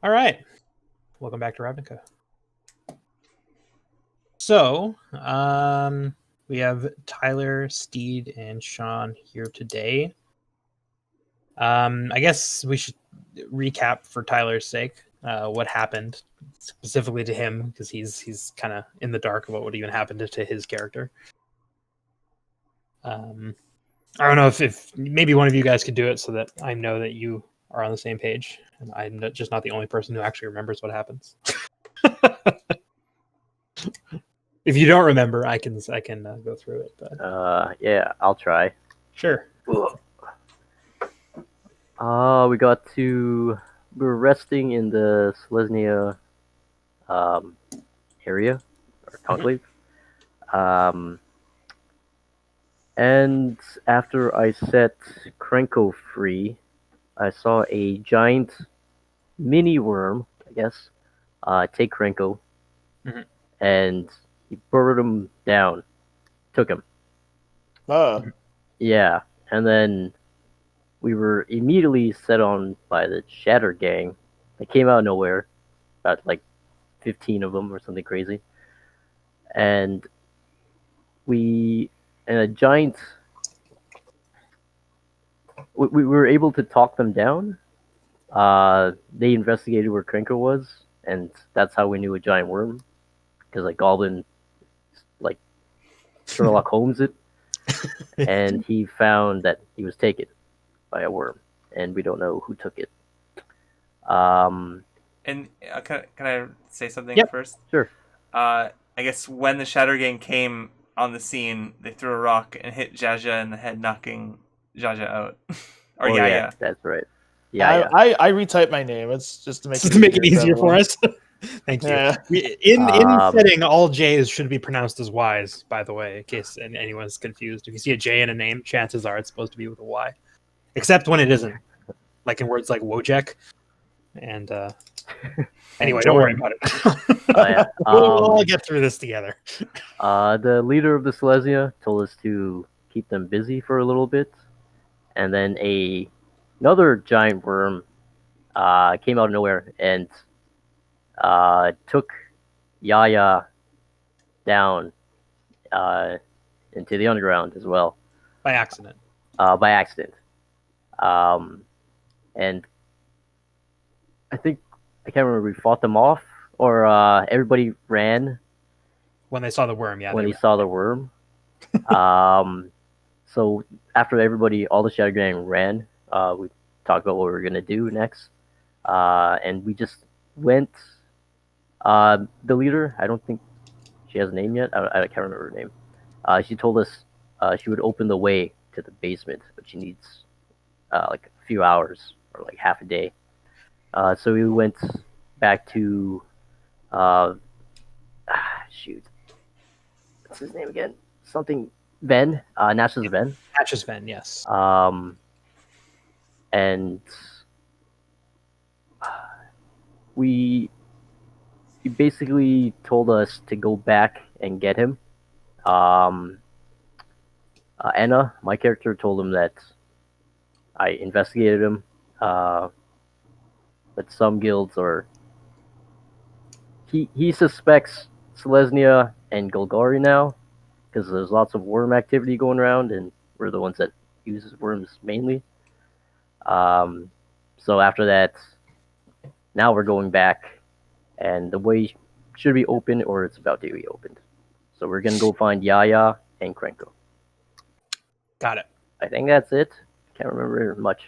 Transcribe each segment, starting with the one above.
All right. Welcome back to Ravnica. So, we have Tyler, Steed, and Sean here today. I guess we should recap for Tyler's sake what happened specifically to him because he's kind of in the dark about what even happened to his character. I don't know if maybe one of you guys could do it so that I know that you are on the same page and I'm just not the only person who actually remembers what happens. If you don't remember, I can go through it. But yeah, I'll try. Sure. We were resting in the Selesnya area or conclave. And after I set Krenko free, I saw a giant mini worm, I guess, take Krenko, and he burrowed him down, took him. Yeah, and then we were immediately set on by the Shatter Gang. They came out of nowhere, about like 15 of them or something crazy. And we were able to talk them down. They investigated where Krenko was, and that's how we knew a giant worm, because like Goblin, like Sherlock Holmes it, and he found that he was taken by a worm, and we don't know who took it. And can I say something first? Sure. I guess when the Shatter Gang came on the scene, they threw a rock and hit Jaja in the head, knocking Jaja out. Yeah, that's right. Yeah, I retyped my name. It's just to make it easier for us. Thank you. Yeah. In setting, all J's should be pronounced as Y's, by the way, in case anyone's confused. If you see a J in a name, chances are it's supposed to be with a Y. Except when it isn't. Like in words like Wojek. And anyway, don't worry about it. We'll all get through this together. The leader of the Selesnya told us to keep them busy for a little bit. And then another giant worm came out of nowhere and took Yaya down into the underground as well. By accident. And I think, I can't remember, we fought them off, or everybody ran. When they saw the worm, yeah. When they saw the worm. So after everybody, all the Shadow Gang ran, we talked about what we were going to do next. And we just went. The leader, I don't think she has a name yet. I can't remember her name. She told us she would open the way to the basement, but she needs like a few hours or like half a day. So we went back to shoot. What's his name again? Something Ven. Nash's Ven. Nash's Ven, yes. And he basically told us to go back and get him. Anna, my character, told him that I investigated him. But some guilds are... He suspects Selesnya and Golgari now, because there's lots of worm activity going around, and we're the ones that use worms mainly. So after that, now we're going back, and the way should be open, or it's about to be opened. So we're going to go find Yaya and Krenko. Got it. I think that's it. Can't remember much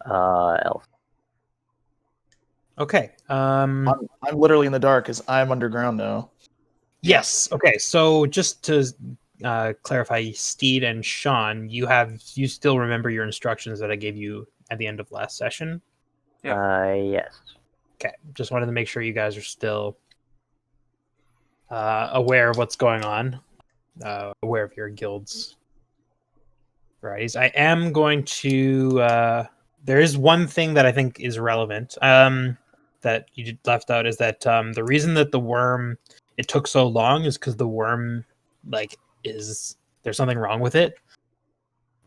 else. Okay. I'm literally in the dark because I'm underground now. Yes. Okay. So just to clarify, Steed and Sean, you still remember your instructions that I gave you at the end of last session? Yes. Okay. Just wanted to make sure you guys are still aware of what's going on, aware of your guild's varieties. I am going to... there is one thing that I think is relevant that you left out, is that the reason that the worm, it took so long, is because the worm, there's something wrong with it.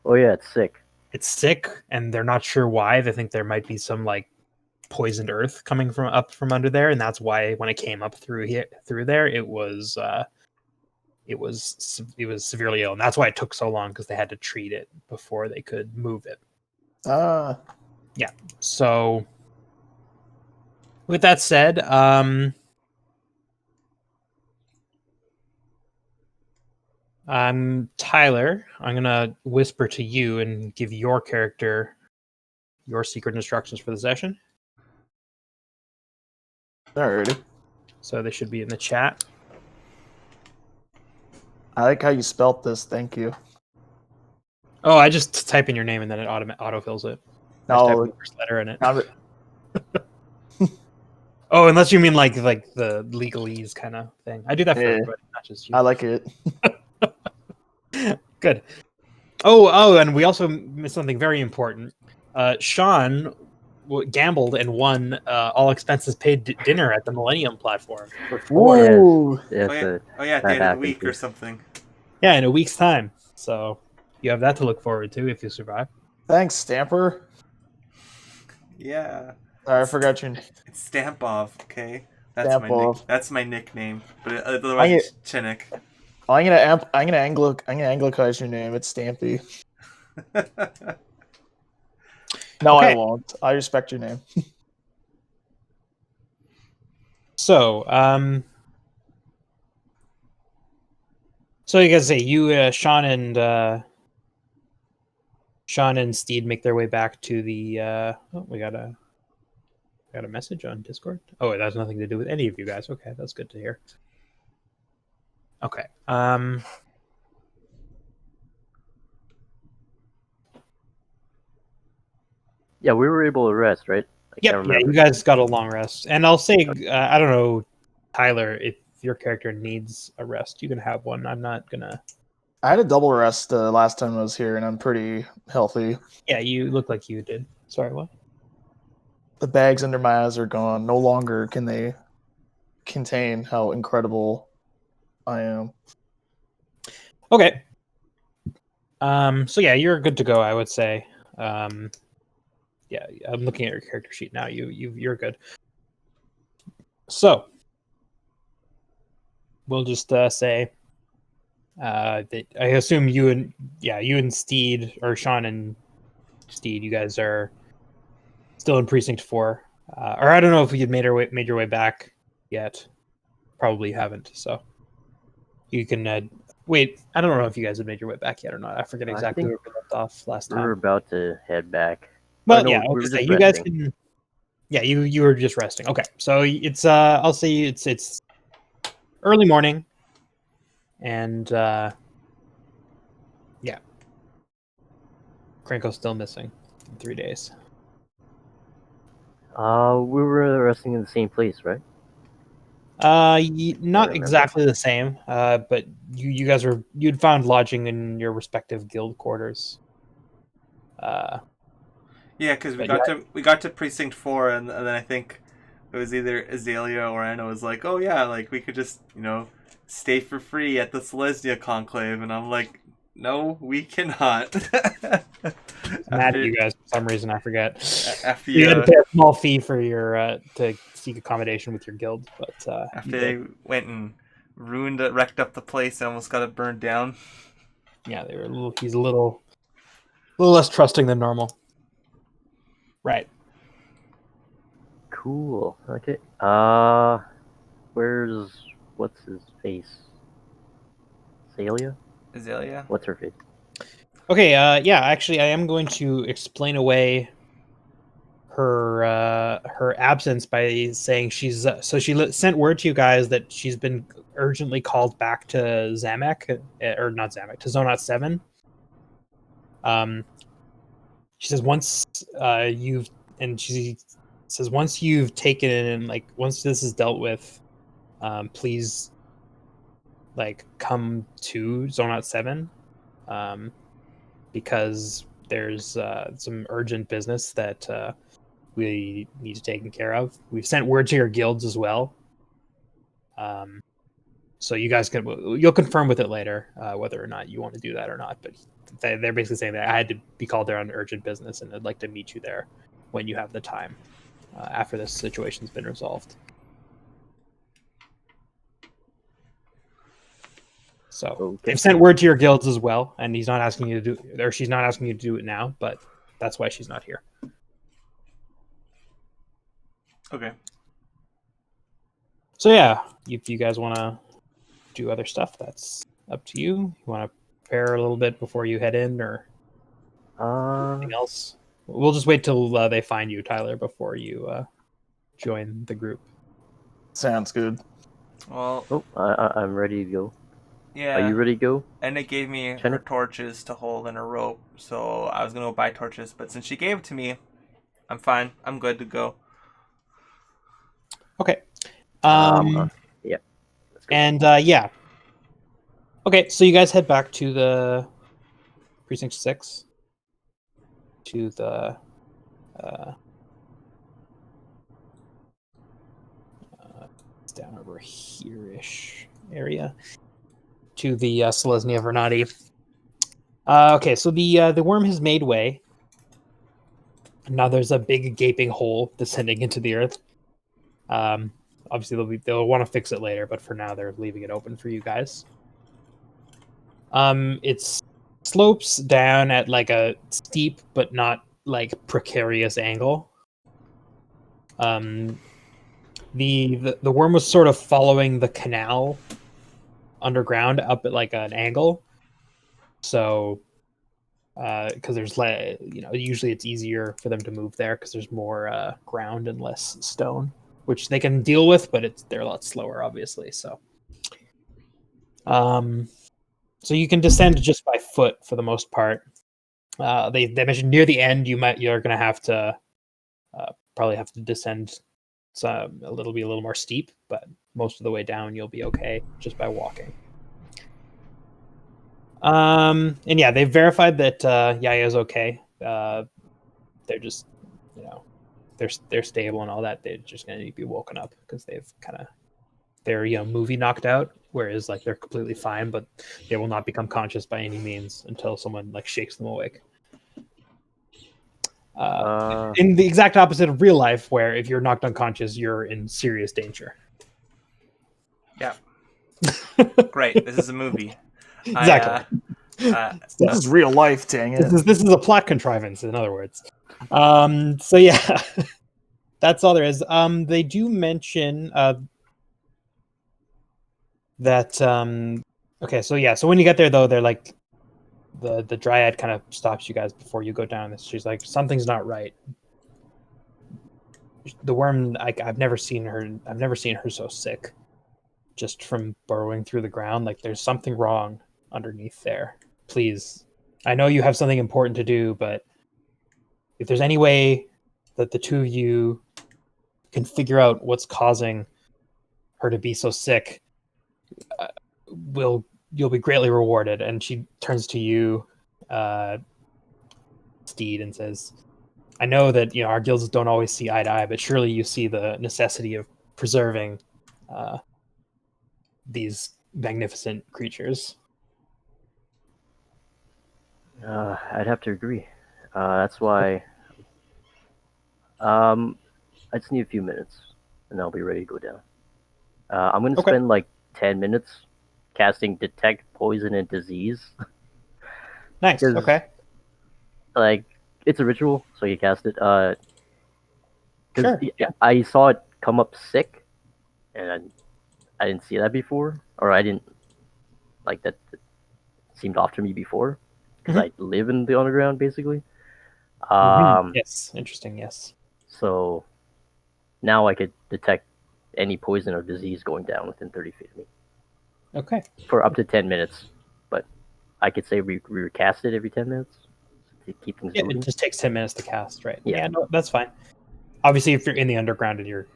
Oh yeah, it's sick. It's sick, and they're not sure why. They think there might be some poisoned earth coming from under there, and that's why when it came up through there, it was severely ill, and that's why it took so long because they had to treat it before they could move it. Yeah. So, with that said, Tyler. I'm gonna whisper to you and give your character your secret instructions for the session. Alrighty. So they should be in the chat. I like how you spelt this. Thank you. Oh, I just type in your name and then it autofills it. I just type No, the first letter in it. not Oh, unless you mean like the legalese kind of thing. I do that for Yeah. everybody, not just you. I like it. Good. Oh, and we also missed something very important. Sean gambled and won all expenses paid dinner at the Millennium platform for 4. Ooh. Yes, Oh yeah, at the end of the week or something. Yeah, in a week's time. So you have that to look forward to if you survive. Thanks, Stamper. Yeah. Sorry, I forgot your name. It's Stampov, okay? Stampov. That's my nickname, but otherwise it's Chinnick. I'm gonna Anglicize your name. It's Stampy. No, Okay. I won't. I respect your name. So, so you guys say you, Sean and Steed make their way back to the. Oh, we got a message on Discord. Oh, it has nothing to do with any of you guys. Okay, that's good to hear. Okay. Yeah, we were able to rest, right? Yeah, you guys got a long rest, and I'll say, I don't know, Tyler, if your character needs a rest, you can have one. I'm not gonna. I had a double rest last time I was here, and I'm pretty healthy. Yeah, you look like you did. Sorry, what? The bags under my eyes are gone. No longer can they contain how incredible I am. Okay. So yeah, you're good to go, I would say. Yeah, I'm looking at your character sheet now. You're good. So we'll just say that I assume you and Steed, or Sean and Steed, you guys are still in Precinct 4. Or I don't know if you'd made your way back yet. Probably haven't. So you can wait. I don't know if you guys have made your way back yet or not. I forget exactly where we left off last time. We were about to head back. Well, no, yeah, we were just you guys resting. can. Yeah, you were just resting. Okay, so it's I'll say it's early morning, and yeah, Krenko's still missing in 3 days. We were resting in the same place, right? Not exactly the same. But you guys you'd found lodging in your respective guild quarters. Yeah, because we got to Precinct 4, and then I think it was either Azalea or Anna was like, "Oh yeah, like we could just stay for free at the Selesnya Conclave," and I'm like, "No, we cannot." Mad at you guys for some reason, I forget. After you had to pay a small fee for your to seek accommodation with your guild, but after they went and wrecked up the place and almost got it burned down. Yeah, he's a little less trusting than normal. Right. Cool. Okay. What's his face? Azalea? What's her face? Okay, yeah, actually I am going to explain away her absence by saying she's so she sent word to you guys that she's been urgently called back to Zamek, or not Zamek, to Zonot 7. She says once once you've taken it and once this is dealt with, please come to Zonot 7, because there's some urgent business that we need to take care of. We've sent word to your guilds as well. So you guys you'll confirm with it later whether or not you want to do that or not. But they're basically saying that I had to be called there on urgent business, and I'd like to meet you there when you have the time. after this situation's been resolved. So Okay. they've sent word to your guilds as well, and he's not asking you to do, or she's not asking you to do it now, but that's why she's not here. Okay. So yeah, if you guys want to do other stuff, that's up to you. You want to prepare a little bit before you head in, or anything else? We'll just wait till they find you, Tyler, before you join the group. Sounds good. Well, I'm ready to go. yeah. Are you ready to go? And it gave me Jenny? her torches to hold and a rope, so I was gonna go buy torches, but since she gave it to me, I'm fine. I'm good to go. Okay. Yeah. Let's go. And yeah. Okay, so you guys head back to the precinct 6, to the it's down over here-ish area, to the Selesnya Vernati. Okay, so the worm has made way. Now there's a big gaping hole descending into the earth. Obviously they'll want to fix it later, but for now they're leaving it open for you guys. It slopes down at like a steep but not like precarious angle. The worm was sort of following the canal underground up at like an angle. So because there's usually it's easier for them to move there because there's more ground and less stone, which they can deal with, but they're a lot slower, obviously. So so you can descend just by foot for the most part. They mentioned near the end you're gonna have to probably have to descend a little more steep, but most of the way down you'll be okay just by walking. And yeah, they've verified that Yaya's okay. They're just, they're stable and all that. They're just gonna need to be woken up because they're movie knocked out, whereas like they're completely fine, but they will not become conscious by any means until someone like shakes them awake. In the exact opposite of real life, where if you're knocked unconscious, you're in serious danger. Yeah. Great. This is a movie. Exactly. This is real life, dang it. This is a plot contrivance, in other words. So yeah, that's all there is. They do mention that. Okay, so yeah, so when you get there, though, they're like, the dryad kind of stops you guys before you go down. She's like, something's not right. The worm, I've never seen her so sick, just from burrowing through the ground. Like there's something wrong underneath there. Please, I know you have something important to do, but if there's any way that the two of you can figure out what's causing her to be so sick, you'll be greatly rewarded. And she turns to you, Steed, and says, I know that our guilds don't always see eye to eye, but surely you see the necessity of preserving these magnificent creatures. I'd have to agree. That's why. I just need a few minutes, and I'll be ready to go down. I'm gonna spend like 10 minutes casting Detect Poison and Disease. Nice. Okay. Like it's a ritual, so you cast it. Sure. Yeah, I saw it come up sick, and I didn't see that before, or I didn't like that. It seemed off to me before because I live in the underground, basically. Yes. Interesting. Yes. So now I could detect any poison or disease going down within 30 feet of me. Okay. For up to 10 minutes, but I could say we recast it every 10 minutes to keep things moving. It just takes 10 minutes to cast, right? Yeah. No, that's fine. Obviously, if you're in the underground and you're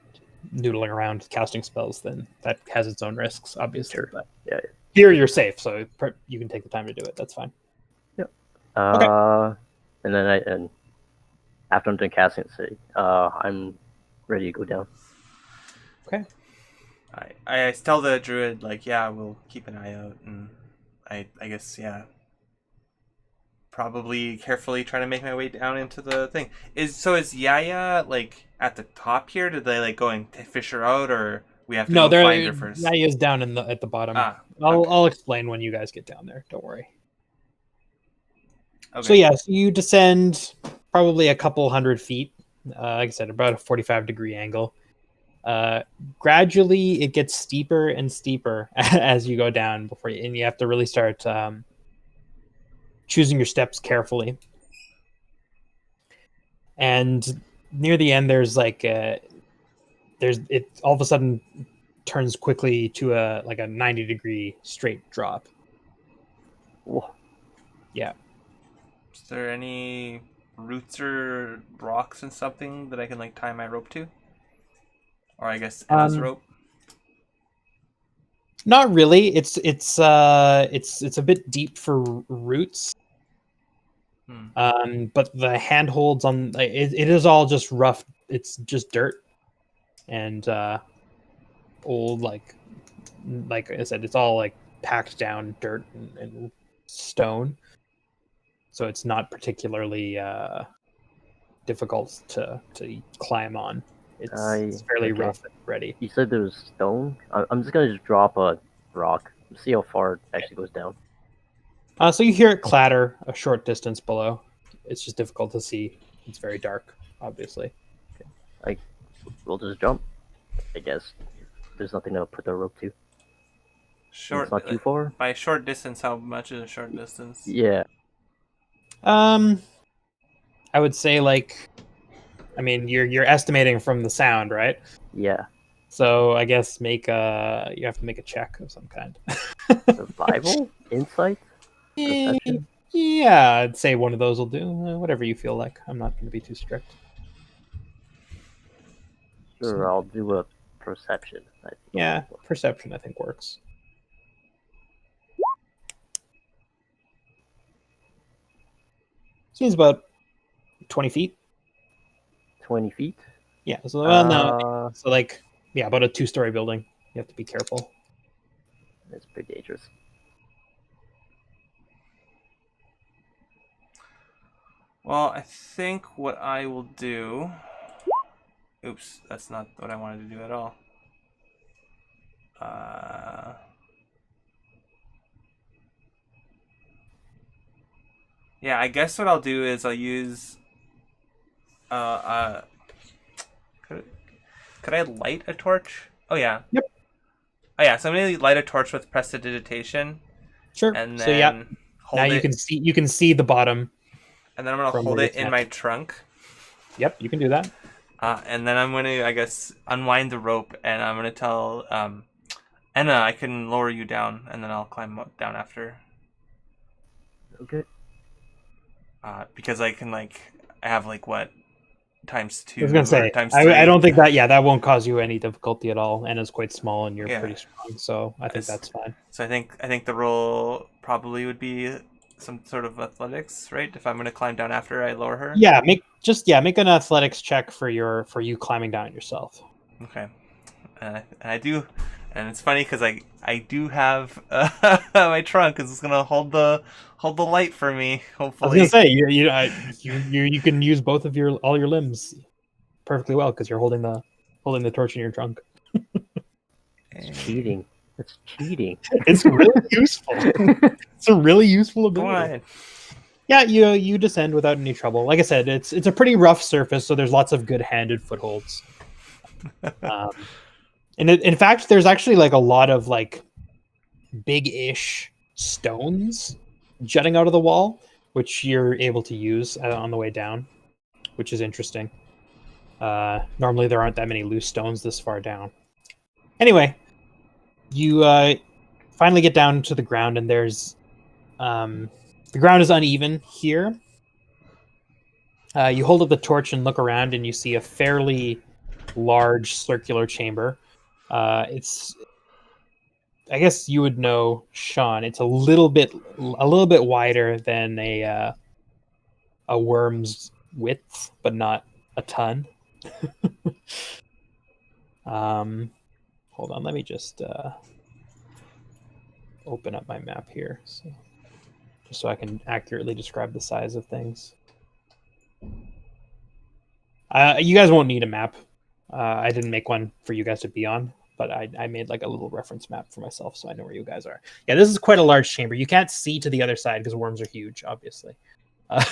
noodling around casting spells, then that has its own risks, obviously. Sure. But yeah. Here you're safe, so you can take the time to do it. That's fine. Yep. Okay. And then after I'm done casting it, say, I'm ready to go down. Okay. I tell the druid, like, yeah, we'll keep an eye out, and I guess, yeah, probably carefully try to make my way down into the thing. Is Yaya, like, at the top here? Did they like go and fish her out, or we have to No, go find her first? Nadia is down at the bottom. Ah, I'll explain when you guys get down there. Don't worry. okay. So yes, you descend probably a couple 100 feet. Like I said, about a 45-degree angle. Gradually, it gets steeper and steeper as you go down and you have to really start choosing your steps carefully. And near the end, there's it all of a sudden turns quickly to a 90-degree straight drop. Whoa. Yeah. Is there any roots or rocks and something that I can like tie my rope to? Or I guess Anna's rope? Not really. It's a bit deep for roots. But the handholds on it is all just rough. It's just dirt and old like I said, it's all like packed down dirt and stone. So it's not particularly difficult to climb on. It's fairly rough and ready. You said there was stone? I'm just gonna drop a rock. See how far it actually goes down. So you hear it clatter a short distance below. It's just difficult to see. It's very dark, obviously. We'll just jump, I guess. There's nothing to put the rope to. Short. It's not too far. By short distance, how much is a short distance? Yeah. I would say you're estimating from the sound, right? Yeah. So I guess you have to make a check of some kind. Survival? Insight? Perception? Yeah, I'd say one of those will do. Whatever you feel like. I'm not going to be too strict. Sure, I'll do a perception. Yeah, perception I think works. Seems about 20 feet. 20 feet? Yeah, so no. So about a 2-story building. You have to be careful. That's pretty dangerous. Well, I think what I will do... Oops, that's not what I wanted to do at all. Yeah, I guess what I'll do is I'll use... Could I light a torch? Oh, yeah. Yep. Oh, yeah, so I'm going to light a torch with prestidigitation. Sure. And then so yeah, now you can see the bottom. And then I'm going to hold it in my trunk. Yep, you can do that. And then I'm going to, I guess, unwind the rope, and I'm going to tell Anna I can lower you down, and then I'll climb down after. Okay. Because I can, I have, what, times 2? I was going to say, times 3. I don't think that won't cause you any difficulty at all. Anna's quite small, and you're pretty strong, so I think that's fine. So I think the roll probably would be some sort of athletics, right? If I'm going to climb down after I lower her. Yeah, make an athletics check for you climbing down yourself. Okay, and I do, and it's funny because I do have my trunk because it's gonna hold the light for me. Hopefully, I was gonna say you can use both of all your limbs perfectly well because you're holding the torch in your trunk. It's cheating. It's cheating. It's really useful. It's a really useful ability. Yeah, you descend without any trouble. Like I said, it's a pretty rough surface, so there's lots of good-handed footholds. And in fact, there's actually a lot of big-ish stones jutting out of the wall, which you're able to use on the way down, which is interesting. Normally, there aren't that many loose stones this far down. Anyway, you finally get down to the ground, and there's the ground is uneven here. You hold up the torch and look around, and you see a fairly large circular chamber. It's, I guess you would know, Sean. It's a little bit wider than a worm's width, but not a ton. Hold on, let me just open up my map here, just so I can accurately describe the size of things. You guys won't need a map. I didn't make one for you guys to be on, but I made like a little reference map for myself, so I know where you guys are. Yeah, this is quite a large chamber. You can't see to the other side because worms are huge, obviously. Okay.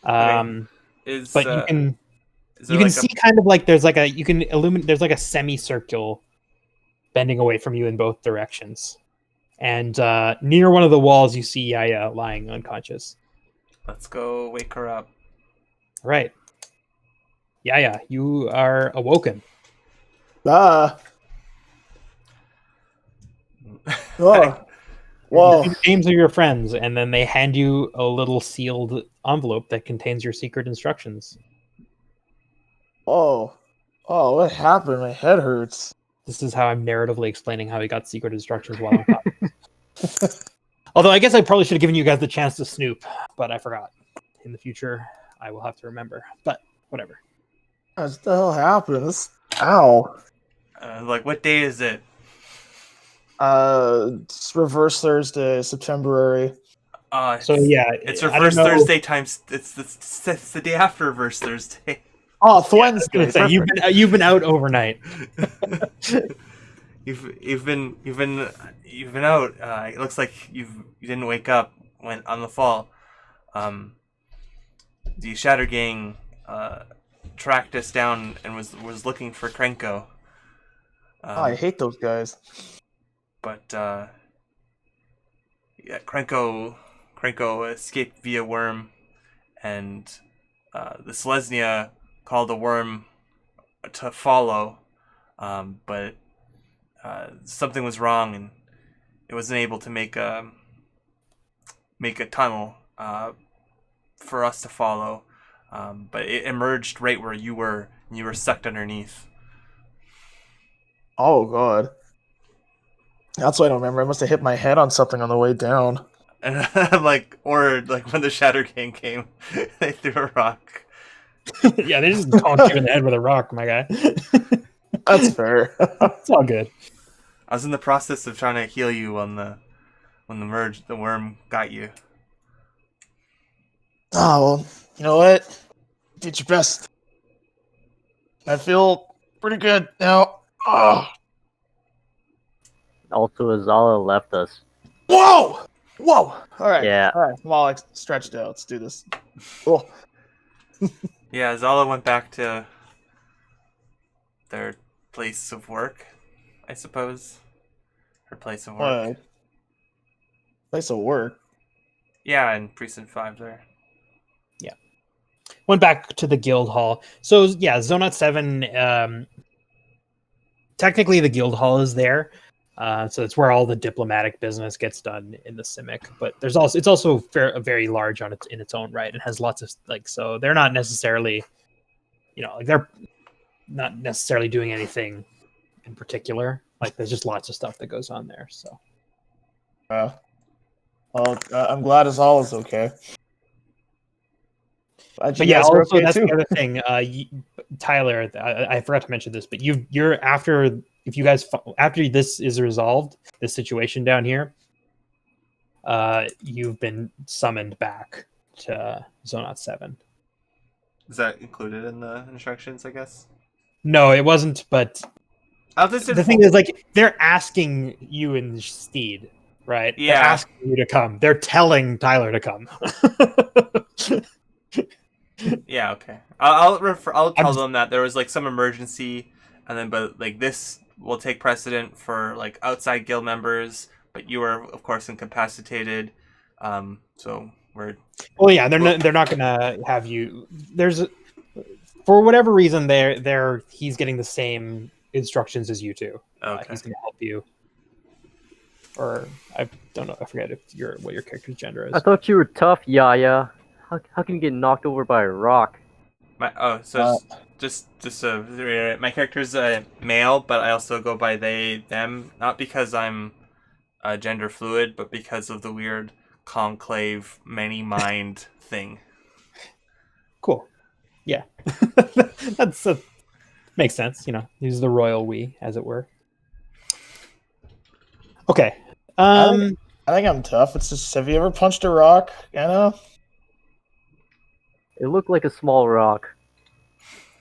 But you can like see kind of like there's like a there's like a semicircle bending away from you in both directions, and near one of the walls you see Yaya lying unconscious. Let's go wake her up. Right. Yaya, you are awoken. Oh. Whoa. The names of your friends, and then they hand you a little sealed envelope that contains your secret instructions. Oh, what happened? My head hurts. This is how I'm narratively explaining how he got secret instructions while I'm talking. Although I guess I probably should have given you guys the chance to snoop, but I forgot. In the future, I will have to remember. But whatever. What the hell happened? Ow. Like, what day is it? It's Reverse Thursday, September. So yeah, it's Reverse Thursday times. It's the day after Reverse Thursday. Oh, it's Wednesday. Say, you've been out overnight. you've been out. It looks like you didn't wake up when on the fall. The Shatter Gang tracked us down and was looking for Krenko. I hate those guys. But yeah, Krenko escaped via worm, and the Selesnya called the worm to follow, but something was wrong, and it wasn't able to make a tunnel for us to follow. But it emerged right where you were, and you were sucked underneath. Oh god. That's what I don't remember. I must have hit my head on something on the way down. And or when the Shatter Gang came, they threw a rock. Yeah, they just conked you in the head with a rock, my guy. That's fair. It's all good. I was in the process of trying to heal you when the worm got you. Oh, well, you know what? Did your best. I feel pretty good now. Oh. Also, Azala left us. Whoa! All right. Yeah. All right. I'm all stretched out. Let's do this. Cool. Yeah, Zala went back to their place of work, I suppose. Her place of work. What? Place of work? Yeah, in Precinct 5 there. Yeah. Went back to the guild hall. So, yeah, Zonot 7, technically the guild hall is there. So it's where all the diplomatic business gets done in the Simic. But it's also very large in its own right. It has lots of, so they're not necessarily, they're not necessarily doing anything in particular. Like, there's just lots of stuff that goes on there, so. I'm glad Azala's okay. But yeah, also okay that's too. The other thing, Tyler. I forgot to mention this, but you're after this is resolved, this situation down here, you've been summoned back to Zonot 7. Is that included in the instructions? I guess. No, it wasn't. But the thing is, they're asking you in Steed, right? Yeah. They're asking you to come. They're telling Tyler to come. Yeah, okay. I'll tell them that there was some emergency, and then but this will take precedent for outside guild members, but you are of course incapacitated. So we're. Well, yeah, they're not gonna have you. For whatever reason, he's getting the same instructions as you two. Okay. He's gonna help you. Or I don't know. I forget what your character's gender is. I thought you were tough, Yaya. How can you get knocked over by a rock? Just to reiterate, my character's male, but I also go by they, them, not because I'm gender fluid, but because of the weird conclave many mind thing. Cool. Yeah. That's makes sense, Use the royal we, as it were. Okay. I think I'm tough. It's just, have you ever punched a rock, Anna? It looked like a small rock.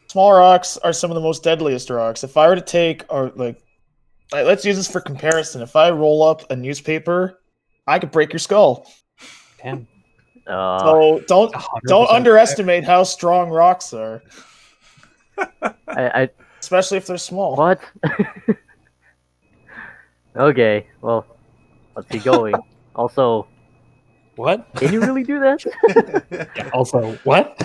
Small rocks are some of the most deadliest rocks. If I were to take, or let's use this for comparison. If I roll up a newspaper, I could break your skull. Damn. So don't 100% underestimate how strong rocks are, I especially if they're small. what? Okay, well, let's keep going. Also, What? can you really do that? Yeah, also, what?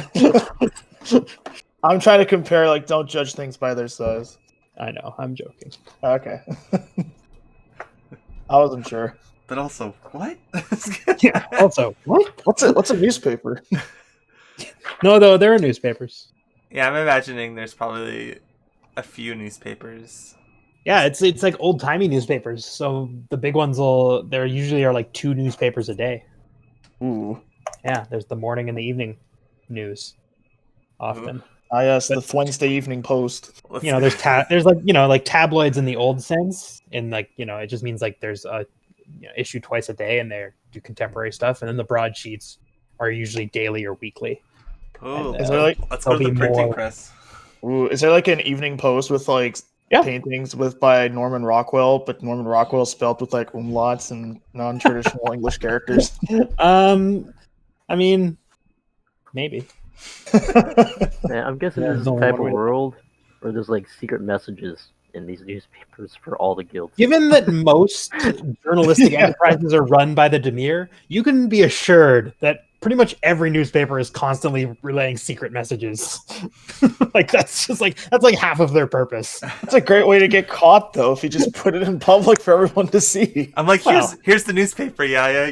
I'm trying to compare. Like, don't judge things by their size. I know, I'm joking. Okay. I wasn't sure. But also, what? Yeah, also, what? What's a newspaper? No, though, there are newspapers. Yeah, I'm imagining there's probably a few newspapers. Yeah, it's like old timey newspapers. So the big ones there usually are like 2 newspapers a day. Ooh. Yeah, there's the morning and the evening news often. Yes, But- the Wednesday Evening Post. You know, there's like, you know, like tabloids in the old sense, and like, you know, it just means like there's a issue twice a day and they do contemporary stuff, and then the broadsheets are usually daily or weekly. Ooh, And, Is there like let's go to the there'll be printing more- press. is there like an Evening Post with like Yeah. paintings by Norman Rockwell, but Norman Rockwell spelled with like umlauts and non-traditional English characters? I mean, maybe. Man, I'm guessing Yeah, this is there's the only type one of way to- world where there's like secret messages in these newspapers for all the guilds. Given that most journalistic Yeah. enterprises are run by the Demir, you can be assured that pretty much every newspaper is constantly relaying secret messages. Like that's like half of their purpose. That's a great way to get caught, though, if you just put it in public for everyone to see. I'm like, Well- here's the newspaper. Yeah,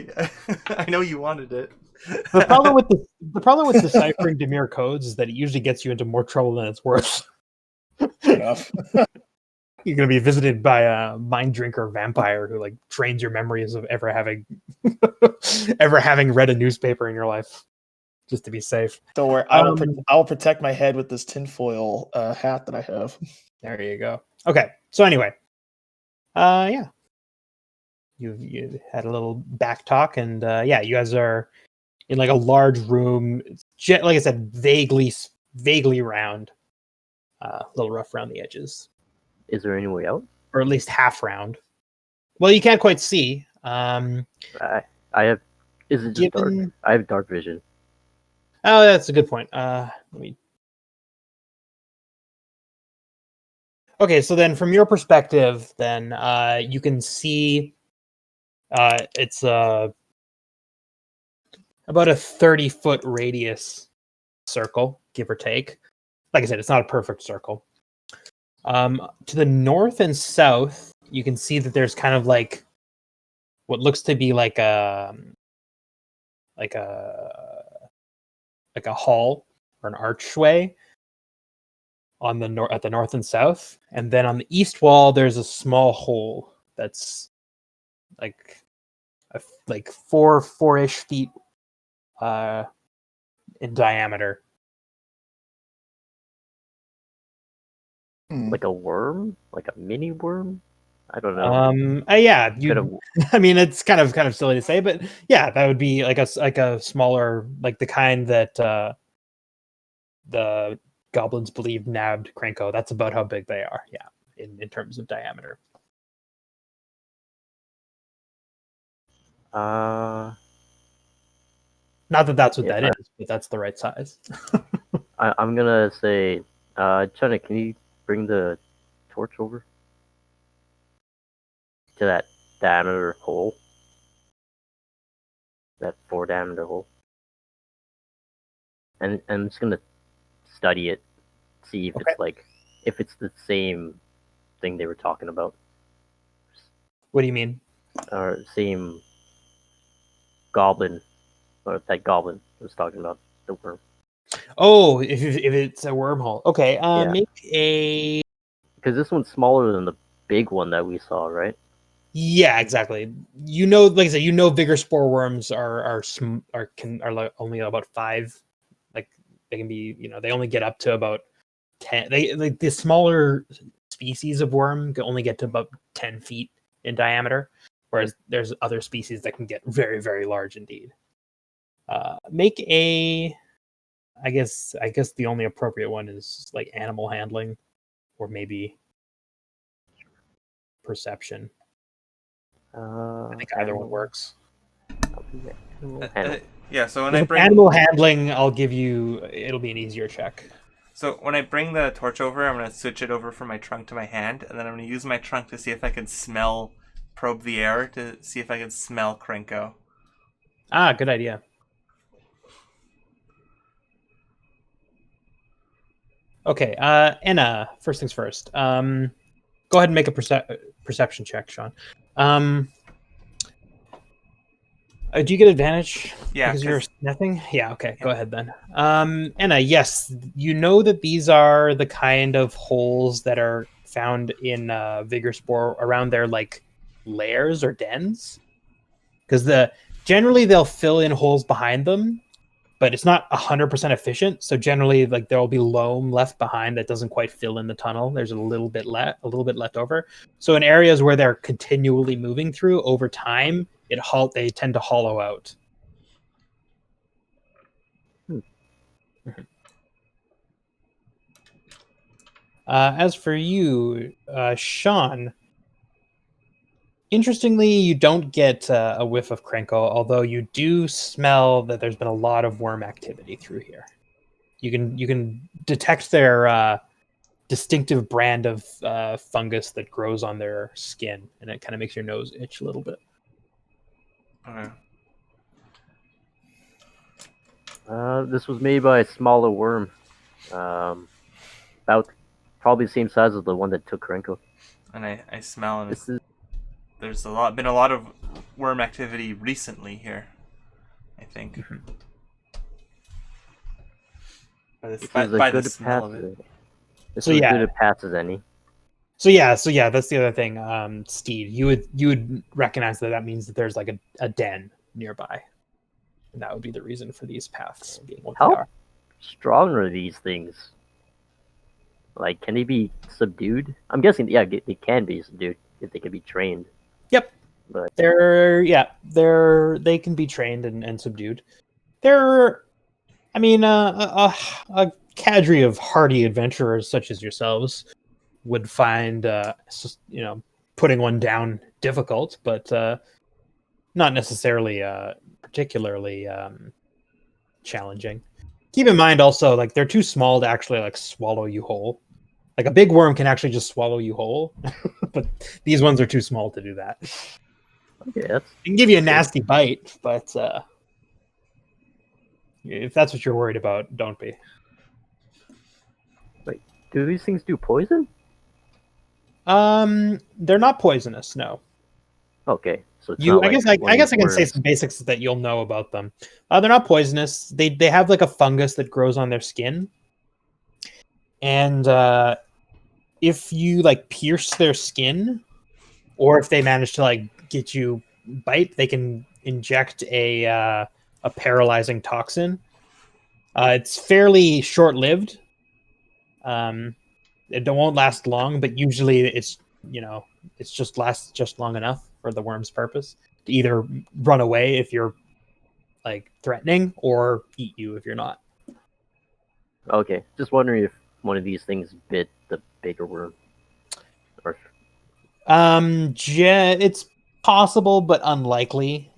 I know you wanted it. The problem with deciphering Demir codes is that it usually gets you into more trouble than it's worth. Fair enough. You're gonna be visited by a mind drinker vampire who like drains your memories of ever having read a newspaper in your life, just to be safe. Don't worry, I'll protect my head with this tinfoil hat that I have. There you go. Okay, so anyway, yeah, you had a little back talk, and yeah, you guys are in like a large room. It's like I said, vaguely round, a little rough around the edges, Is there any way out? or at least half round. Well, you can't quite see. I have. Is it just dark? Given- I have dark vision. Oh, that's a good point. Let me. Okay, so then from your perspective, then you can see it's about a 30-foot radius circle, give or take. Like I said, it's not a perfect circle. To the north and south, you can see that there's kind of like what looks to be like a hall or an archway on the at the north and south, and then on the east wall there's a small hole that's like like 4-ish feet in diameter. Like a worm? Like a mini worm? I don't know. Yeah, Could've- I mean, it's kind of silly to say, but yeah, that would be like a smaller, like the kind that the goblins believe nabbed Krenko. That's about how big they are. Yeah, in terms of diameter. Uh, Not that that's what Yeah, that is, but that's the right size. I'm gonna say, Chana, can you bring the torch over to that diameter hole? That 4 diameter hole. And I'm just gonna study it, see if Okay. it's like, if it's the same thing they were talking about, What do you mean? or same goblin, or that goblin was talking about, the worm. Oh, if it's a wormhole. Okay, Yeah. make a. Because this one's smaller than the big one that we saw, right? Yeah, exactly. You know, like I said, you know, bigger spore worms are like only about 5. Like they can be, they only get up to about 10. They like the smaller species of worm can only get to about 10 feet in diameter, whereas there's other species that can get very, very large indeed. Make a I guess the only appropriate one is like animal handling, or maybe perception. I think either one works. Yeah, so when I bring animal handling, I'll give you. It'll be an easier check. So when I bring the torch over, I'm gonna switch it over from my trunk to my hand, and then I'm gonna use my trunk to see if I can probe the air to see if I can smell Krenko. Ah, good idea. Okay, Anna, first things first. Go ahead and make a perception check, Sean. Do you get advantage? Yeah, because you're sniffing? Yeah, okay, go ahead then. Anna, yes, you know that these are the kind of holes that are found in Vigor Spore around their like lairs or dens. Because generally they'll fill in holes behind them, but it's not 100% efficient. So generally, like there'll be loam left behind that doesn't quite fill in the tunnel. There's a little bit left over. So in areas where they're continually moving through over time, they tend to hollow out. As for you, Sean, interestingly, you don't get a whiff of Krenko, although you do smell that there's been a lot of worm activity through here. You can detect their distinctive brand of fungus that grows on their skin, and it kind of makes your nose itch a little bit. Okay. This was made by a smaller worm, about probably the same size as the one that took Krenko. And I smell, and there's been a lot of worm activity recently here, I think. Mm-hmm. By the smell of it. This is good at pass as any. So yeah, that's the other thing. Steed, you would recognize that means that there's like a den nearby, and that would be the reason for these paths being what they are. How strong are these things? Like, can they be subdued? I'm guessing, yeah, they can be subdued if they can be trained. Yep, but they can be trained and subdued. They're, I mean, a cadre of hardy adventurers such as yourselves would find, putting one down difficult, but not necessarily particularly challenging. Keep in mind also, like, they're too small to actually like swallow you whole. Like a big worm can actually just swallow you whole, but these ones are too small to do that. Okay, it can give you a nasty bite, but if that's what you're worried about, don't be. Wait, do these things do poison? They're not poisonous, no. Okay, so it's I guess I can say some basics that you'll know about them. They're not poisonous. They have like a fungus that grows on their skin, and if you like pierce their skin, or if they manage to like get you bite, they can inject a paralyzing toxin. It's fairly short-lived. It won't last long, but usually it's just lasts just long enough for the worm's purpose to either run away if you're like threatening or eat you if you're not. Okay, just wondering if one of these things bit the bigger worm. Or... it's possible, but unlikely.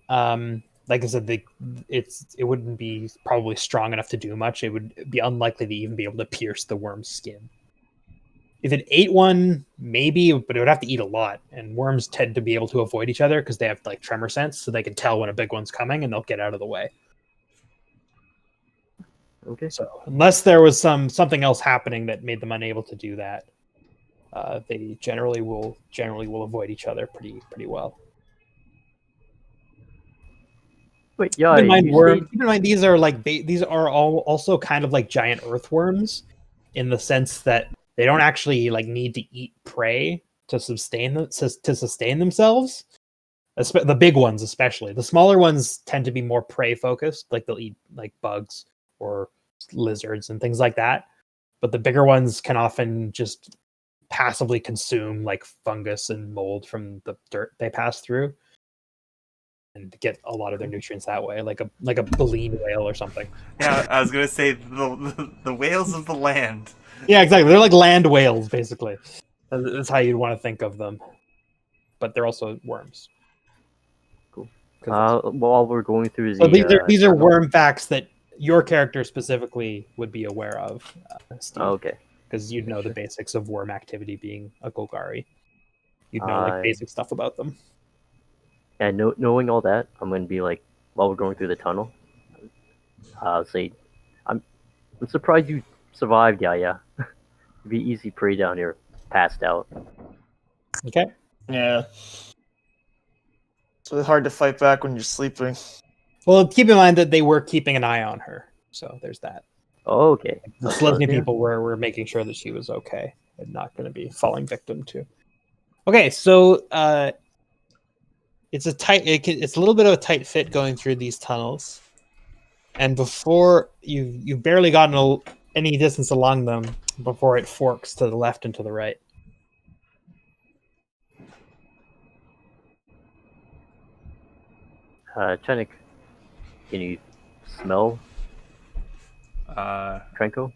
Like I said, it wouldn't be probably strong enough to do much. It would be unlikely to even be able to pierce the worm's skin. If it ate one, maybe, but it would have to eat a lot. And worms tend to be able to avoid each other because they have like tremor sense, so they can tell when a big one's coming and they'll get out of the way. Okay. So unless there was something else happening that made them unable to do that, they generally will avoid each other pretty well. Wait, yeah. Keep in mind these are like these are all also kind of like giant earthworms, in the sense that they don't actually like need to eat prey to sustain themselves. The big ones, especially. The smaller ones tend to be more prey focused, like they'll eat like bugs or lizards and things like that. But the bigger ones can often just passively consume like fungus and mold from the dirt they pass through. and get a lot of their nutrients that way, like a baleen whale or something. Yeah, I was gonna say the whales of the land. Yeah, exactly. They're like land whales, basically. That's how you'd want to think of them. But they're also worms. Cool. While we're going through So the these are tunnel- worm facts that your character specifically would be aware of, Steve. Oh, okay. Because you'd know the basics of worm activity being a Golgari. You'd know like basic stuff about them. And knowing all that, I'm gonna be like, while we're going through the tunnel, I'll say, I'm surprised you survived, yeah. It'd be easy prey down here, passed out. Okay. Yeah. It's really hard to fight back when you're sleeping. Well, keep in mind that they were keeping an eye on her. So there's that. Oh, okay. The Slesny people were making sure that she was okay and not going to be falling victim to. Okay, so it's a little bit of a tight fit going through these tunnels, and before you've barely gotten any distance along them before it forks to the left and to the right. Chenik, can you smell Trenko?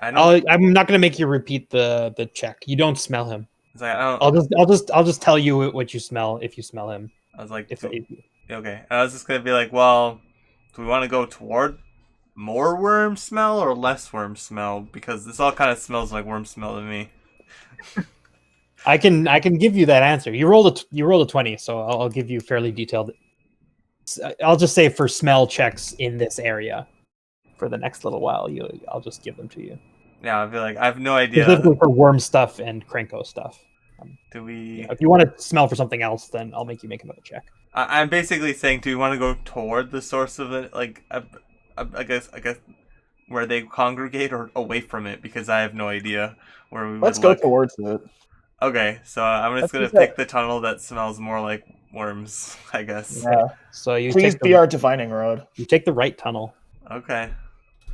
I'm not going to make you repeat the check. You don't smell him. Like, I'll just tell you what you smell if you smell him. I was like, Okay. I was just gonna be like, well, do we want to go toward more worm smell or less worm smell? Because this all kind of smells like worm smell to me. I can give you that answer. You rolled a 20, so I'll give you fairly detailed. I'll just say for smell checks in this area for the next little while. I'll just give them to you. Yeah, I feel like I have no idea. Specifically for worm stuff and Krenko stuff. Do we? If you want to smell for something else, then I'll make you make another check. I'm basically saying, do we want to go toward the source of it? Like, I guess where they congregate, or away from it, because I have no idea where we. Let's go towards it. Okay, so I'm just gonna pick the tunnel that smells more like worms, I guess. Yeah. So you please be our divining rod. You take the right tunnel. Okay.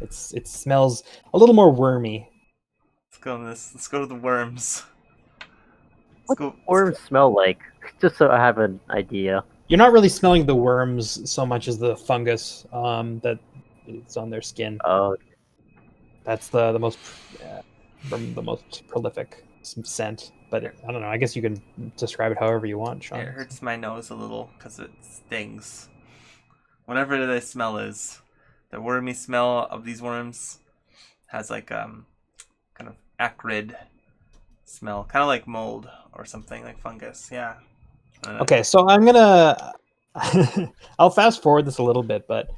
It smells a little more wormy. Let's go to the worms. What do worms smell like? Just so I have an idea. You're not really smelling the worms so much as the fungus that is on their skin. Oh. That's the most prolific scent. But I don't know. I guess you can describe it however you want, Sean. It hurts my nose a little because it stings. Whatever the smell is, the wormy smell of these worms has like kind of acrid smell, kind of like mold or something, like fungus. Yeah. Okay, so I'm gonna I'll fast forward this a little bit, but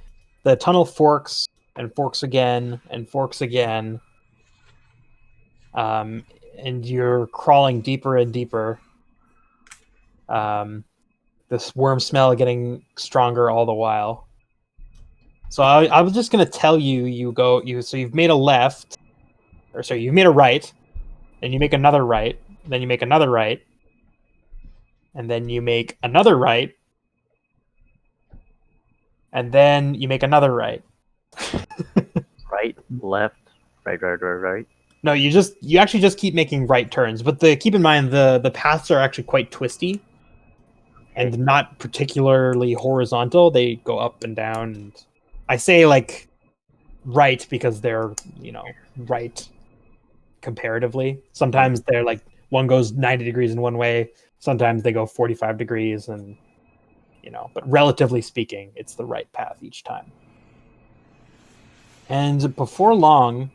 the tunnel forks and forks again and forks again. And you're crawling deeper and deeper. This worm smell getting stronger all the while. So I was just gonna tell you, so you've made a left, or sorry, you've made a right, then you make another right, then you make another right, and then you make another right, and then you make another right. Right, left, right. No, you actually just keep making right turns, but keep in mind the paths are actually quite twisty and not particularly horizontal. They go up and down, and I say like right because they're, right comparatively. Sometimes they're like one goes 90 degrees in one way, sometimes they go 45 degrees, and but relatively speaking, it's the right path each time. And before long,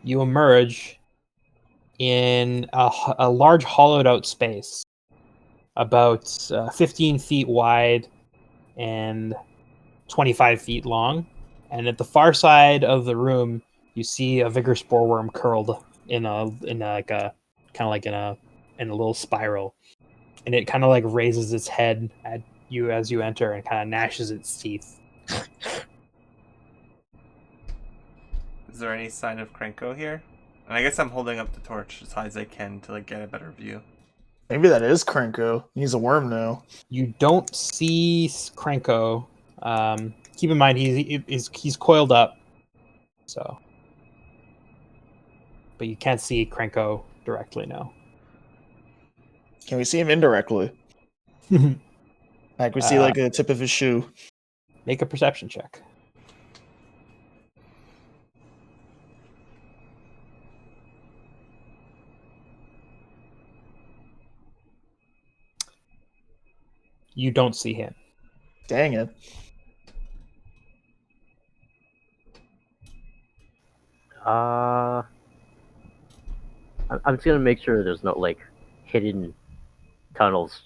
you emerge in a large hollowed out space, about 15 feet wide and 25 feet long. And at the far side of the room, you see a vigor spore worm curled in a little spiral, and it kind of like raises its head at you as you enter and kind of gnashes its teeth. Is there any sign of Krenko here? And I guess I'm holding up the torch as high as I can to get a better view. Maybe that is Krenko. He's a worm now. You don't see Krenko. Keep in mind he's coiled up, so. But you can't see Krenko directly now. Can we see him indirectly? Like we see like the tip of his shoe. Make a perception check. You don't see him. Dang it. I'm just gonna make sure there's no like hidden tunnels.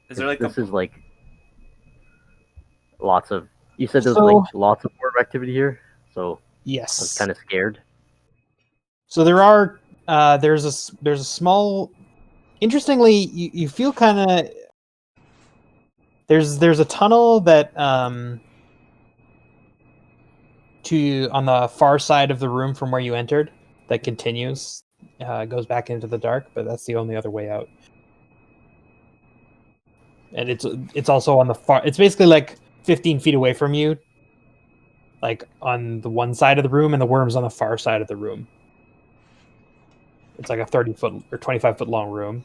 Is there like This a is like lots of. You said there's So- like lots of worm activity here, so I was Yes. kind of scared. So there are there's a small. Interestingly, you feel kind of there's a tunnel that to on the far side of the room from where you entered that continues, goes back into the dark, but that's the only other way out. And it's also on the far. It's basically like 15 feet away from you, like on the one side of the room, and the worm's on the far side of the room. It's like a 30-foot or 25-foot long room,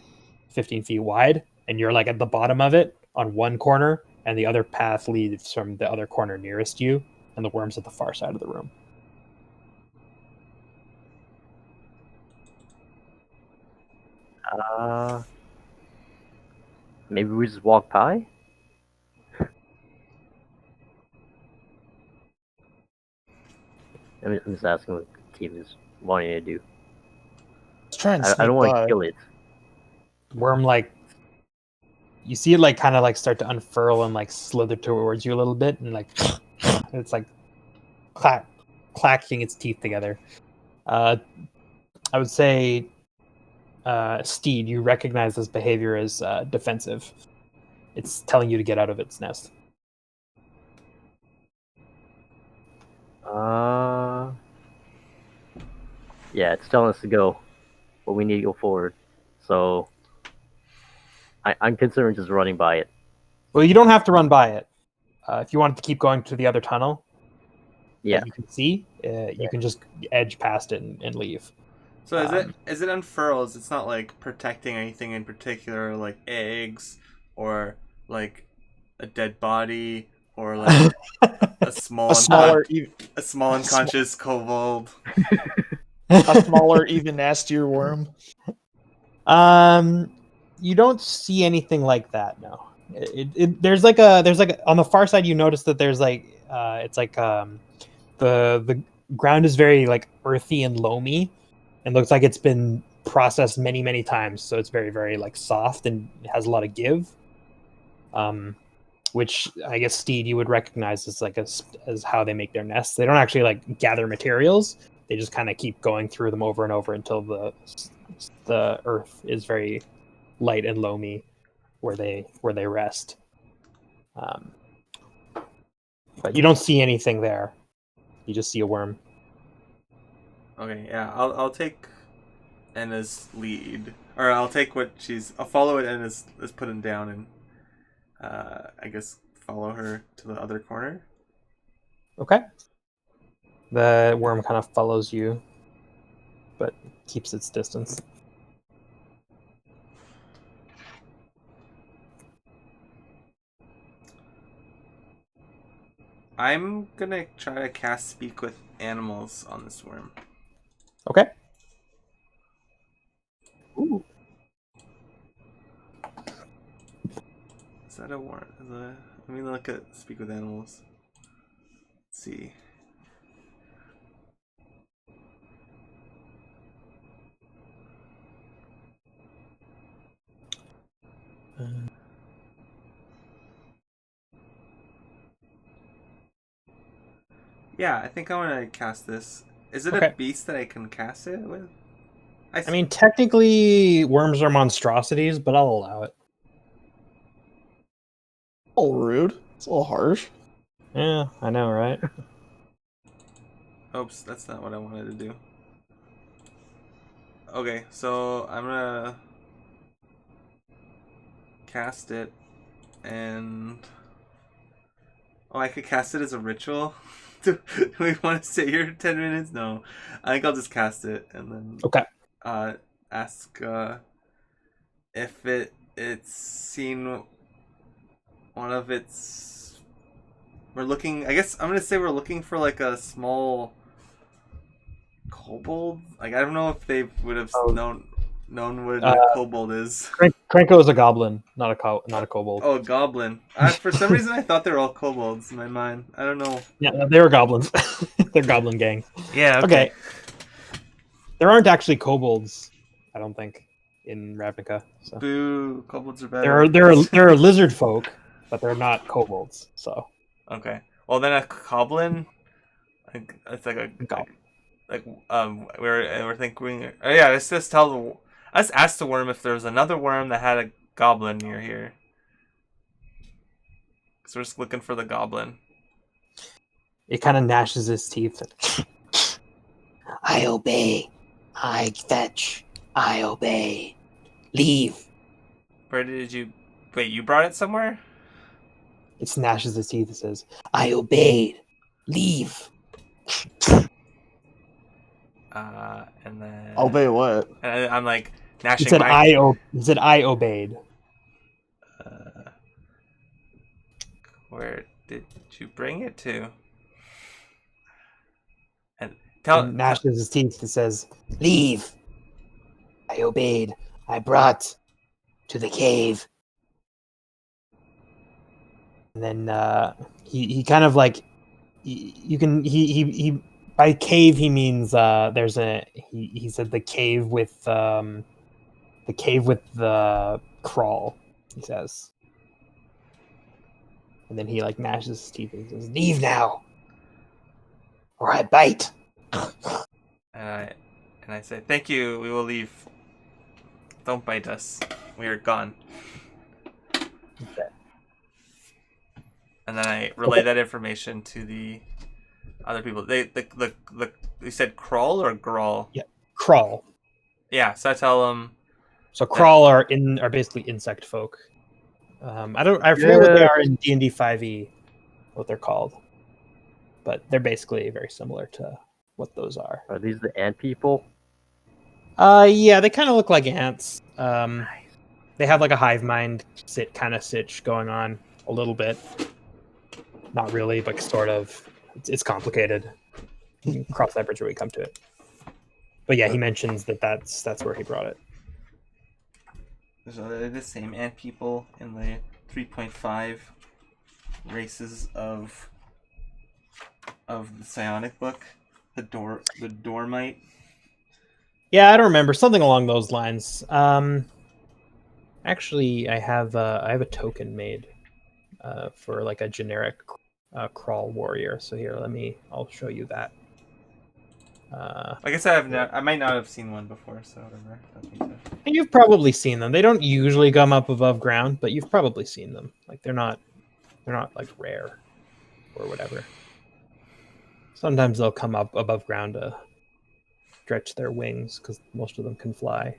15 feet wide, and you're like at the bottom of it on one corner, and the other path leads from the other corner nearest you, and the worm's at the far side of the room. Maybe we just walk by. I'm just asking what the team is wanting to do. Let's try and I sneak don't want to by. kill it. Worm, like, you see it like kind of like start to unfurl and like slither towards you a little bit, and like it's like clacking its teeth together. I would say, Steed, you recognize this behavior as defensive. It's telling you to get out of its nest. Yeah, it's telling us to go, but we need to go forward. So I'm considering just running by it. Well, you don't have to run by it. If you wanted to keep going to the other tunnel Yeah. that you can see, you can just edge past it and leave. So is it unfurls? It's not like protecting anything in particular, like eggs or like a dead body or like a small unconscious kobold. A smaller, even nastier worm. You don't see anything like that. No. There's like on the far side. You notice that there's like it's like the ground is very like earthy and loamy, and looks like it's been processed many times. So it's very very like soft and has a lot of give. Which I guess Steed you would recognize as like as how they make their nests. They don't actually like gather materials. They just kind of keep going through them over and over until the earth is very light and loamy where they rest. But you don't see anything there. You just see a worm. Okay, yeah, I'll take Enna's lead, or I'll take what I'll follow what Enna's is putting down, and I guess follow her to the other corner. Okay. The worm kind of follows you, but keeps its distance. I'm gonna try to cast Speak with Animals on this worm. Okay. Ooh. Is that a worm? Let me look at Speak with Animals. Let's see. Yeah, I think I want to cast this. Is it Okay. a beast that I can cast it with? I mean, technically, worms are monstrosities, but I'll allow it. A little rude. It's a little harsh. Yeah, I know, right? Oops, that's not what I wanted to do. Okay, so I'm gonna cast it, and I could cast it as a ritual. Do we want to sit here 10 minutes? No, I think I'll just cast it and then Okay. Ask if it's seen one of its. We're looking. I guess I'm gonna say we're looking for like a small kobold. Like I don't know if they would have known what a kobold is. Krenko is a goblin, not a kobold. Oh, a goblin. For some reason, I thought they were all kobolds in my mind. I don't know. Yeah, no, they were goblins. They're goblin gang. Yeah. Okay. There aren't actually kobolds, I don't think, in Ravnica. So. Boo! Kobolds are better. There are lizard folk, but they're not kobolds. So. Okay. Well, then a goblin. It's like a goblin. We're thinking. Oh yeah, let's just let's ask the worm if there was another worm that had a goblin near here. So we're just looking for the goblin. It kind of gnashes its teeth. I obey. I fetch. I obey. Leave. Where did you... Wait, you brought it somewhere? It gnashes its teeth and says, I obeyed. Leave. And then... Obey what? And I'm like, gnashing he said, my... He said, I obeyed. Where did you bring it to? And gnashes his teeth and says, Leave. I obeyed. I brought to the cave. And then he kind of like you can he by cave he means there's he said the cave with the crawl, he says. And then he like gnashes his teeth and says, Leave now, or I bite. And I say, thank you, we will leave. Don't bite us. We are gone. Okay. And then I relay that information to the other people. They said crawl or grawl? Yeah, crawl. Yeah, so I tell them. So crawl are basically insect folk. I forget what they are in D&D 5e, what they're called, but they're basically very similar to what those are. Are these the ant people? Yeah, they kind of look like ants. They have like a hive mind sitch going on a little bit. Not really, but sort of. It's complicated. You can cross that bridge when we come to it. But yeah, he mentions that's where he brought it. There's the same ant people in the 3.5 races of the psionic book. The Dormite. Yeah, I don't remember, something along those lines. Actually, I have a token made for like a generic crawl warrior. So here, I'll show you that. I guess I might not have seen one before, so whatever. You've probably seen them. They don't usually come up above ground, but you've probably seen them. Like they're not like rare or whatever. Sometimes they'll come up above ground to stretch their wings because most of them can fly.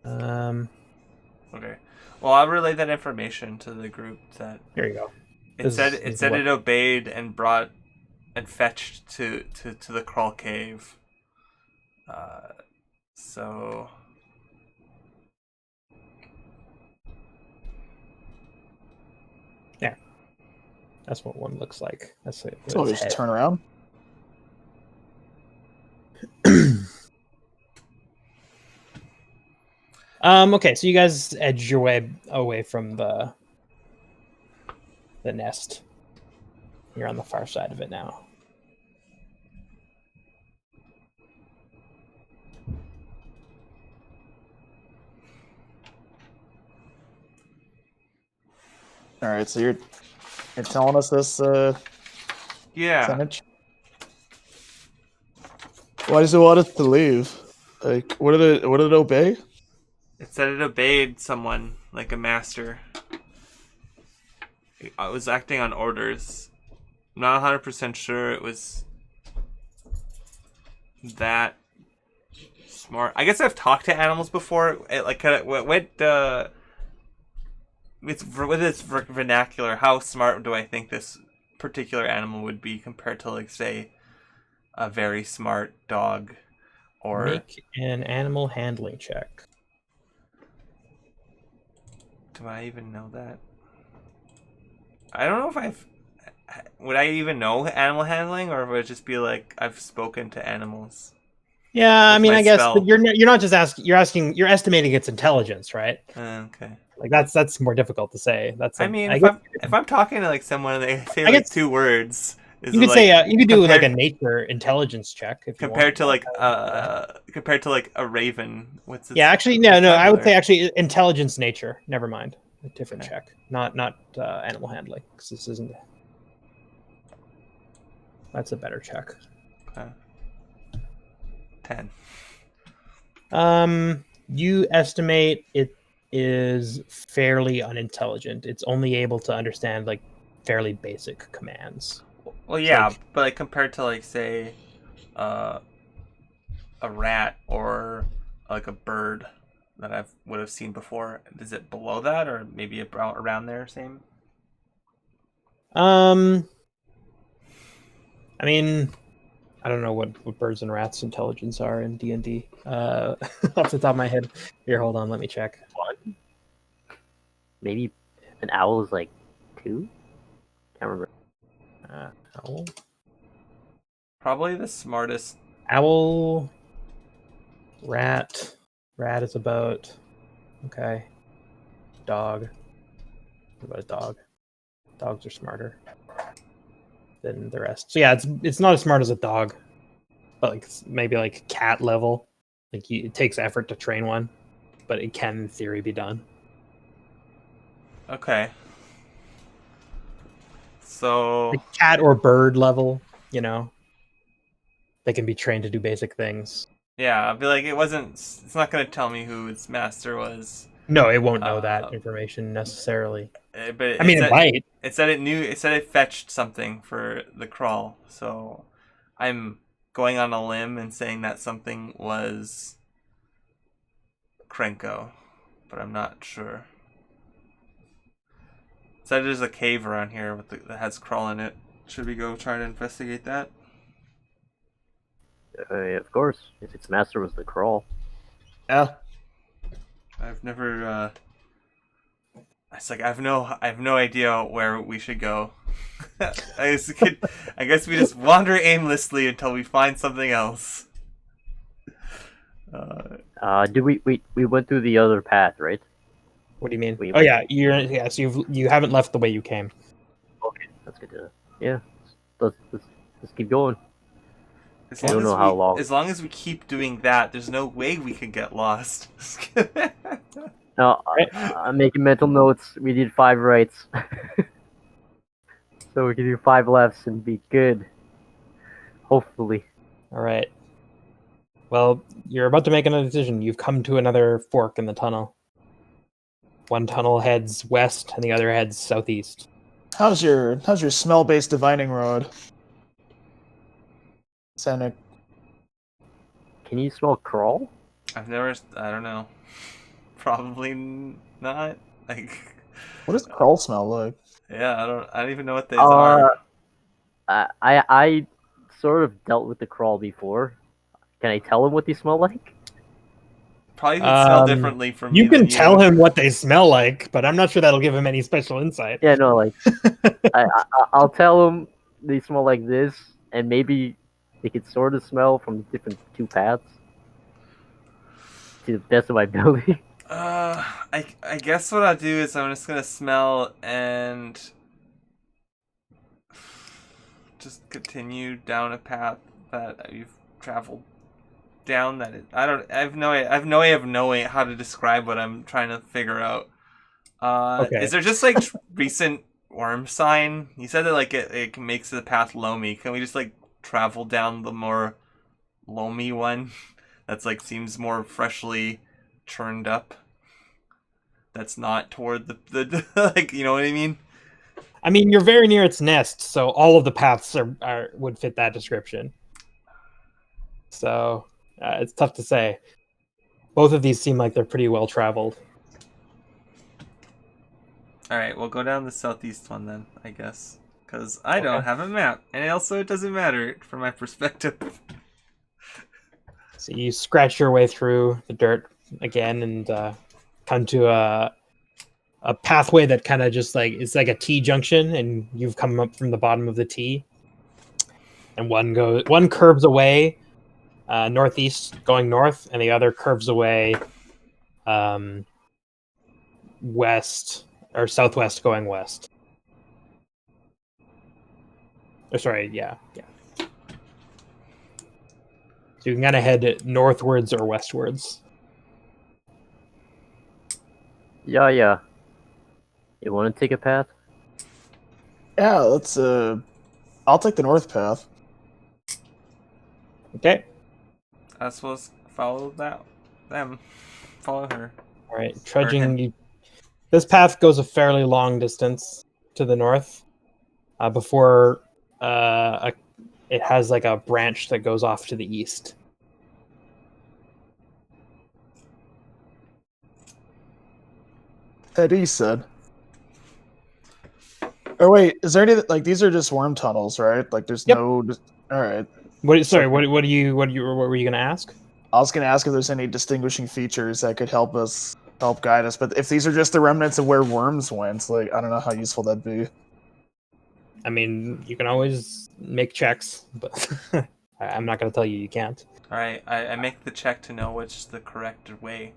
Okay. Well, I'll relay that information to the group. That here you go. It said it obeyed and brought and fetched to the crawl cave. So. Yeah. That's what one looks like. That's it. So just turn around. Okay, so you guys edge your way away from the nest. You're on the far side of it now. All right, so you're telling us this sentence? Why does it want us to leave? Like, what did it obey? It said it obeyed someone, like a master. I was acting on orders. I'm not 100% sure it was that smart. I guess I've talked to animals before. It like kind of went with its vernacular. How smart do I think this particular animal would be compared to, like, say, a very smart dog? Or make an animal handling check. do I even know that? I don't know if would I even know animal handling, or would it just be like I've spoken to animals? Yeah, I With mean, my I guess, but spell. you're not just asking. You're estimating its intelligence, right? Okay. Like that's more difficult to say. That's I a, mean, I guess, if I'm talking to like someone and they say I like guess 2 words, is you it could say like you could do like a compared nature intelligence check if you want. compared to like a raven? What's its Yeah, actually, no. I would say vocabulary? actually intelligence nature. Never mind, a different Okay. check, not animal handling, because this isn't. That's a better check. Okay. 10. You estimate it is fairly unintelligent. It's only able to understand like fairly basic commands. Well, So, yeah, like, but like compared to like say, uh, a rat or like a bird that I would have seen before, is it below that or maybe around there? Same. I mean, I don't know what birds and rats intelligence are in D&D. Off the top of my head. Here, hold on, let me check. One. Maybe an owl is like 2. Can't remember. Owl. Probably the smartest. Owl. Rat. Rat is about. Okay. Dog. What about a dog? Dogs are smarter than the rest. So yeah, it's not as smart as a dog, but like maybe like cat level. Like it takes effort to train one, but it can in theory be done. Okay. So Like cat or bird level, you know, they can be trained to do basic things. yeah, I'd be like, it wasn't. It's not gonna tell me who its master was. No, it won't know Uh, that information necessarily. but I it mean, it said might. it said it knew. It said it fetched something for the crawl. So I'm going on a limb and saying that something was Krenko, but I'm not sure. Said there's a cave around here that has crawl in it. Should we go try to investigate that? Of course, if its master was the crawl. Yeah. I've never. It's like I have no idea where we should go. I guess we just wander aimlessly until we find something else. Did we went through the other path, right? What do you mean? We Oh went- yeah, so you haven't left the way you came. Okay, that's good to know. Yeah, let's keep going. As I long don't as know how long. as long as we keep doing that, there's no way we can get lost. Now, I'm making mental notes. We did 5 rights. So we can do 5 lefts and be good. Hopefully. All right. Well, you're about to make another decision. You've come to another fork in the tunnel. One tunnel heads west, and the other heads southeast. How's your smell-based divining rod? Sanic. Can you smell crawl? I don't know. Probably not. Like, What does crawl smell like? yeah, I don't even know what these are. I sort of dealt with the crawl before. Can I tell him what they smell like? Probably would smell differently from me You can than tell him what they smell like, but I'm not sure that'll give him any special insight. Yeah, no, like I'll tell him they smell like this, and maybe they could sort of smell from different 2 paths. To the best of my ability. I guess what I'll do is I'm just gonna smell and just continue down a path that you've traveled down. I have no way of knowing how to describe what I'm trying to figure out. Okay. Is there just like recent worm sign? You said that like it makes the path loamy. Can we just like travel down the more loamy one? That's like seems more freshly churned up. That's not toward the like, you know what I mean? I mean, you're very near its nest, so all of the paths would fit that description. So it's tough to say. Both of these seem like they're pretty well traveled. All right, we'll go down the southeast one then, I guess, because I don't have a map, and also it doesn't matter from my perspective. So you scratch your way through the dirt again and come to a pathway that kind of just like it's like a T junction, and you've come up from the bottom of the T, and one curves away northeast going north, and the other curves away west or southwest going west. Oh, sorry, yeah. So you can kind of head northwards or westwards. Yeah. You want to take a path? Yeah, let's. I'll take the north path. Okay. I suppose follow them. Follow her. All right. Or Trudging. him. This path goes a fairly long distance to the north before it has like a branch that goes off to the east. Eddie said. Oh wait, is there any like these are just worm tunnels, right? Like there's Yep. no. All right. What? Sorry. So- What were you going to ask? I was gonna ask if there's any distinguishing features that could help guide us, but if these are just the remnants of where worms went, like I don't know how useful that'd be. I mean, you can always make checks, but I'm not going to tell you you can't. All right, I make the check to know which is the correct way.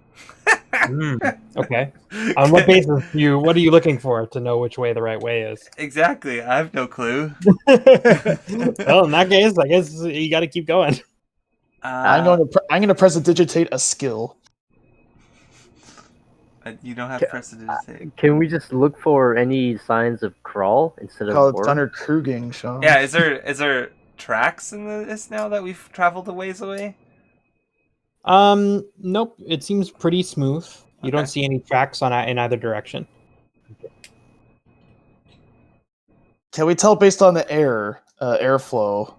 Okay. On what basis what are you looking for to know which way the right way is? Exactly. I have no clue. Well, in that case, I guess you got to keep going. I'm going to prestidigitate a skill. You don't have prestidigitate. Can we just look for any signs of crawl instead of Called worm? Thunder Kruging, Sean. Yeah, is there tracks in this now that we've traveled a ways away? Nope. It seems pretty smooth. You don't Okay. see any tracks in either direction. Can we tell based on the airflow?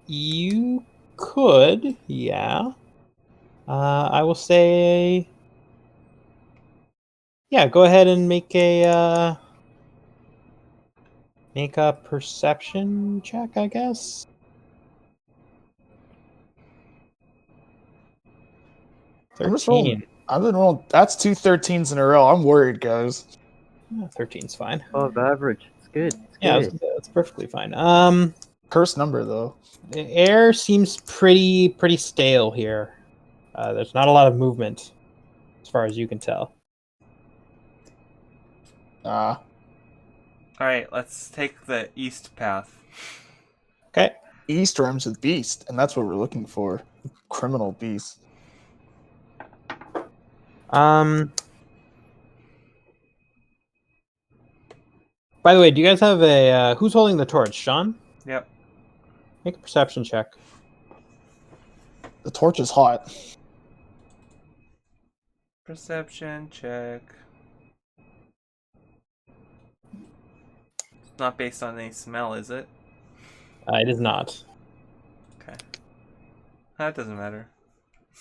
You could, yeah. I will say, yeah. Go ahead and make a perception check, I guess. I'm just rolling. 13. I've been rolling. That's 2 13s in a row. I'm worried, guys. 13's fine. Above average. It's good. It's Yeah, good. that's perfectly fine. Cursed number though. The air seems pretty stale here. There's not a lot of movement, as far as you can tell. All right, let's take the east path. Okay. East rhymes with beast, and that's what we're looking for. Criminal beast. By the way, do you guys have a who's holding the torch? Sean? Yep. Make a perception check. The torch is hot. Perception check. It's not based on any smell, is it? It is not. Okay. That doesn't matter.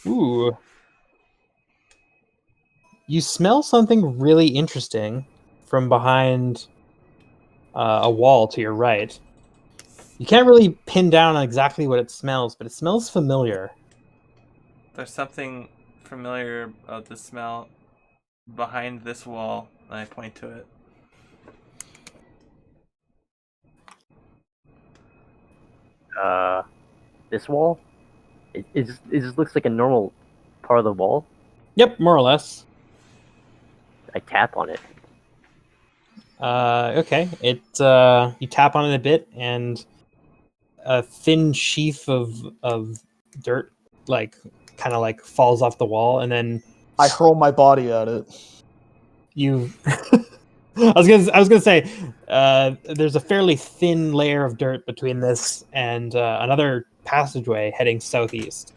Ooh. You smell something really interesting from behind a wall to your right. You can't really pin down on exactly what it smells, but it smells familiar. There's something familiar about the smell behind this wall, and I point to it. This wall? It just looks like a normal part of the wall. Yep, more or less. I tap on it. Okay. You tap on it a bit, and a thin sheaf of dirt, like kind of like falls off the wall, and then I hurl my body at it. you. I was gonna say, there's a fairly thin layer of dirt between this and another passageway heading southeast.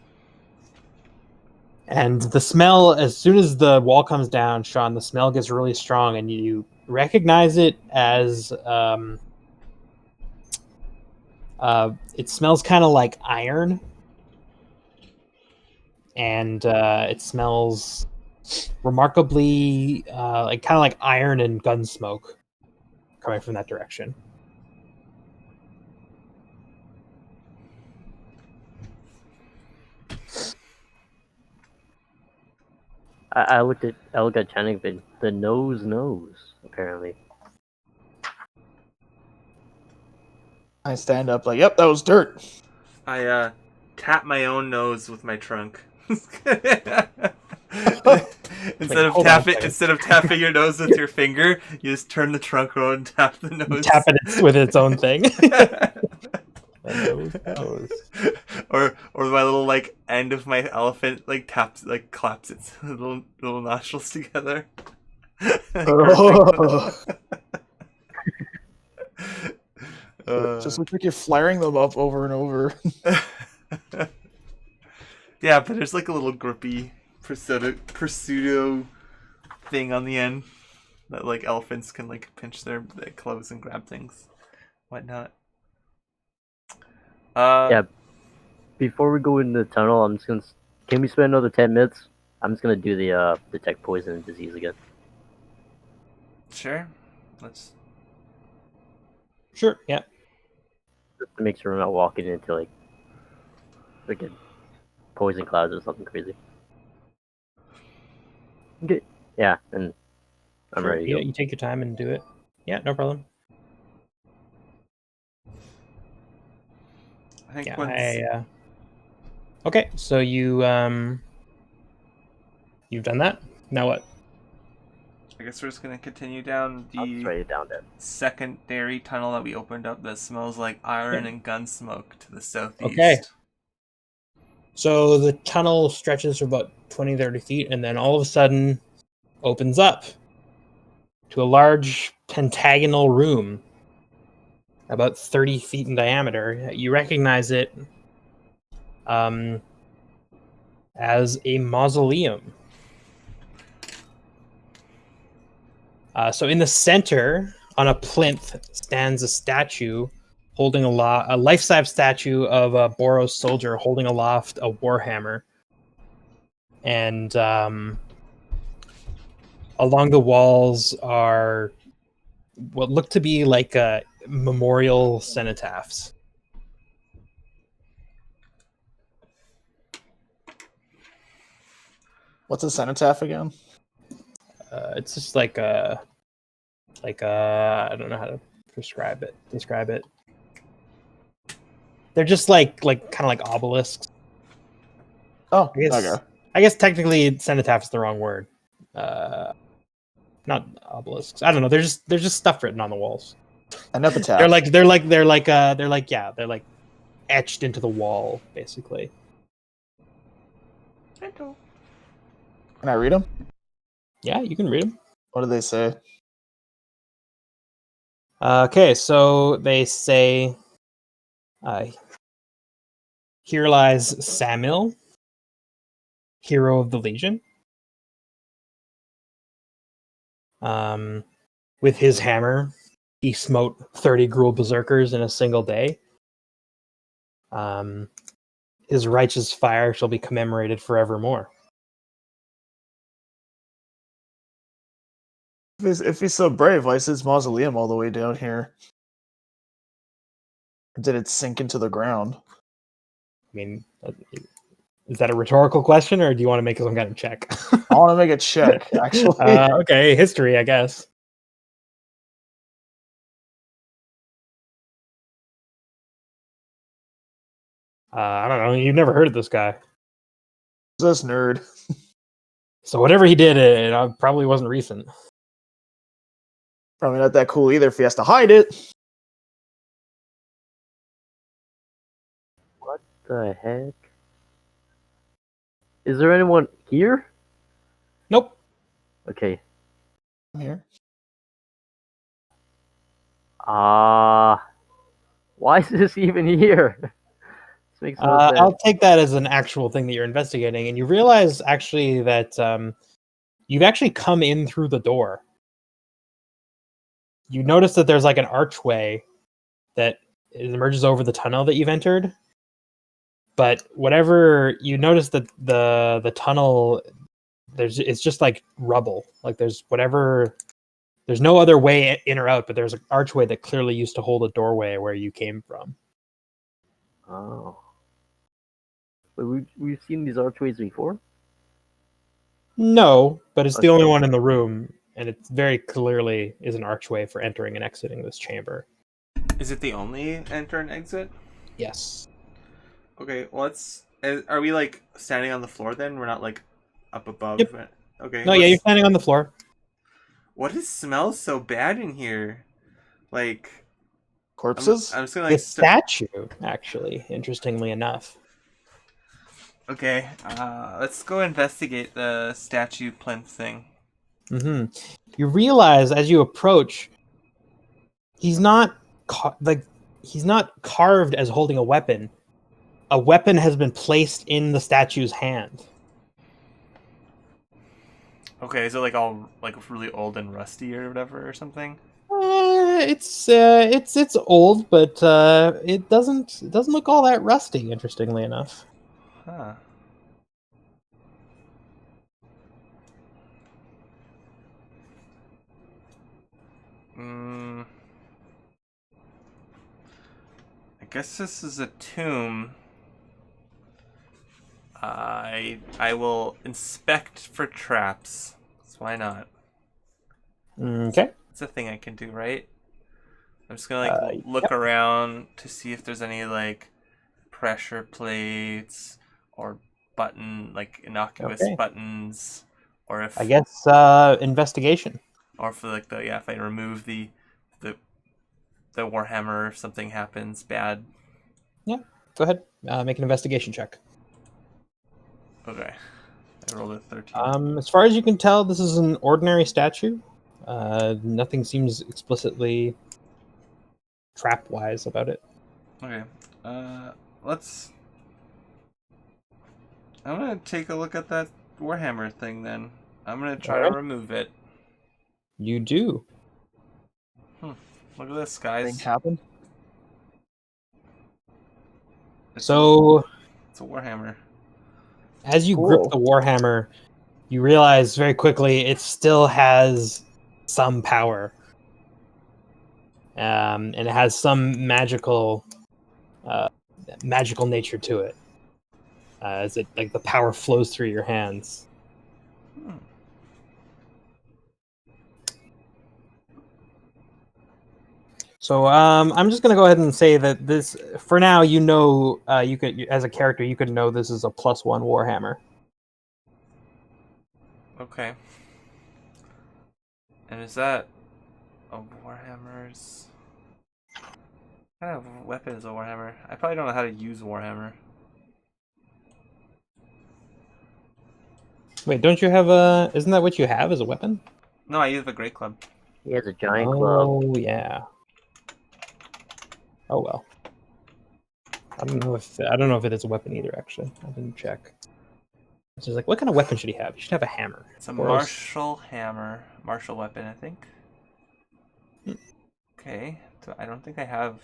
And the smell, as soon as the wall comes down, Sean, the smell gets really strong, and you recognize it as it smells kind of like iron, and it smells remarkably like kind of like iron and gun smoke coming from that direction. I looked at Channing, but the nose knows, apparently. I stand up like, yep, that was dirt. I tap my own nose with my trunk. Instead of tapping your nose with your finger, you just turn the trunk around and tap the nose. Tap it with its own thing. The nose knows. Or my little like end of my elephant like taps like claps its little nostrils together. Just looks like you're flaring them up over and over. Yeah, but there's like a little grippy pseudo thing on the end that like elephants can like pinch their clothes and grab things, whatnot. Yeah. Before we go into the tunnel, I'm just gonna. Can we spend another 10 minutes? I'm just gonna do the detect poison and disease again. Sure. Let's. Sure. Yeah. Just to make sure we're not walking into like freaking poison clouds or something crazy. Okay. Yeah, and I'm Sure. ready to Yeah, go. you take your time and do it. Yeah, no problem. I think Yeah, okay, so you've done that. Now what? I guess we're just gonna continue down I'll just the write it down there. secondary tunnel that we opened up that smells like iron and gun smoke to the southeast. Okay. So the tunnel stretches for about 20, 30 feet, and then all of a sudden opens up to a large pentagonal room about 30 feet in diameter. You recognize it as a mausoleum. So in the center, on a plinth, stands a statue holding a life-size statue of a Boros soldier holding aloft a warhammer. And along the walls are what look to be like memorial cenotaphs. What's a cenotaph again? It's just like a I don't know how to describe it. They're just like kind of like obelisks. Oh, I okay. guess technically cenotaph is the wrong word. Not obelisks. I don't know. They're just stuff written on the walls. An epitaph. They're like etched into the wall, basically. Can I read them? Yeah, you can read them. What do they say? Okay, so they say, here lies Samil, hero of the Legion. With his hammer, he smote 30 Gruul berserkers in a single day. His righteous fire shall be commemorated forevermore. If he's so brave, why is his mausoleum all the way down here? Or did it sink into the ground? I mean, is that a rhetorical question, or do you want to make some kind of check? I want to make a check, actually. Okay, history, I guess. I don't know. You've never heard of this guy. This nerd. So whatever he did, it probably wasn't recent. Probably not that cool either if he has to hide it. What the heck? Is there anyone here? Nope. Okay. I'm here. Why is this even here? This makes no sense. I'll take that as an actual thing that you're investigating, and you realize actually that you've actually come in through the door. You notice that there's like an archway that emerges over the tunnel that you've entered. But whatever you notice that the tunnel, it's just like rubble. Like there's no other way in or out, but there's an archway that clearly used to hold a doorway where you came from. Oh. But we've seen these archways before? No, but it's the Okay. only one in the room, and it very clearly is an archway for entering and exiting this chamber. Is it the only enter and exit? Yes. Okay, well, are we like standing on the floor then? We're not like up above? Yep. Okay. No, yeah, you're standing on the floor. What smells so bad in here? Like, Corpses? I'm just gonna The like. statue, actually, interestingly enough. Okay, let's go investigate the statue plinth thing. Mm-hmm. You realize as you approach, he's not he's not carved as holding a weapon. A weapon has been placed in the statue's hand. Okay, is it like all like really old and rusty or whatever or something? It's old, but it doesn't look all that rusty. Interestingly enough. Huh. I guess this is a tomb. I will inspect for traps. So why not? Okay. It's a thing I can do, right? I'm just gonna like look Yep. around to see if there's any like pressure plates or innocuous Okay. buttons, or if I guess investigation. or for like if I remove the warhammer, if something happens bad. Yeah. Go ahead. Make an investigation check. Okay. I rolled a 13. As far as you can tell, this is an ordinary statue. Nothing seems explicitly trap-wise about it. Okay. I'm gonna take a look at that warhammer thing then. I'm gonna try to remove it. You do. Look at this, Thing guys. happened. It's So, a warhammer. as you Cool. grip the warhammer, you realize very quickly it still has some power. And it has some magical nature to it. As it like the power flows through your hands. So I'm just gonna go ahead and say that this, for now, you could, as a character, you could know this is a +1 Warhammer. Okay. And is that a warhammer's? What kind of weapon is a warhammer? I probably don't know how to use warhammer. Wait, don't you have a? Isn't that what you have as a weapon? No, I use the great club. He has a giant club. Oh yeah. Oh well. I don't know if it is a weapon either. Actually, I didn't check. It's just like, what kind of weapon should he have? He should have a hammer. It's a Or martial hammer, martial weapon, I think. Okay, so I don't think I have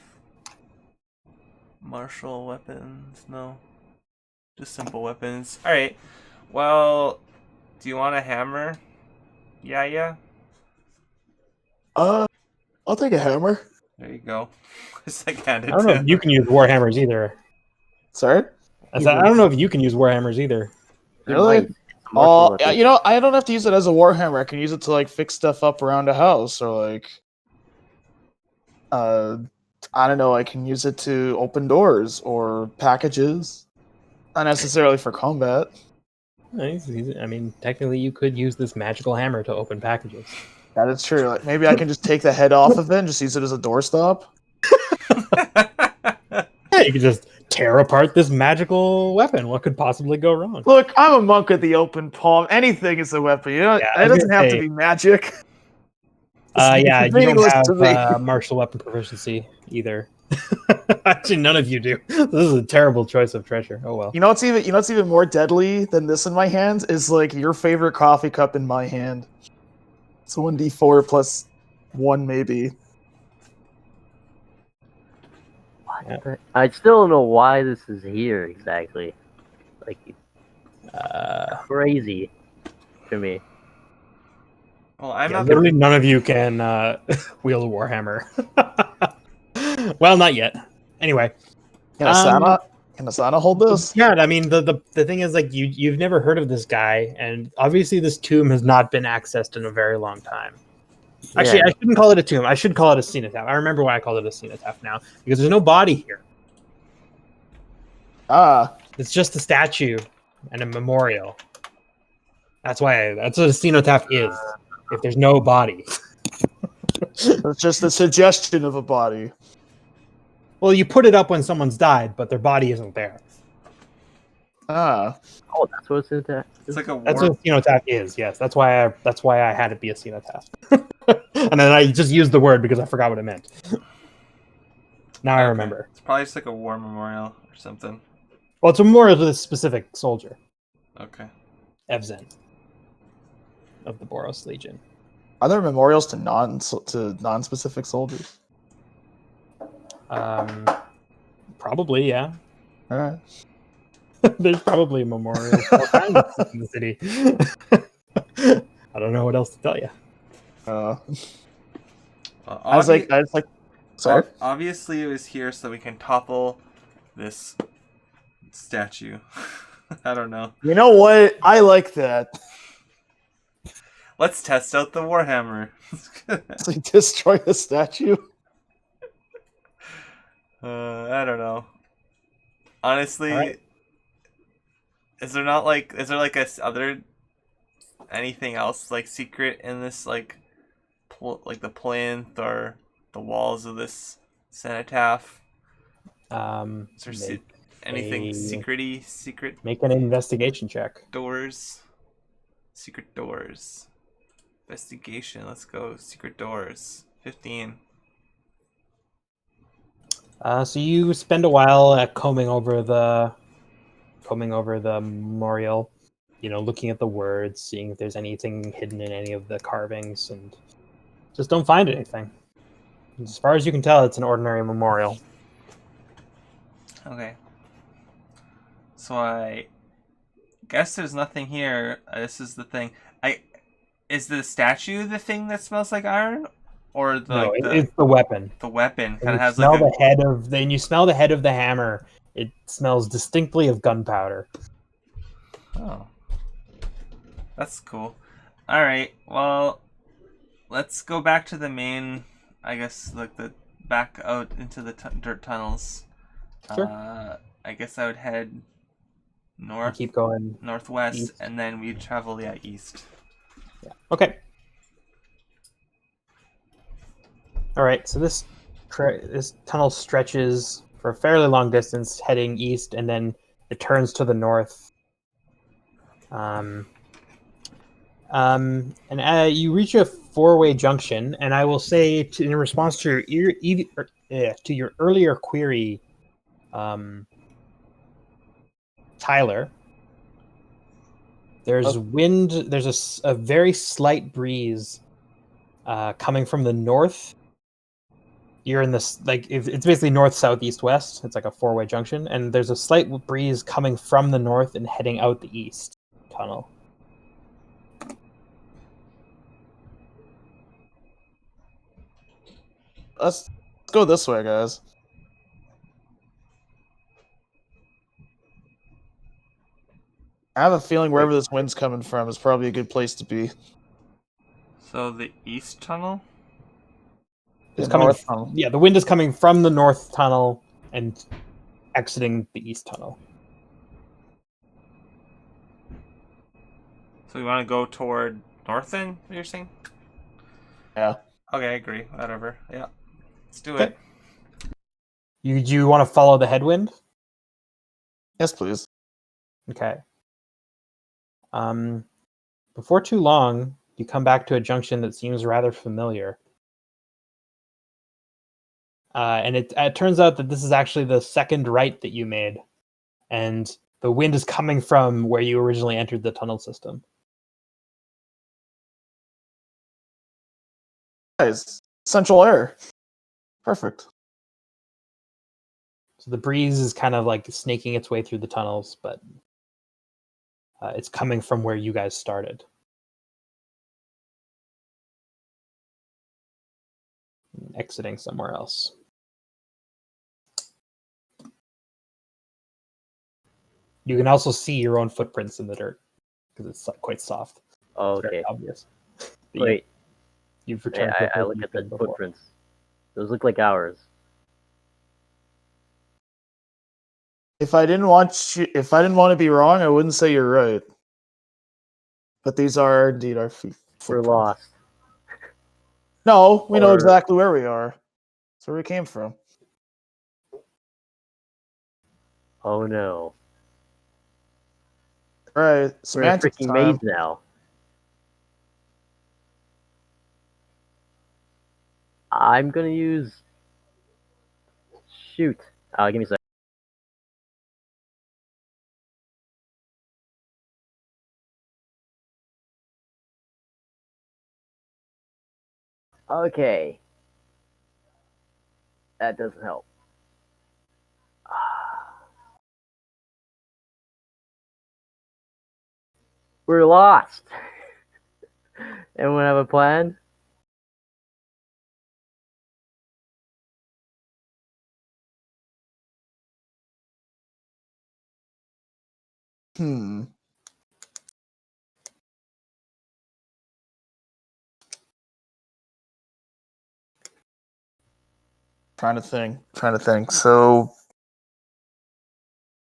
martial weapons. No, just simple weapons. All right. Well, do you want a hammer? Yeah. I'll take a hammer. There you go. Just like hand it I don't know to if you can use warhammers either. Sorry? I don't know if you can use warhammers either. He Really? might. It's a martial weapon. You know, I don't have to use it as a warhammer. I can use it to like fix stuff up around a house, or like, I don't know. I can use it to open doors or packages, not necessarily for combat. I mean, technically, you could use this magical hammer to open packages. That is true. Like, maybe I can just take the head off of it and just use it as a doorstop. Yeah, you could just tear apart this magical weapon. What could possibly go wrong? Look, I'm a monk with the open palm. Anything is a weapon. You know, Yeah, it doesn't have to say- be magic. Yeah, you don't meaningless to me. have martial weapon proficiency either. Actually, none of you do. This is a terrible choice of treasure. Oh well. You know what's even more deadly than this in my hands is like your favorite coffee cup in my hand. It's 1d4 plus 1 maybe. I still don't know why this is here exactly. Like, crazy to me. Well, I'm Yeah, not literally none of you can wield a warhammer. Well, not yet. Anyway, Can I stand on? Can Asana hold this? Yeah, I mean the thing is like you've never heard of this guy, and obviously this tomb has not been accessed in a very long time. Actually, Yeah. I shouldn't call it a tomb. I should call it a cenotaph. I remember why I called it a cenotaph now, because there's no body here. Ah, It's just a statue and a memorial. That's what a cenotaph is. If there's no body. it's just a suggestion of a body. Well, you put it up when someone's died, but their body isn't there. Ah, Oh, that's what it's at. It's like a That's war. what a cenotaph is. Yes, that's why I had it be a cenotaph. And then I just used the word because I forgot what it meant. Now I Okay. remember. It's probably just like a war memorial or something. Well, it's a memorial to this specific soldier, Okay. Evzen, of the Boros Legion. are there memorials to non-specific soldiers? Probably, yeah. All right. There's probably memorials to all kinds of stuff in the city. I don't know what else to tell you. I was like, sorry. Obviously, it was here so we can topple this statue. I don't know. You know what? I like that. Let's test out the Warhammer. It's like destroy the statue. I don't know. Honestly, Alright. is there like anything else like secret in this like like the plinth or the walls of this cenotaph? Is there anything secret Make an investigation check. doors? Secret doors. Investigation. Let's go. Secret doors. 15. So you spend a while combing over the memorial, looking at the words, seeing if there's anything hidden in any of the carvings, and just don't find anything. As far as you can tell, it's an ordinary memorial. Okay. So I guess there's nothing here. This is the thing. Is the statue the thing that smells like iron, or It's the weapon. the weapon When kind you of has smell like a the head of then you smell the head of the hammer. It smells distinctly of gunpowder. oh, that's cool. All right. Well, let's go back to the main. I guess like the back out into the dirt tunnels. Sure. I guess I would head You north, keep going. northwest, east. and then we travel east. Yeah. Okay. All right. So this tunnel stretches for a fairly long distance, heading east, and then it turns to the north. And you reach a four-way junction, and I will say, in response to your earlier query, Tyler, there's wind. There's a very slight breeze coming from the north. You're in this it's basically north, south, east, west. It's like a four-way junction, and there's a slight breeze coming from the north and heading out the east tunnel. Let's go this way, guys. I have a feeling wherever this wind's coming from is probably a good place to be. So the east tunnel. It's The coming. north tunnel. Yeah, the wind is coming from the north tunnel and exiting the east tunnel. So you want to go toward north then? What you're saying? Yeah. Okay, I agree. Whatever. Yeah, let's do Okay. it. Do you want to follow the headwind? Yes, please. Okay. Before too long, you come back to a junction that seems rather familiar. And it turns out that this is actually the second right that you made, and the wind is coming from where you originally entered the tunnel system. Guys, central air. Perfect. So the breeze is kind of like snaking its way through the tunnels, but it's coming from where you guys started. Exiting somewhere else. You can also see your own footprints in the dirt because it's quite soft. Oh, It's very okay. obvious. But Wait, you've I, returned to I look at the footprints. Those look like ours. If I didn't want to be wrong, I wouldn't say you're right. But these are indeed our feet. We're lost. No, we know Or- exactly where we are. That's where we came from. Oh no. All right, We're in a semantics freaking time. maze now. I'm gonna use. Shoot. Give me a sec. Okay. That doesn't help. We're lost. Anyone have a plan? Hmm. Trying to think. So,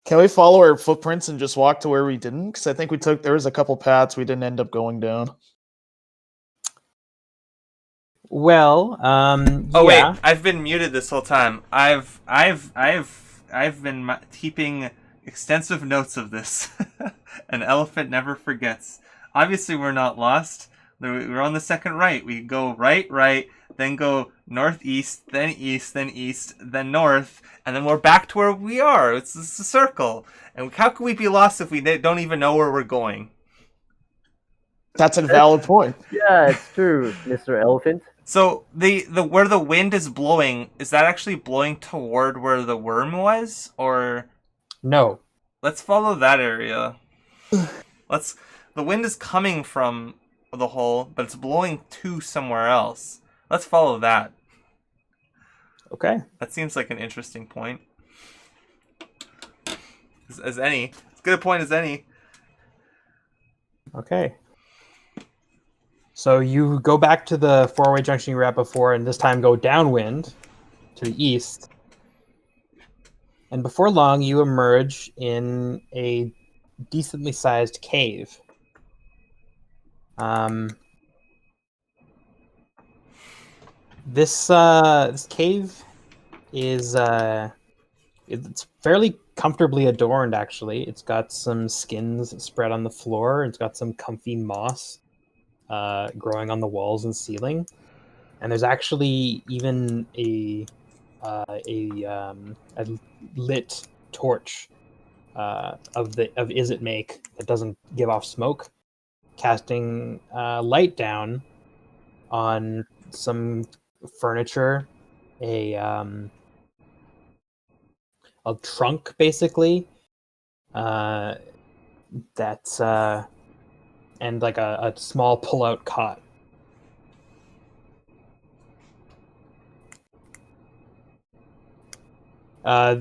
can we follow our footprints and just walk to where we didn't? Because I think there was a couple paths we didn't end up going down. Well, Oh yeah. wait, I've been muted this whole time. I've been keeping extensive notes of this. An elephant never forgets. Obviously, we're not lost. We're on the second right. We go right, then go northeast, then east, then north, and then we're back to where we are. It's a circle. And how can we be lost if we don't even know where we're going? That's a valid point. Yeah, it's true, Mr. Elephant. So the where the wind is blowing, is that actually blowing toward where the worm was, or No. let's follow that area. The wind is coming from the hole, but it's blowing to somewhere else. Let's follow that. Okay. That seems like an interesting point. As any. As good a point as any. Okay. So you go back to the four-way junction you were at before, and this time go downwind to the east. And before long, you emerge in a decently sized cave. This cave is it's fairly comfortably adorned. Actually, it's got some skins spread on the floor. It's got some comfy moss growing on the walls and ceiling, and there's actually even a lit torch of Is It Make that doesn't give off smoke, casting light down on some furniture, a trunk basically, that's and like a small pull-out cot.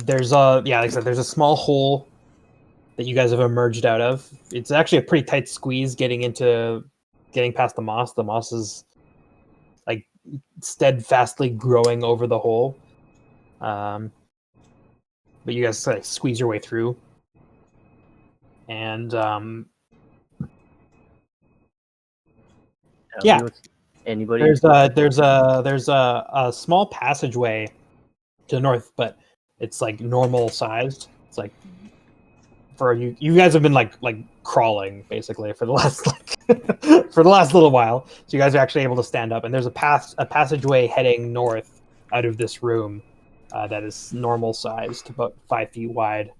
There's like I said, there's a small hole that you guys have emerged out of. It's actually a pretty tight squeeze getting past the moss. The moss is like steadfastly growing over the hole. But you guys like squeeze your way through, and We don't see anybody. there's a small passageway to the north, but it's like normal sized. It's like for you guys have been like crawling basically for the last for the last little while, so you guys are actually able to stand up. And there's a passageway heading north out of this room that is normal sized, about 5 feet wide,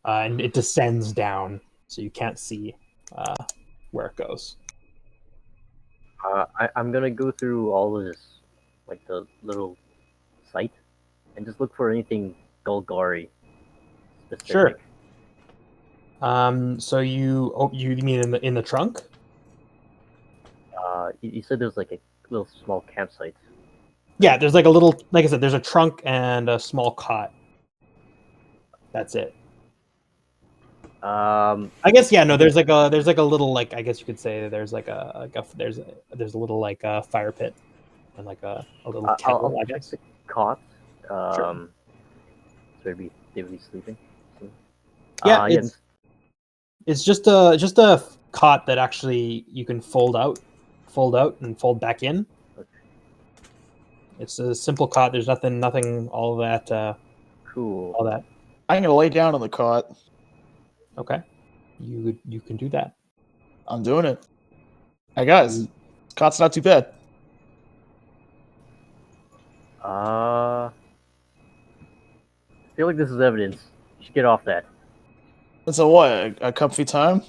and it descends down, so you can't see where it goes. I'm gonna go through all of this, like the little site, and just look for anything Golgari specific. Sure. So you mean in the trunk? You said there's like a little small campsite. Yeah, there's like a little, like I said, there's a trunk and a small cot. That's it. I guess yeah. No, there's like a little like I guess you could say there's like there's a little like fire pit and like a little kettle. I'll I check guess. the cot. Sure. So they would be sleeping. Yeah, Yeah. it's just a cot that actually you can fold out, and fold back in. Okay. It's a simple cot. There's nothing all that. Cool. All that. I'm gonna lay down on the cot. Okay, you can do that. I'm doing it. Hey guys, cot's not too bad. I feel like this is evidence. You should get off that. And so what? A comfy time?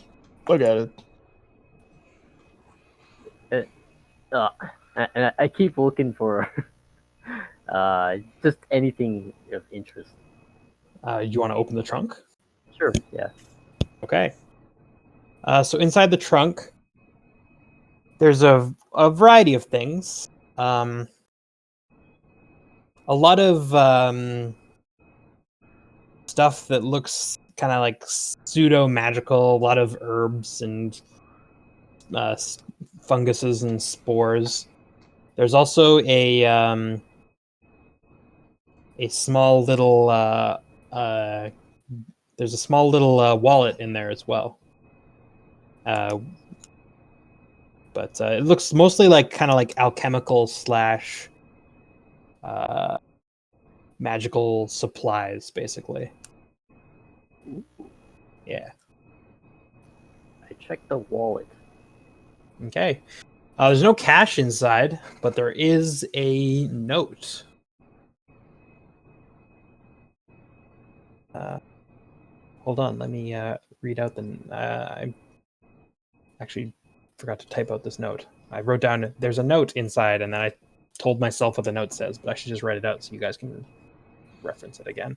Look at it. And I keep looking for just anything of interest. You want to open the trunk? Sure. Yeah. Okay. So inside the trunk, there's a variety of things. A lot of stuff that looks kind of like pseudo magical. A lot of herbs and funguses and spores. There's also a small little there's a small little wallet in there as well. But it looks mostly like kind of like alchemical slash magical supplies, basically. Yeah. I checked the wallet. Okay. There's no cash inside, but there is a note. Hold on, let me read out the. I actually forgot to type out this note. I wrote down there's a note inside, and then I told myself what the note says, but I should just write it out so you guys can reference it again.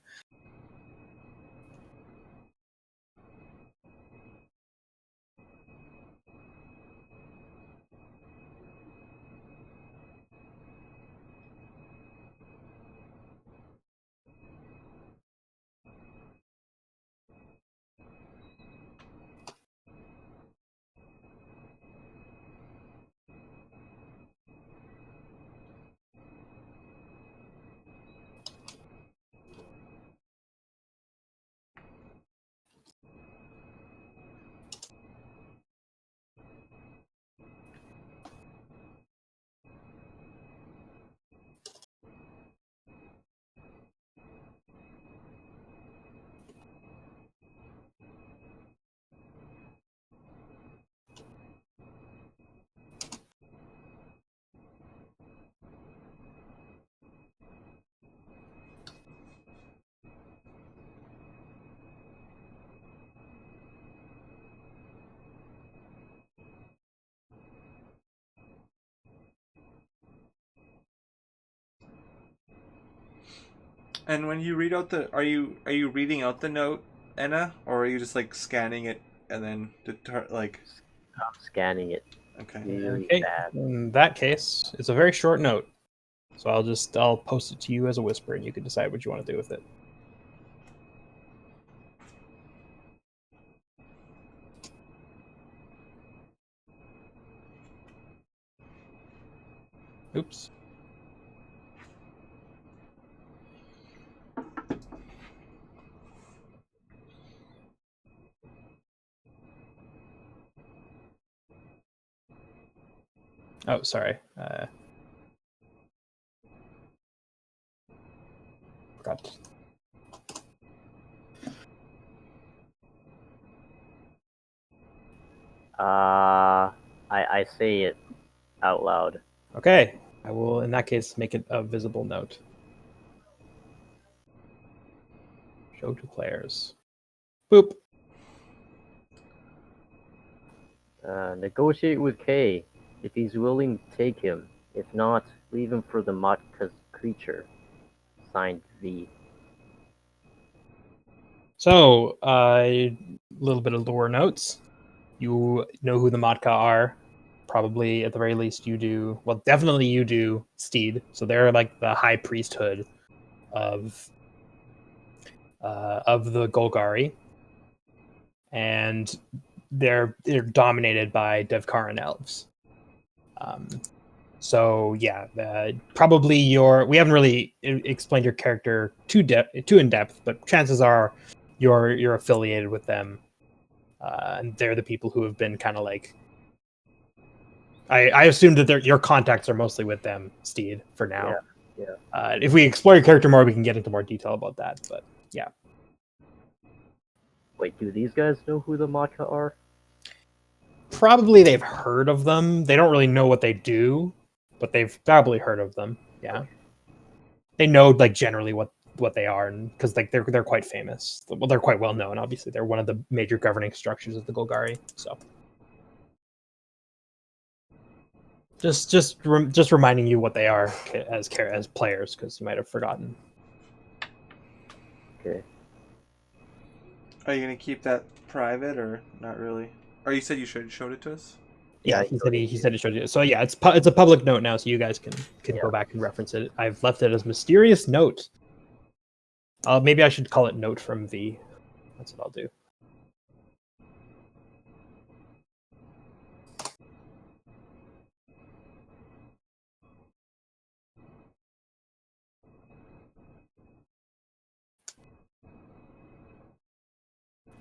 And when you read out the, are you reading out the note, Enna, or are you just like scanning it and then like? I'm scanning it. Okay. Really Okay. bad. In that case, it's a very short note, so I'll post it to you as a whisper, and you can decide what you want to do with it. Oops. Oh, sorry. Forgot. I say it out loud. Okay. I will, in that case, make it a visible note. Show to players. Boop. Negotiate with K. If he's willing, take him. If not, leave him for the Matka creature. Signed V. So, a little bit of lore notes. You know who the Matka are. Probably, at the very least, you do. Well, definitely you do, Steed. So they're like the high priesthood of the Golgari. and they're dominated by Devkaran elves. So yeah, probably we haven't really explained your character too in depth, but chances are you're affiliated with them, and they're the people who have been kind of like. I assume that your contacts are mostly with them, Steed, for now. Yeah. If we explore your character more, we can get into more detail about that. But yeah. Wait, do these guys know who the Maka are? Probably they've heard of them. They don't really know what they do, but they've probably heard of them. Yeah. They know like generally what they are, and because like they're quite famous. Well, they're quite well known. Obviously, they're one of the major governing structures of the Golgari. So. Just reminding you what they are as players, because you might have forgotten. Okay. Are you gonna keep that private or not really? Or you said you showed it to us? Yeah, he said he showed you. So yeah, it's a public note now, so you guys can go back and reference it. I've left it as mysterious note. Maybe I should call it note from V. That's what I'll do.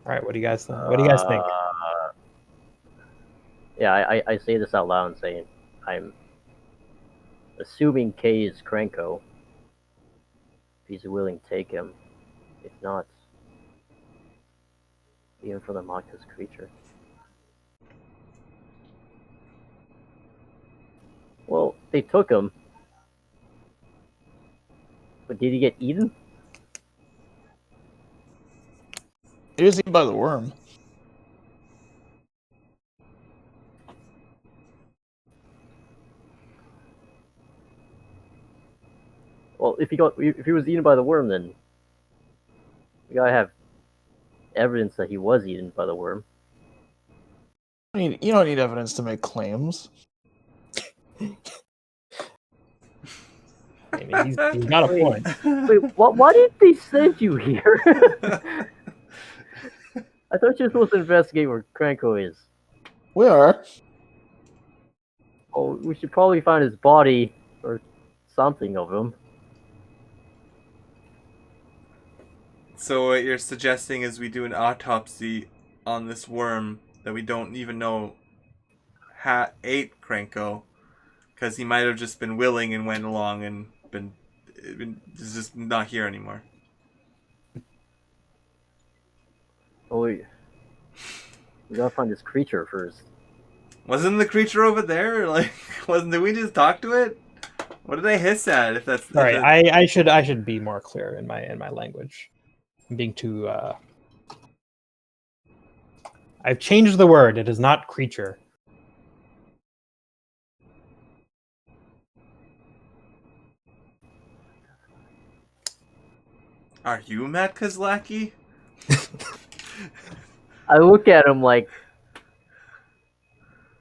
All right, what do you guys think? What do you guys think? Yeah, I say this out loud and saying I'm assuming K is Krenko. If he's willing to take him. If not, even for the Maka's creature. Well, they took him. But did he get eaten? He was eaten by the worm. Well, if he was eaten by the worm, then we gotta have evidence that he was eaten by the worm. You don't need evidence to make claims. I mean, he's got a point. Wait, why did they send you here? I thought you were supposed to investigate where Krenko is. We are. Oh, we should probably find his body or something of him. So what you're suggesting is we do an autopsy on this worm that we don't even know ate Krenko, because he might have just been willing and went along and been is just not here anymore. Oh, we gotta find this creature first. Wasn't the creature over there? Like, did we just talk to it? What did I hiss at? If that's Sorry, I should be more clear in my language. I'm being too. I've changed the word. It is not creature. Are you Matt Kozlacki? I look at him like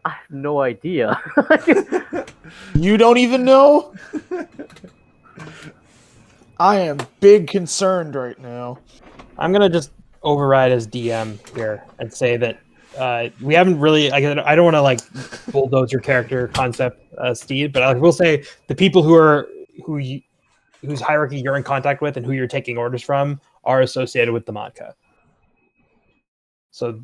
I have no idea. You don't even know? I am big concerned right now. I'm gonna just override as DM here and say that we haven't really. I don't want to like bulldoze your character concept, Steve, but I will say the people whose hierarchy you're in contact with and who you're taking orders from are associated with the Matka. So,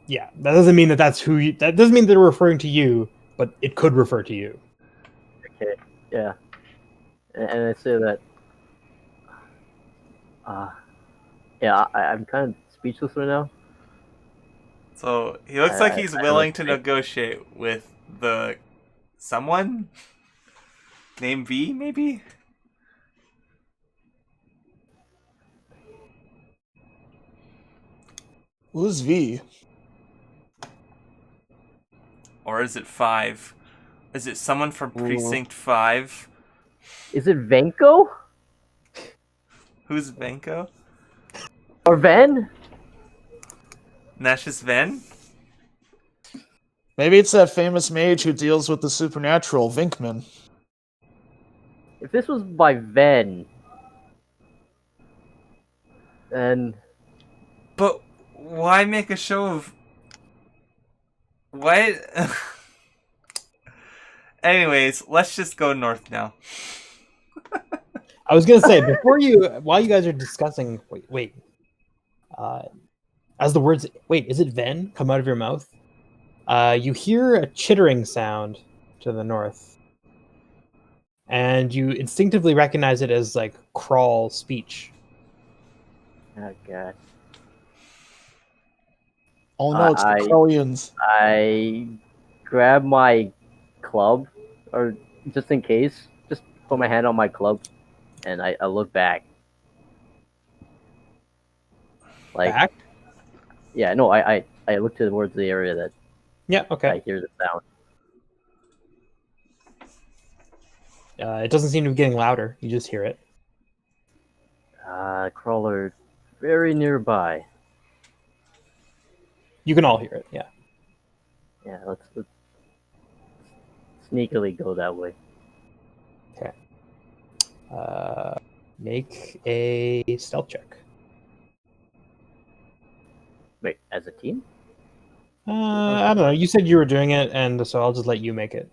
yeah, that doesn't mean that that doesn't mean they're referring to you, but it could refer to you. Okay, yeah, and I say that. Yeah, I'm kind of speechless right now. So he looks like he's willing to negotiate with someone named V, maybe. Who's V? Or is it 5? Is it someone from Precinct 5? Is it Venko? Who's Venko? Or Ven? Nash's Ven? Maybe it's that famous mage who deals with the supernatural, Vinkman. If this was by Ven, then... But Why make a show of what? Anyways, let's just go north now. I was gonna say while you guys are discussing, wait. As the words "wait," is it Ven come out of your mouth? You hear a chittering sound to the north, and you instinctively recognize it as like crawl speech. Oh god. Oh no, it's the Crowlians. I grab my club, or just in case, just put my hand on my club, and I look back. Like, Back? yeah, no, I look towards the area that Yeah, okay. I hear the sound. It doesn't seem to be getting louder. You just hear it. Crawler very nearby. You can all hear it. Yeah. Yeah, let's sneakily go that way. Okay. Make a stealth check. Wait, as a team? I don't know. You said you were doing it, and so I'll just let you make it.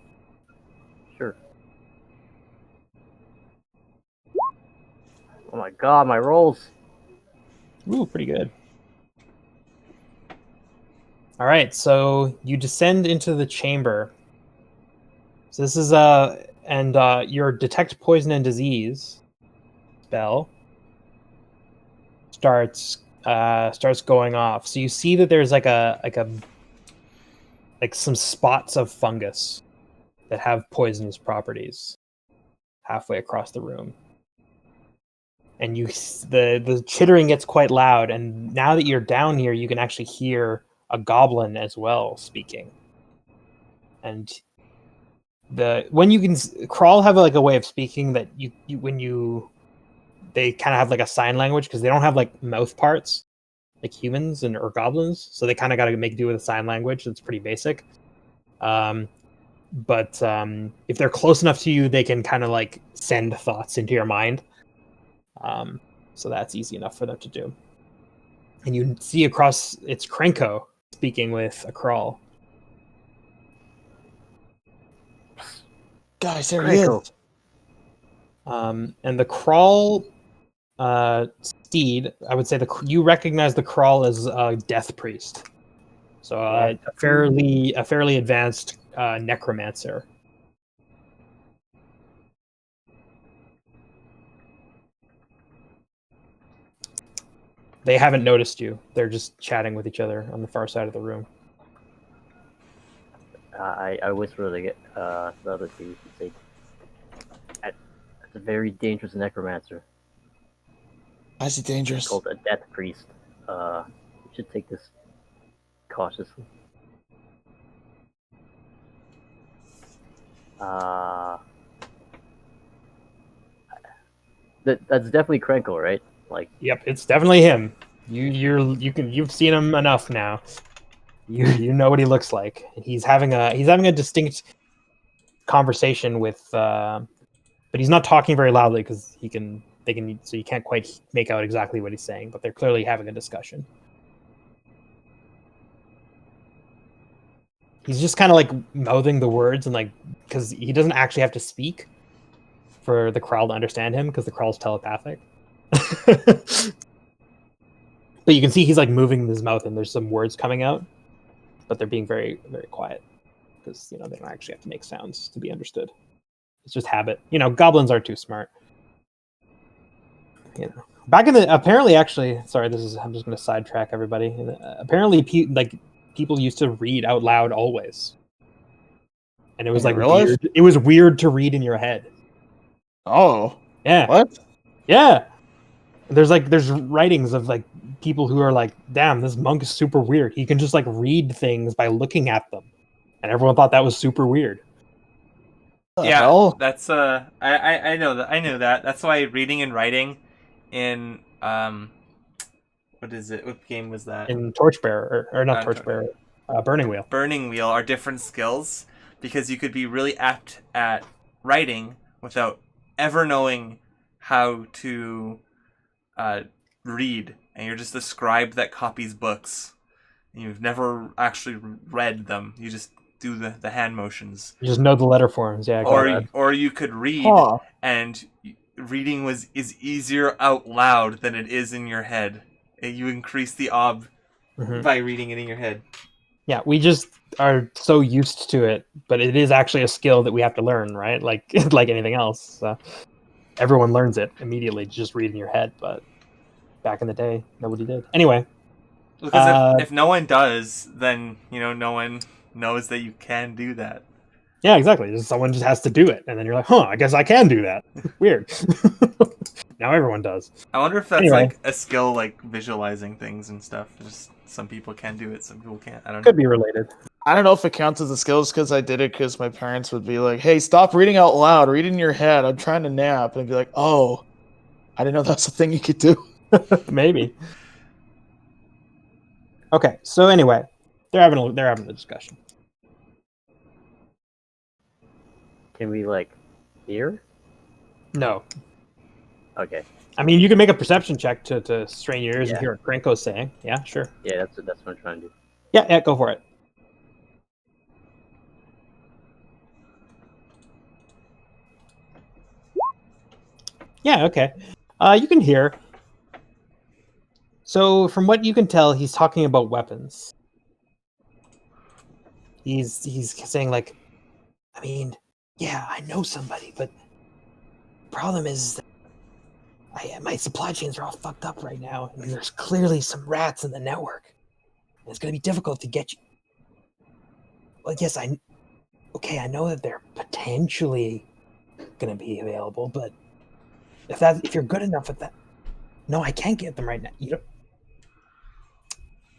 Sure. Oh my god, my rolls! Ooh, pretty good. All right, so you descend into the chamber. So this is your detect poison and disease spell starts going off. So you see that there's like some spots of fungus that have poisonous properties halfway across the room. And the chittering gets quite loud, and now that you're down here, you can actually hear a goblin as well speaking. And when you can crawl have like a way of speaking that they kind of have like a sign language because they don't have like mouth parts like humans or goblins, so they kind of got to make do with a sign language that's pretty basic. But if they're close enough to you, they can kind of like send thoughts into your mind. So that's easy enough for them to do. And you see across, it's Krenko speaking with a crawl. Guys, there he is. And the crawl steed, I would say you recognize the crawl as a death priest. So a fairly advanced necromancer. They haven't noticed you. They're just chatting with each other on the far side of the room. I whisper to the other two and say, "That's a very dangerous necromancer. Why is he dangerous? Called a death priest. We should take this cautiously." That's definitely Krenkel, right? Like, yep, it's definitely him. You've seen him enough now. You know what he looks like. He's having a distinct conversation with, but he's not talking very loudly because so you can't quite make out exactly what he's saying. But they're clearly having a discussion. He's just kind of like mouthing the words and like because he doesn't actually have to speak for the Krall to understand him because the Krall's telepathic. But you can see he's like moving his mouth and there's some words coming out, but they're being very, very quiet because they don't actually have to make sounds to be understood. It's just habit. Goblins aren't too smart. Back in the apparently, actually, sorry, I'm just going to sidetrack everybody. Apparently, people used to read out loud always, and it was like weird. It was weird to read in your head. Oh, yeah. What? Yeah. There's writings of like people who are like, damn, this monk is super weird. He can just like read things by looking at them, and everyone thought that was super weird. Yeah, hell? that's I know that. I knew that. That's why reading and writing in what is it? What game was that? In Torchbearer or not Torchbearer, Burning Wheel. Burning Wheel are different skills because you could be really apt at writing without ever knowing how to read and you're just a scribe that copies books. You've never actually read them. You just do the hand motions. You just know the letter forms, yeah. Or you could read, Huh. and reading is easier out loud than it is in your head. And you increase the by reading it in your head. Yeah, we just are so used to it, but it is actually a skill that we have to learn, right? Like like anything else. Everyone learns it immediately, just read in your head. But back in the day, nobody did. Anyway, Because if no one does, then no one knows that you can do that. yeah, exactly. Someone just has to do it, and then you're like, "Huh, I guess I can do that." Weird. Now everyone does. I wonder if that's Anyway. like a skill, like visualizing things and stuff. Just some people can do it, some people can't. I don't know. Could be related. I don't know if it counts as a skill because I did it because my parents would be like, "Hey, stop reading out loud. Read in your head. I'm trying to nap." And I'd be like, "Oh, I didn't know that's a thing you could do." Maybe. Okay, so anyway, they're having a discussion. Can we like hear? No, Okay. I mean you can make a perception check to strain your ears and Yeah. hear what Krenko's saying. Yeah, sure. Yeah, that's what I'm trying to do. Yeah, go for it. Yeah, okay. You can hear. So from what you can tell, he's talking about weapons. He's saying like, I mean, yeah, I know somebody, but the problem is that my supply chains are all fucked up right now, and there's clearly some rats in the network. And it's going to be difficult to get you. Well, yes, I know that they're potentially going to be available, but if you're good enough with that, no, I can't get them right now. You don't.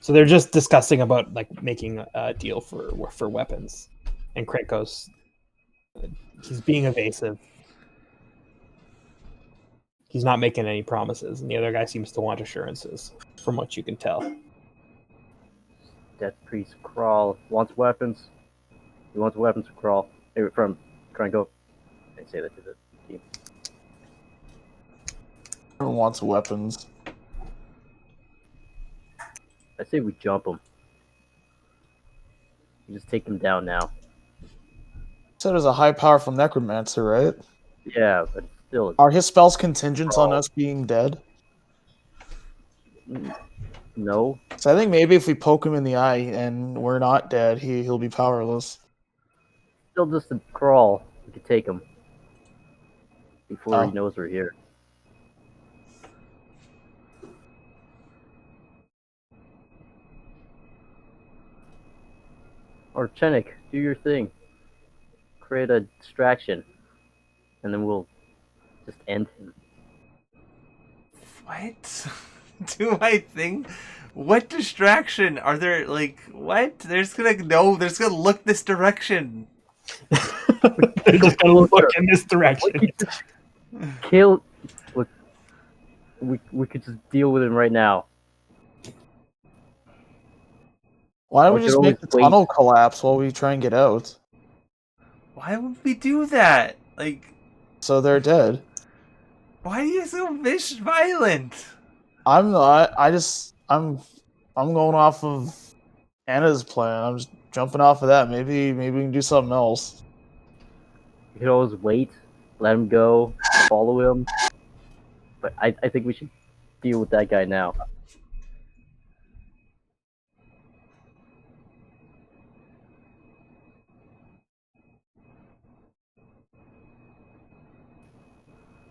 So they're just discussing about like making a deal for weapons, and Krenko's he's being evasive. He's not making any promises, and the other guy seems to want assurances, from what you can tell. Death Priest Crawl wants weapons. He wants weapons to crawl. Hey, from Krenko. I say that to the team. Everyone wants weapons. I say we jump him. We just take him down now. So there's a high powerful necromancer, right? Yeah, but still. Are his spells contingent on us being dead? No. So I think maybe if we poke him in the eye and we're not dead, he'll be powerless. Still just a crawl. We could take him before he knows we're here. Or Chenik, do your thing. Create a distraction, and then we'll just end him. What? Do my thing? What distraction? Are there like what? There's gonna look this direction. They're just gonna look in this direction. Kill. Look, we could just deal with him right now. Why don't we just make the tunnel collapse while we try and get out? Why would we do that? Like, so they're dead. Why are you so violent? I'm not. I'm going off of Anna's plan. I'm just jumping off of that. Maybe we can do something else. You could always wait, let him go, follow him. But I think we should deal with that guy now.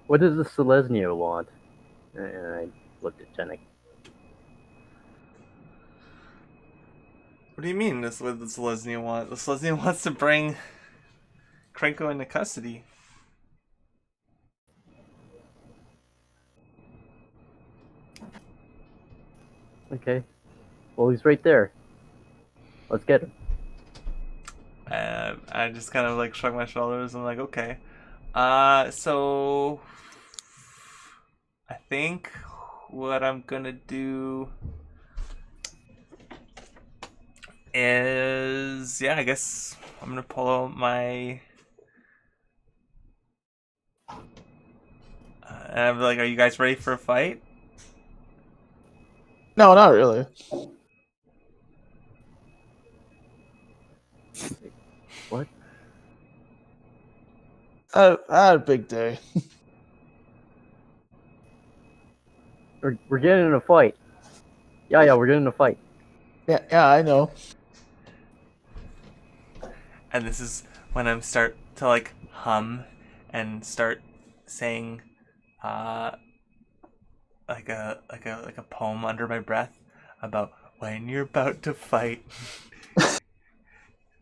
What does the Selesnya want? And I looked at Chenik. What do you mean? That's what the Selesnya want? The Selesnya wants to bring Krenko into custody. Okay. Well, he's right there. Let's get him. I just kind of like shrug my shoulders. I'm like, okay. So I think what I'm gonna do is, yeah, I guess I'm gonna pull out my. And I'm like, are you guys ready for a fight? No, not really. What? I had a big day. We're getting in a fight. Yeah, we're getting in a fight. Yeah, I know. And this is when I'm start to like hum and start saying like a poem under my breath about when you're about to fight.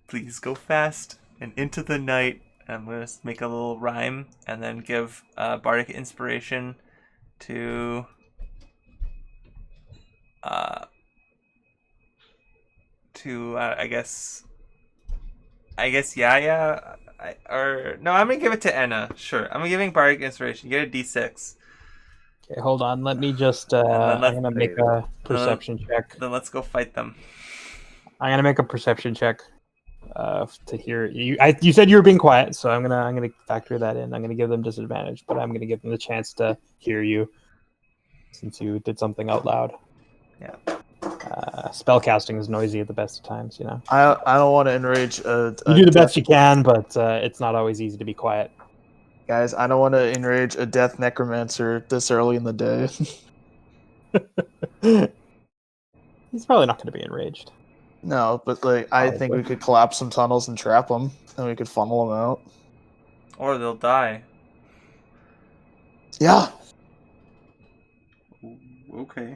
Please go fast and into the night. I'm gonna make a little rhyme and then give bardic inspiration to I guess Yaya. Or no, I'm gonna give it to Enna. Sure, I'm giving bardic inspiration. You get a d6. Okay, hold on. Let me just. then I'm gonna make a perception check. Then let's go fight them. I'm gonna make a perception check to hear you. You said you were being quiet, so I'm gonna factor that in. I'm gonna give them disadvantage, but I'm gonna give them the chance to hear you since you did something out loud. Yeah. Spell casting is noisy at the best of times, you know. I don't want to enrage. You do the best you can, but it's not always easy to be quiet. Guys, I don't want to enrage a death necromancer this early in the day. He's probably not going to be enraged. No, but like I think we could collapse some tunnels and trap them, and we could funnel them out. Or they'll die. Yeah. Okay.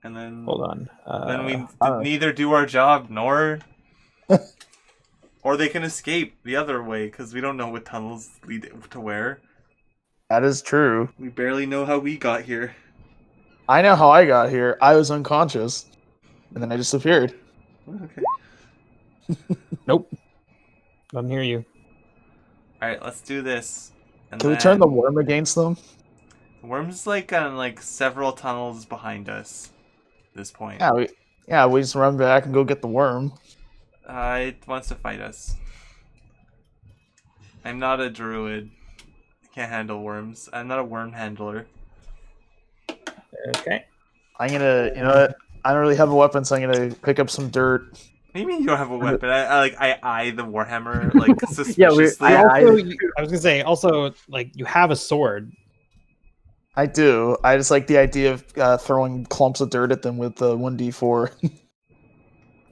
And then Hold on. Then we neither do our job nor, or they can escape the other way because we don't know what tunnels lead to where. That is true. We barely know how we got here. I know how I got here. I was unconscious, and then I disappeared. Okay. Nope. Doesn't hear you. All right, let's do this. And Can we turn the worm against them? The worm's like on like several tunnels behind us. At this point. Yeah, we just run back and go get the worm. It wants to fight us. I'm not a druid. I can't handle worms. I'm not a worm handler. Okay. I'm gonna, you know what? I don't really have a weapon, so I'm gonna pick up some dirt. What do you mean you don't have a weapon? I eye the warhammer like suspiciously. Yeah, I was gonna say also like you have a sword. I do. I just like the idea of throwing clumps of dirt at them with 1d4.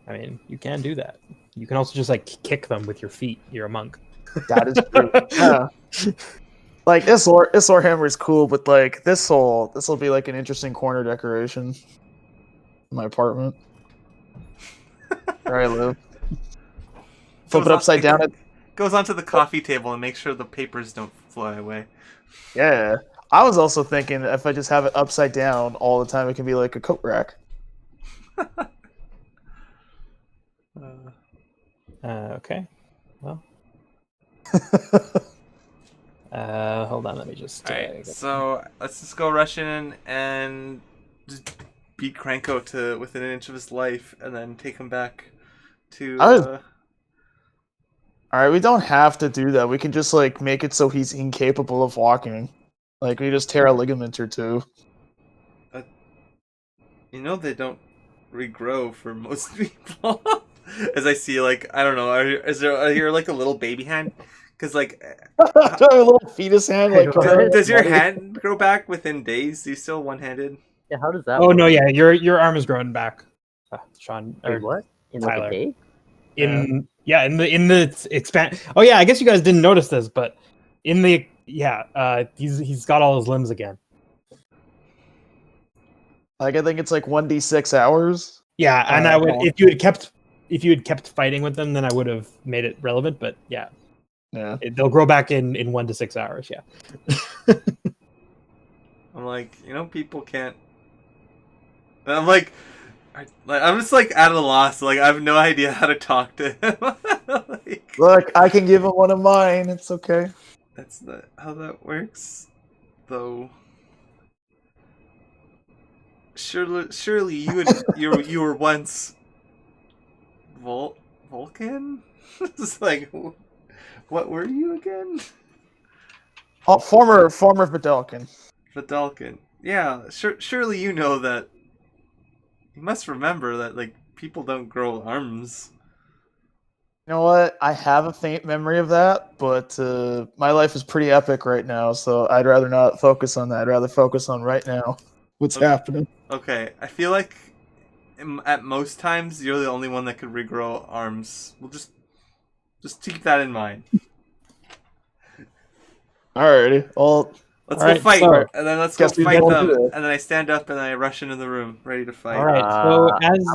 I mean, you can do that. You can also just like kick them with your feet. You're a monk. That is true. Yeah. Like this Warhammer is cool, but like this will be like an interesting corner decoration in my apartment where I live. Flip it upside down. Goes onto the coffee table and makes sure the papers don't fly away. Yeah. I was also thinking if I just have it upside down all the time, it can be like a coat rack. Okay. Well. Hold on. Let me just. Alright, so let's just go rush in and just beat Kranko to within an inch of his life, and then take him back to. Alright, we don't have to do that. We can just like make it so he's incapable of walking. Like we just tear a ligament or two. You know they don't regrow for most people. As I see, like I don't know, are there like a little baby hand? Because like a little fetus hand. Like does your hand grow back within days? Are you still one-handed? Yeah, how does that? Oh work? no, yeah, your arm is growing back, Sean. Wait, what? In Tyler. like a day? In the expand. Oh yeah, I guess you guys didn't notice this, but in the he's got all his limbs again. Like I think it's like 1d6 hours. Yeah, and I would if you had kept fighting with them, then I would have made it relevant. But yeah, they'll grow back in 1 to 6 hours. Yeah. I'm like, people can't. I'm like, I'm just like at a loss. Like I have no idea how to talk to him. Look, I can give him one of mine. It's okay. That's not how that works, though. Surely you were once Vulcan. It's like, what were you again? Oh, former Vidalcan. Vidalcan. Yeah, surely you know that You must remember that like people don't grow arms. You know what? I have a faint memory of that, but my life is pretty epic right now, so I'd rather not focus on that. I'd rather focus on right now. What's Okay. happening? Okay, I feel like at most times you're the only one that could regrow arms. We'll just keep that in mind. Alrighty. Well, Let's All go right, fight, so and then let's go guess we fight don't them. do it. And then I stand up and I rush into the room, ready to fight. all right. So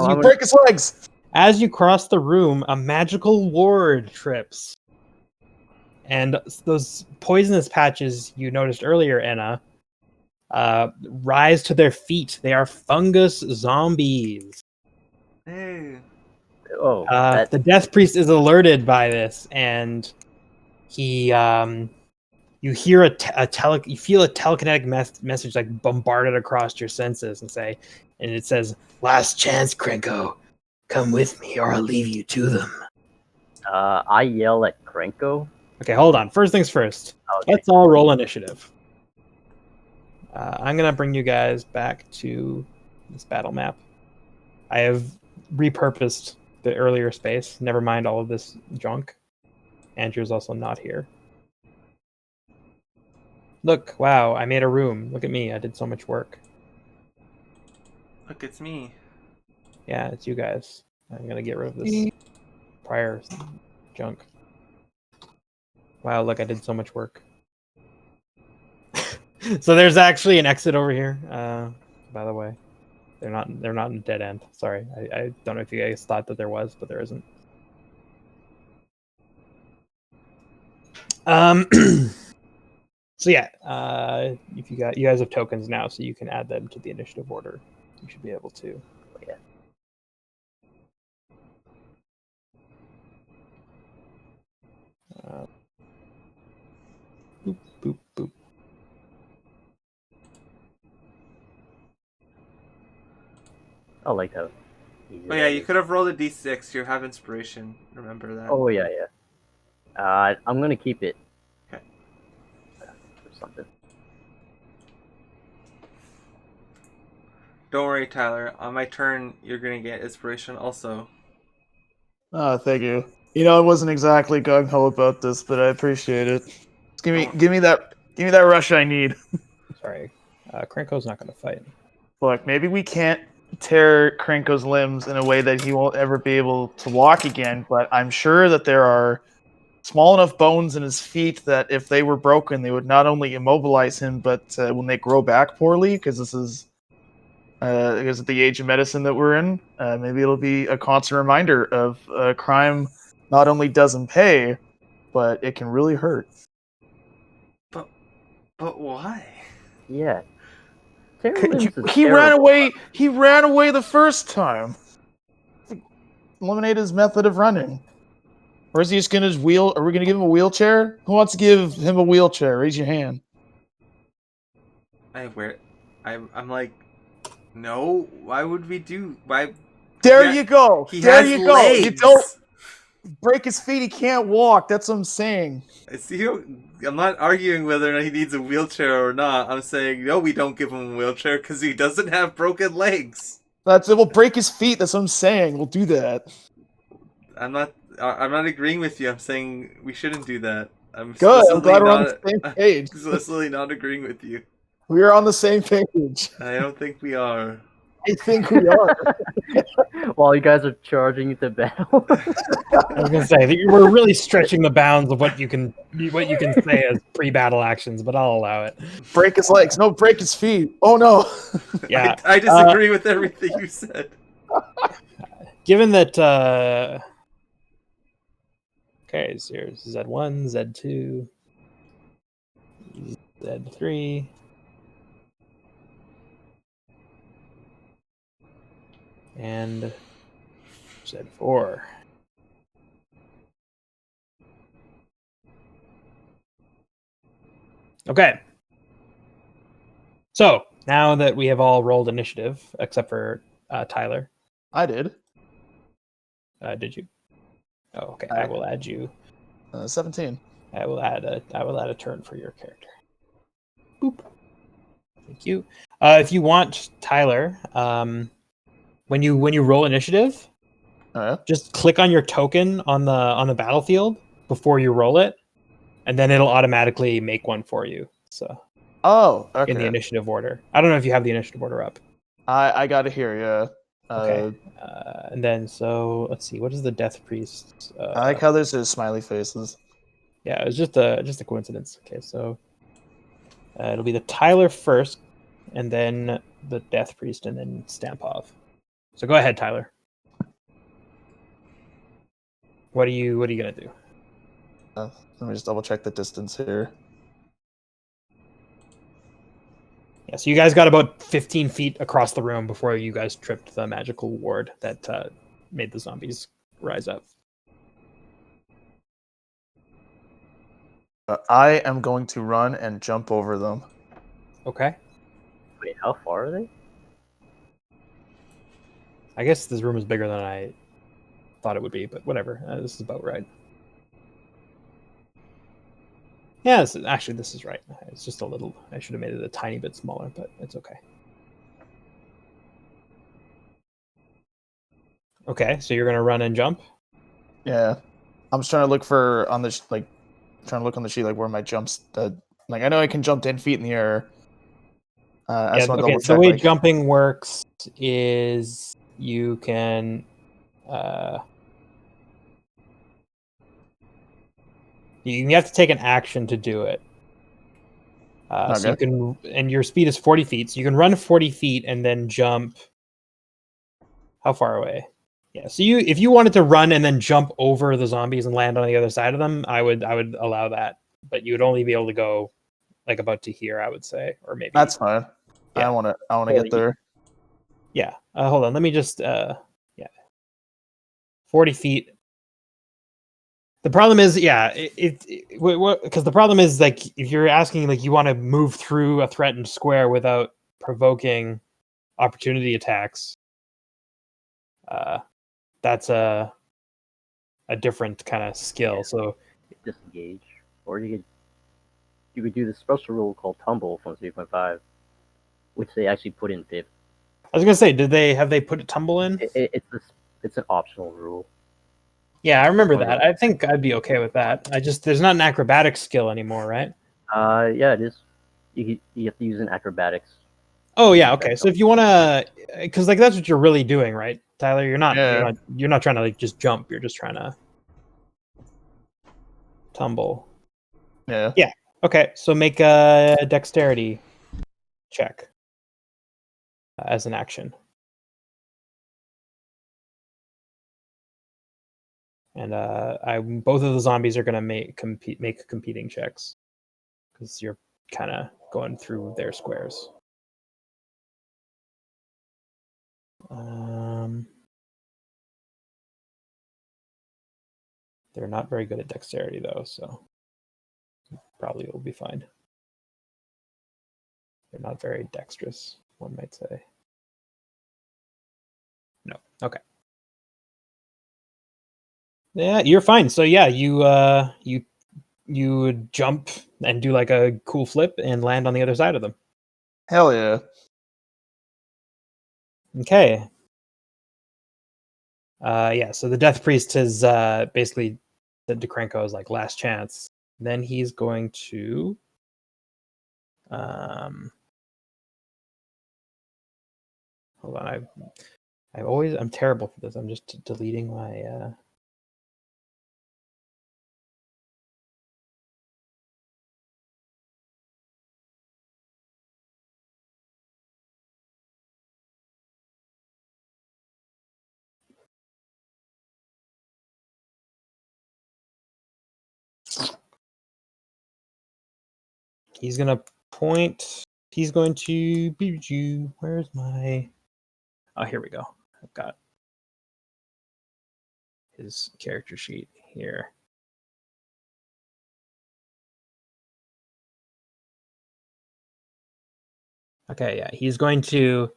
I'm break his legs. as you cross the room, a magical ward trips, and those poisonous patches you noticed earlier, Anna, rise to their feet. They are fungus zombies. Hey. The Death Priest is alerted by this, and he, you hear you feel a telekinetic message like bombarded across your senses, and it says, "Last chance, Krenko. Come with me, or I'll leave you to them." I yell at Krenko. Okay, hold on. First things first. Okay. Let's all roll initiative. I'm gonna bring you guys back to this battle map. I have repurposed the earlier space. Never mind all of this junk. Andrew's also not here. Look, wow, I made a room. Look at me, I did so much work. Look, it's me. Yeah, it's you guys. I'm gonna get rid of this prior junk. Wow, look, I did so much work. So there's actually an exit over here, by the way. They're not in a dead end. Sorry. I don't know if you guys thought that there was, but there isn't. So yeah, if you guys have tokens now, so you can add them to the initiative order. You should be able to. Yeah. Boop boop boop. I like how. Oh yeah, you could have rolled a d6. You have inspiration. Remember that. Oh yeah. I'm gonna keep it. Okay. For something. Don't worry, Tyler. On my turn, you're gonna get inspiration also. Oh, thank you. You know, I wasn't exactly gung ho about this, but I appreciate it. Just give me that rush I need. Sorry, Krenko's not going to fight. Look, maybe we can't tear Krenko's limbs in a way that he won't ever be able to walk again, but I'm sure that there are small enough bones in his feet that if they were broken, they would not only immobilize him, but when they grow back poorly, because this is because of the age of medicine that we're in, maybe it'll be a constant reminder of crime not only doesn't pay, but it can really hurt. But why? Yeah. He ran away. He ran away the first time. Eliminate his method of running. Or is he just gonna wheel? Are we gonna give him a wheelchair? Who wants to give him a wheelchair? Raise your hand. I'm like, no. Why would we do? Why? There you go. He there has you legs. go. You don't break his feet. He can't walk. That's what I'm saying. See, I'm not arguing whether or not he needs a wheelchair or not. I'm saying no. We don't give him a wheelchair because he doesn't have broken legs. That's it. We'll break his feet. That's what I'm saying. We'll do that. I'm not agreeing with you. I'm saying we shouldn't do that. I'm good. I'm glad we're on the same page. I'm explicitly not agreeing with you. We are on the same page. I don't think we are. I think we are. While you guys are charging into battle. I was gonna say that we're really stretching the bounds of what you can say as pre-battle actions, but I'll allow it. Break his legs. No, break his feet. Oh no. Yeah, I disagree with everything you said. Given that, okay, so here's Z1, Z2, Z3. And Z4. Okay. So now that we have all rolled initiative, except for Tyler. I did. Did you? Oh, okay. I will add you. 17. I will add a turn for your character. Boop. Thank you. If you want, Tyler, when you roll initiative, just click on your token on the battlefield before you roll it, and then it'll automatically make one for you. So okay. in the initiative order. I don't know if you have the initiative order up. I got it here. Yeah. Okay. And then so let's see. What is the Death Priest? I like how there's those smiley faces. Yeah, it was just a coincidence. Okay, so it'll be the Tyler first, and then the Death Priest, and then Stampov. So go ahead, Tyler. What are you gonna do? Let me just double check the distance here. Yeah, so you guys got about 15 feet across the room before you guys tripped the magical ward that made the zombies rise up. I am going to run and jump over them. Okay. Wait, how far are they? I guess this room is bigger than I thought it would be, but whatever. This is about right. Yeah, this is right. It's just a little. I should have made it a tiny bit smaller, but it's okay. Okay, so you're gonna run and jump. Yeah, I'm just trying to look for on the trying to look on the sheet like where my jumps. Like I know I can jump 10 feet in the air. I just want to double check. The way jumping works is you can. You have to take an action to do it. So you can, and your speed is 40 feet. So you can run 40 feet and then jump. How far away? Yeah. So if you wanted to run and then jump over the zombies and land on the other side of them, I would allow that. But you would only be able to go like about to here, I would say, or maybe. That's fine. Yeah. I want to get there. Yeah. Hold on. Let me just. 40 feet. The problem is, because the problem is like if you're asking like you want to move through a threatened square without provoking opportunity attacks, that's a different kind of skill. Yeah. So Disengage, or you could do the special rule called Tumble from 3.5, which they actually put in 5th. I was gonna say, have they put a tumble in? It's an optional rule. Yeah, I remember that. I think I'd be okay with that. There's not an acrobatic skill anymore, right? Yeah, it is. You have to use an acrobatics. Oh yeah, okay. So if you want to, because like that's what you're really doing, right, Tyler? You're not trying to like just jump. You're just trying to tumble. Yeah. Yeah. Okay. So make a dexterity check as an action. And both of the zombies are gonna make competing checks because you're kind of going through their squares. They're not very good at dexterity though, so probably will be fine. They're not very dexterous, one might say. No. Okay. Yeah, you're fine. So yeah, you would jump and do like a cool flip and land on the other side of them. Hell yeah. Okay. Yeah, so the Death Priest has basically said to Krenko's like last chance. Then he's going to hold on, I'm terrible for this. I'm just deleting my he's going to point. He's going to be. Where's my? Oh, here we go. I've got his character sheet here. Okay, yeah, he's going to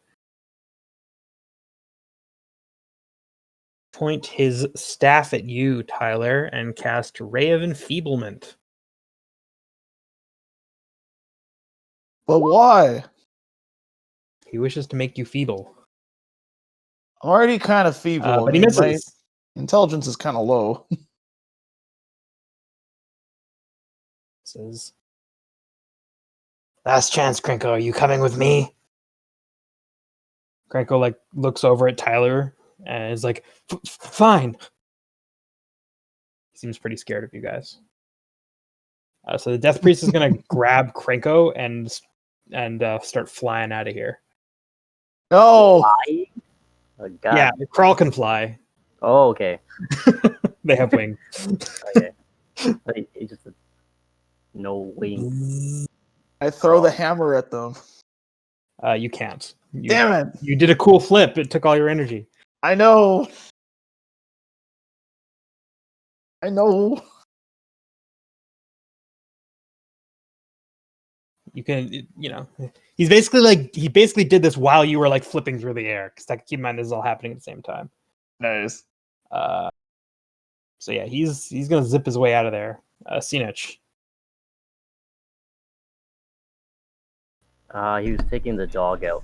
point his staff at you, Tyler, and cast Ray of Enfeeblement. But why? He wishes to make you feeble. I'm already kind of feeble. But he My misses. intelligence is kind of low. Says, last chance, Krenko. Are you coming with me? Krenko like looks over at Tyler and is like, "Fine." He seems pretty scared of you guys. So the Death Priest is gonna grab Krenko and start flying out of here. No. Flying? Oh, God. Yeah, Crawl can fly. Oh, okay. They have wings. Okay. But it's just no wings. I throw the hammer at them. You can't. Damn it! You did a cool flip. It took all your energy. I know. I know. You can, he basically did this while you were like flipping through the air. Because keep in mind, this is all happening at the same time. Nice. So yeah, he's gonna zip his way out of there. Sinich. He was taking the dog out.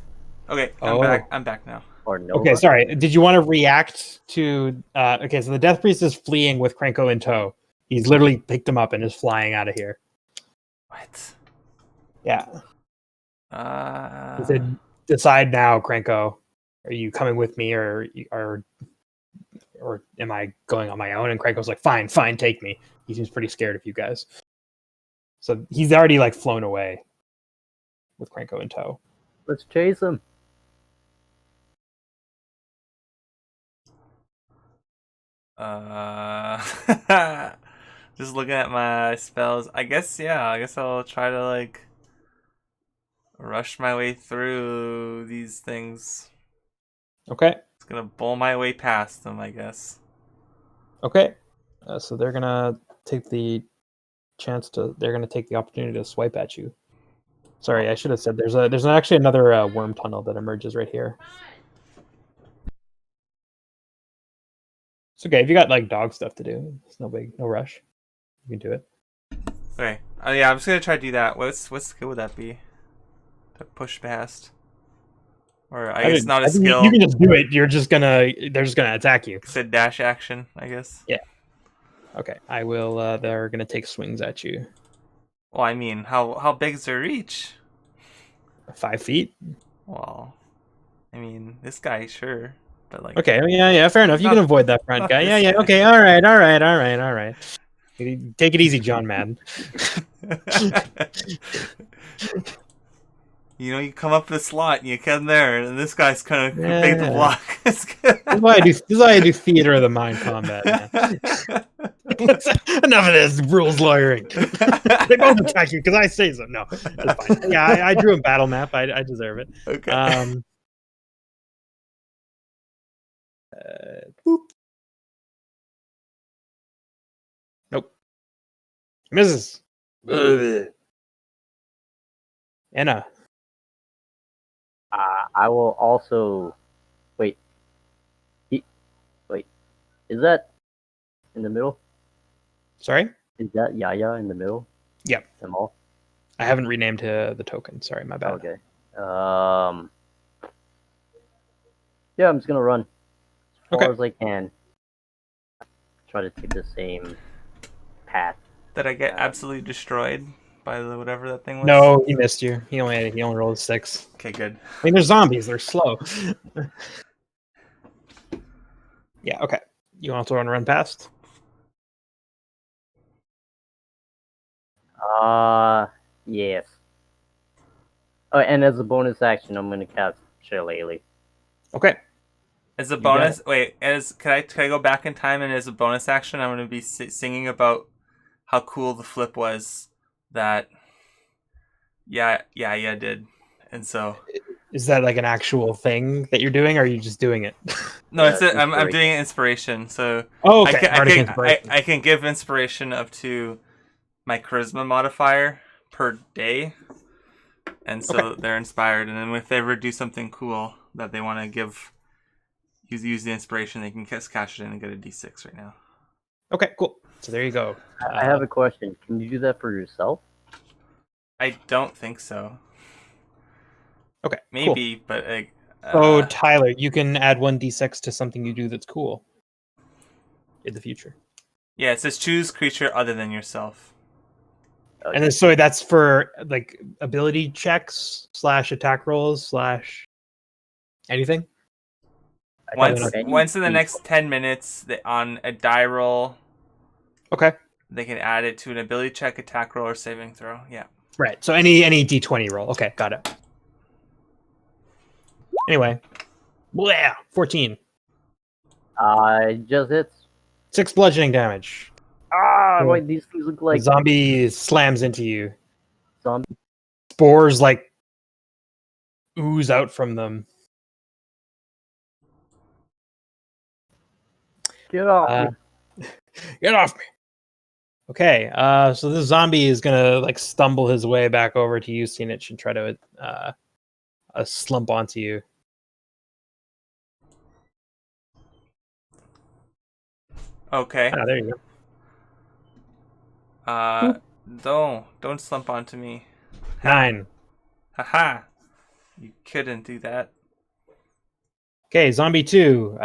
Okay, Oh. I'm back now. Or no. Okay, sorry. Did you want to react to? Okay, so the Death Priest is fleeing with Krenko in tow. He's literally picked him up and is flying out of here. What? Yeah. He said, "Decide now, Krenko. Are you coming with me, or am I going on my own?" And Krenko's like, "Fine, take me." He seems pretty scared of you guys. So he's already like flown away with Krenko in tow. Let's chase him. Just looking at my spells. I guess I'll try to like rush my way through these things. Okay. It's gonna bowl my way past them, I guess. Okay. So they're gonna take the opportunity to swipe at you. Sorry, I should have said there's actually another worm tunnel that emerges right here. It's okay if you got like dog stuff to do. It's no rush. You can do it. Okay. Yeah, I'm just gonna try to do that. What's skill would that be? To push past. Or I guess not a skill. You can just do it. They're just gonna attack you. It's a dash action, I guess. Yeah. Okay. I will. They're gonna take swings at you. Well, I mean, how big is their reach? 5 feet. Well, I mean, this guy sure, but like. Okay. Yeah. Fair enough. You can avoid that front guy. Yeah. Okay. All right. Take it easy, John Madden. You come up the slot and you come there, and this guy's kind of big to block. This is why I do theater of the mind combat, man. Enough of this rules lawyering. They both attack you because I say so. No, that's fine. Yeah, I drew a battle map. I deserve it. Okay. Boop. Nope. Misses. Anna. I will also wait. Wait, is that in the middle? Sorry? Is that Yaya in the middle? Yep. Them all? I haven't renamed the token. Sorry, my bad. Okay. Yeah, I'm just gonna run as far as I can. Try to take the same path. Did I get absolutely destroyed by whatever that thing was? No, he missed you. He only rolled a 6. Okay, good. I mean, they're zombies. They're slow. Yeah. Okay. You also want to run past? Yes. Oh, and as a bonus action, I'm gonna cast Shillelagh. Okay. As a bonus, can I go back in time, and as a bonus action, I'm going to be singing about how cool the flip was that yeah did. And so is that like an actual thing that you're doing, or are you just doing it? No, I'm doing inspiration. So okay. I can give inspiration up to my charisma modifier per day. And so they're inspired, and then if they ever do something cool that they want to use the inspiration, they can just cash it in and get a D6 right now. Okay, cool. So there you go. I have a question. Can you do that for yourself? I don't think so. Okay, maybe, cool. but So Tyler, you can add 1d6 to something you do that's cool in the future. Yeah, it says choose creature other than yourself. Okay. And then so that's for like ability checks / attack rolls / anything. Once in the next 10 minutes on a die roll, Okay. they can add it to an ability check, attack roll, or saving throw. Yeah. Right. So any d20 roll. Okay, got it. Anyway, 14. Just hits. 6 bludgeoning damage. Cool. Wait, these things look like The zombie slams into you. zombie. Spores like ooze out from them. Get off me. Get off me. Okay, so this zombie is gonna like stumble his way back over to you, Sinich, and try to slump onto you. Okay. There you go. Don't slump onto me. 9. Haha. You couldn't do that. Okay, zombie 2.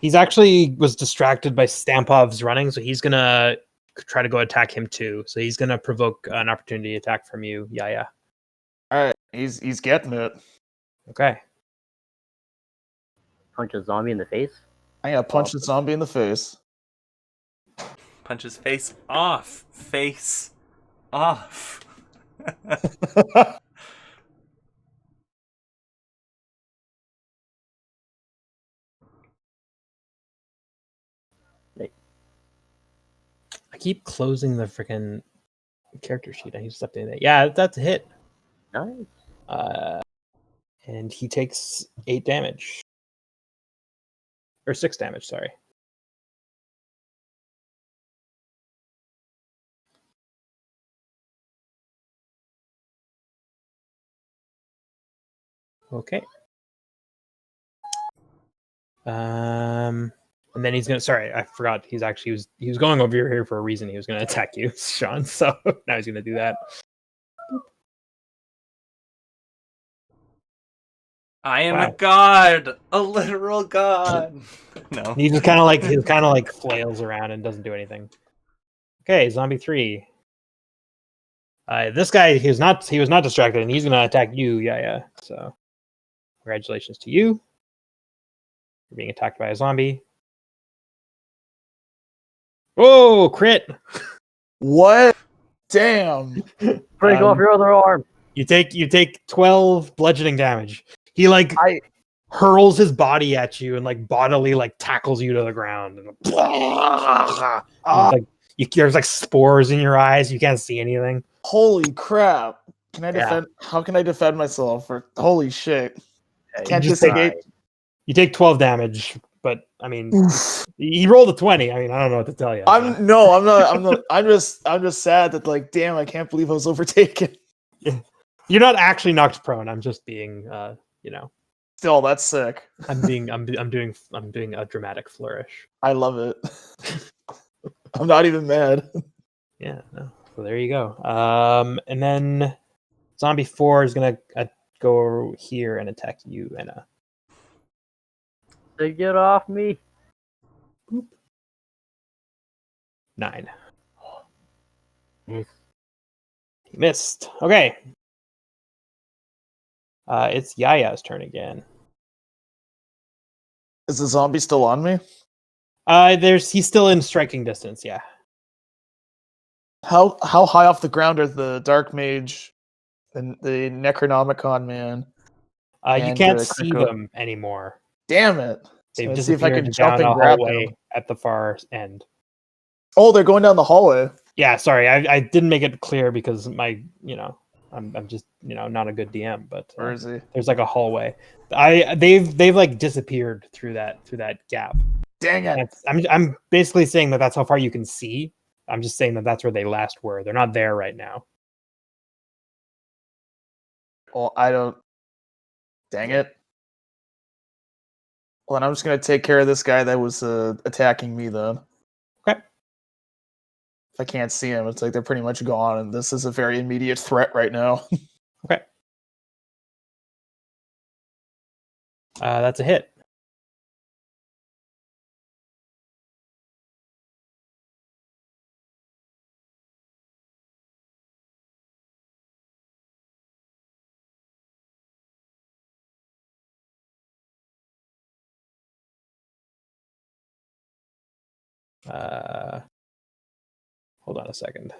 He's actually was distracted by Stampov's running, so he's gonna try to go attack him too. So he's gonna provoke an opportunity attack from you. Yeah. All right, he's getting it. Okay. Punch a zombie in the face. I gotta punch the zombie in the face. Punch his face off. Face off. I keep closing the freaking character sheet. I need to stop doing that. Yeah, that's a hit. Nice. And he takes 8 damage. Or 6 damage, sorry. Okay. And then he's gonna. Sorry, I forgot. He was going over here for a reason. He was gonna attack you, Sean. So now he's gonna do that. I am a god, a literal god. No. He just kind of like flails around and doesn't do anything. Okay, zombie 3. This guy he was not distracted, and he's gonna attack you. Yeah. So congratulations to you. You're being attacked by a zombie. Whoa, crit! What? Damn. Break off your other arm. You take 12 bludgeoning damage. He hurls his body at you and like bodily like tackles you to the ground. And, there's like spores in your eyes. You can't see anything. Holy crap. Can I defend? Yeah. How can I defend myself? Holy shit. Can't just take 8. You take 12 damage, but I mean, he rolled a 20. I mean, I don't know what to tell you. I'm not. I'm just sad that like, damn, I can't believe I was overtaken. Yeah. You're not actually knocked prone. I'm just being, Still, that's sick. I'm doing a dramatic flourish. I love it. I'm not even mad. Yeah. No. So there you go. And then zombie 4 is gonna go here and attack you, Anna. They get off me. Boop. 9. Miss. He missed. Okay. It's Yaya's turn again. Is the zombie still on me? He's still in striking distance, yeah. How high off the ground are the Dark Mage and the Necronomicon man? You can't see them anymore. Damn it. They've so disappeared see if I can jump down and a grab hallway them. at the far end. Oh, they're going down the hallway. Yeah, sorry. I didn't make it clear because I'm just, not a good DM, but where is he? There's like a hallway. They've like disappeared through that gap. Dang it. I'm basically saying that's how far you can see. I'm just saying that's where they last were. They're not there right now. Well, I don't. Dang it. Well, then I'm just going to take care of this guy that was attacking me then. Okay. If I can't see him, it's like they're pretty much gone, and this is a very immediate threat right now. Okay. That's a hit. Hold on a second.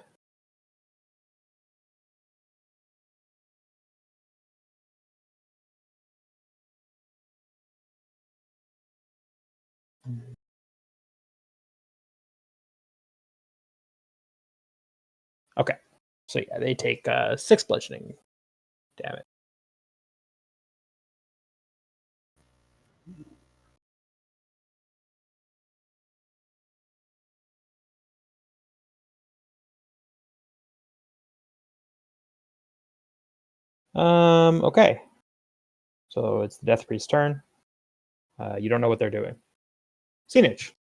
Okay. So yeah, they take 6 bludgeoning damage. Okay. So it's the Death Priest's turn. You don't know what they're doing. Scenage.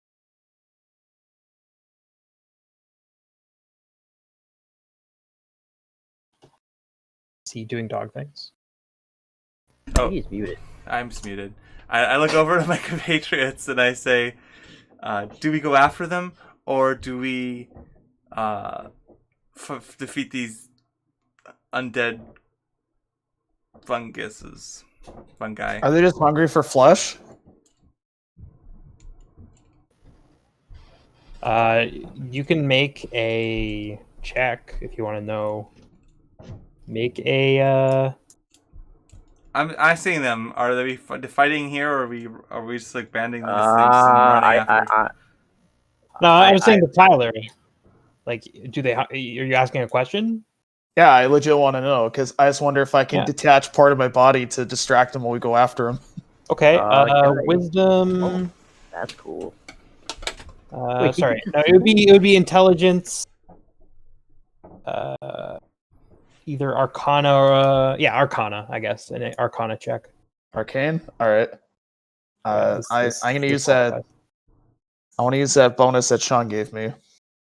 Is he doing dog things? I Oh, think he's muted. I'm just muted. I look over to my compatriots and I say, do we go after them or do we defeat these undead fungi? Are they just hungry for flesh? You can make a check if you want to know. Make a. I'm asking them. Are they fighting here, or are we just like banding these things and running after? No, I was saying to Tyler. Like, do they? Are you asking a question? Yeah, I legit want to know because I just wonder if I can Yeah. detach part of my body to distract them while we go after them. Okay. Can I- Wisdom. Oh, that's cool. Sorry. Wait, he can No, it would be intelligence. Either Arcana or Arcana, I guess, an Arcana check. Arcane. All right. Yeah, I'm gonna use that. I want to use that bonus that Sean gave me.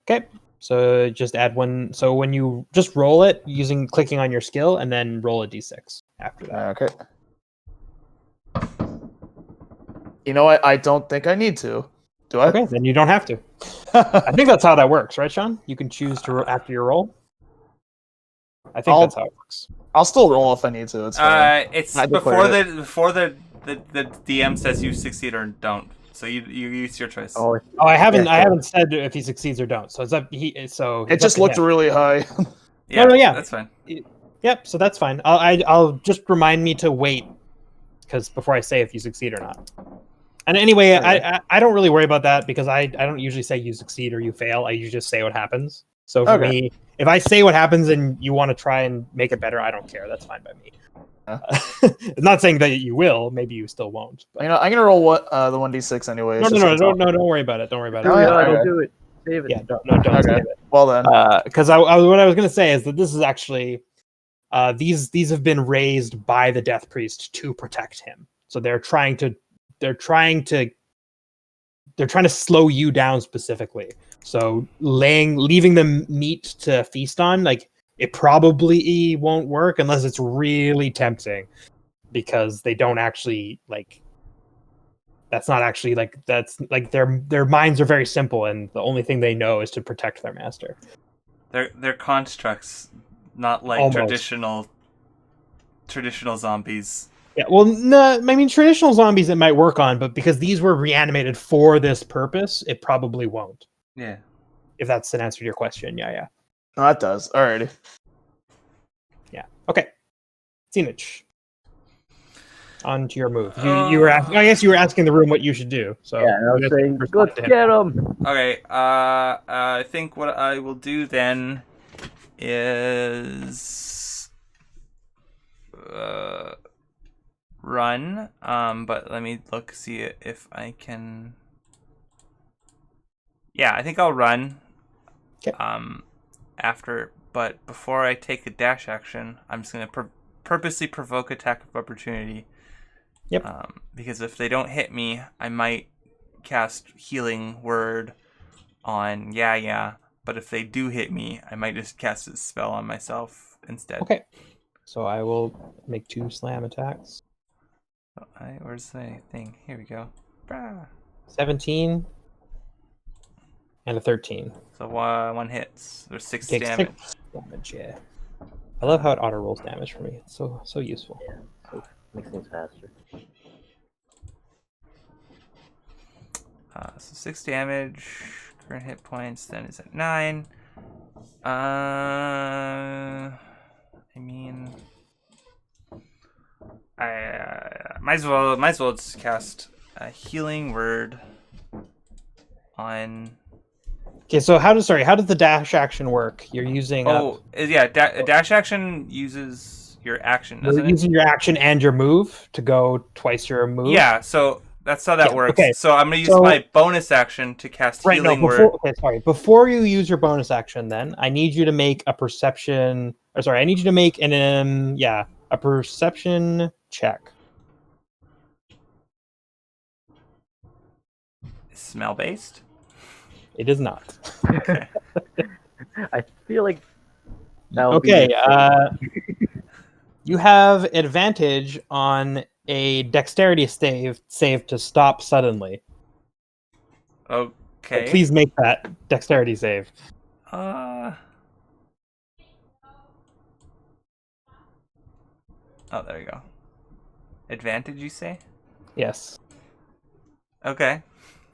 Okay. So just add one. So when you just roll it clicking on your skill, and then roll a d6 after that. Okay. You know what? I don't think I need to. Do I? Okay, then you don't have to. I think that's how that works, right, Sean? You can choose to after your roll. I think that's how it works. I'll still roll if I need to. It's fine. It's I before declared the DM says you succeed or don't. So you use your choice. Oh, I haven't yeah, I haven't said if he succeeds or don't. So it's up. It just looked really high. Yeah, yeah, that's fine. Yep. So that's fine. I'll just remind me to wait because before I say if you succeed or not. And anyway, I don't really worry about that because I don't usually say you succeed or you fail. I usually just say what happens. So for me, if I say what happens and you want to try and make it better, I don't care. That's fine by me. It's not saying that you will. Maybe you still won't. But... I'm gonna roll the 1d6 anyway. No, don't worry about it. Don't worry about it. Don't do it. Save it. Yeah, don't save it. Well then, because what I was gonna say is that this is actually these have been raised by the Death Priest to protect him. So they're trying to slow you down specifically. So leaving them meat to feast on, like it probably won't work unless it's really tempting, because they don't actually like. That's not actually that's their minds are very simple, and the only thing they know is to protect their master. They're constructs, not like Almost. traditional zombies. Yeah, well, no, I mean traditional zombies it might work on, but because these were reanimated for this purpose, it probably won't. Yeah. If that's an answer to your question, yeah. No, that does. Alrighty. Yeah. Okay. Scenage. On to your move. You were asking, I guess you were asking the room what you should do. So yeah, I was saying, let's get him. Okay. I think what I will do then is run. But let me see if I can. Yeah, I think I'll run. Okay. But before I take a dash action, I'm just gonna purposely provoke attack of opportunity. Yep. Because if they don't hit me, I might cast Healing Word on yeah. But if they do hit me, I might just cast a spell on myself instead. Okay. So I will make 2 slam attacks. Where's the thing? Here we go. Brah. 17 and a 13. So one hits. There's 6 Takes damage. 6 damage. Yeah. I love how it auto rolls damage for me. It's so useful. Yeah, so makes things faster. So 6 damage. Current hit points then is at 9. I mean, I might as well just cast a healing word on. Okay, so how does the dash action work? You're using dash action uses your action, doesn't you're it? using your action and your move to go twice your move. Yeah, so that's how that works. Okay. So I'm gonna use my bonus action to cast healing word. Before you use your bonus action, then I need you to make a perception. Or sorry, I need you to make a perception check. Smell based. It is not. Okay. I feel like that would Okay. be You have advantage on a dexterity save to stop suddenly. Okay. So please make that dexterity save. Oh, there you go. Advantage, you say? Yes. Okay.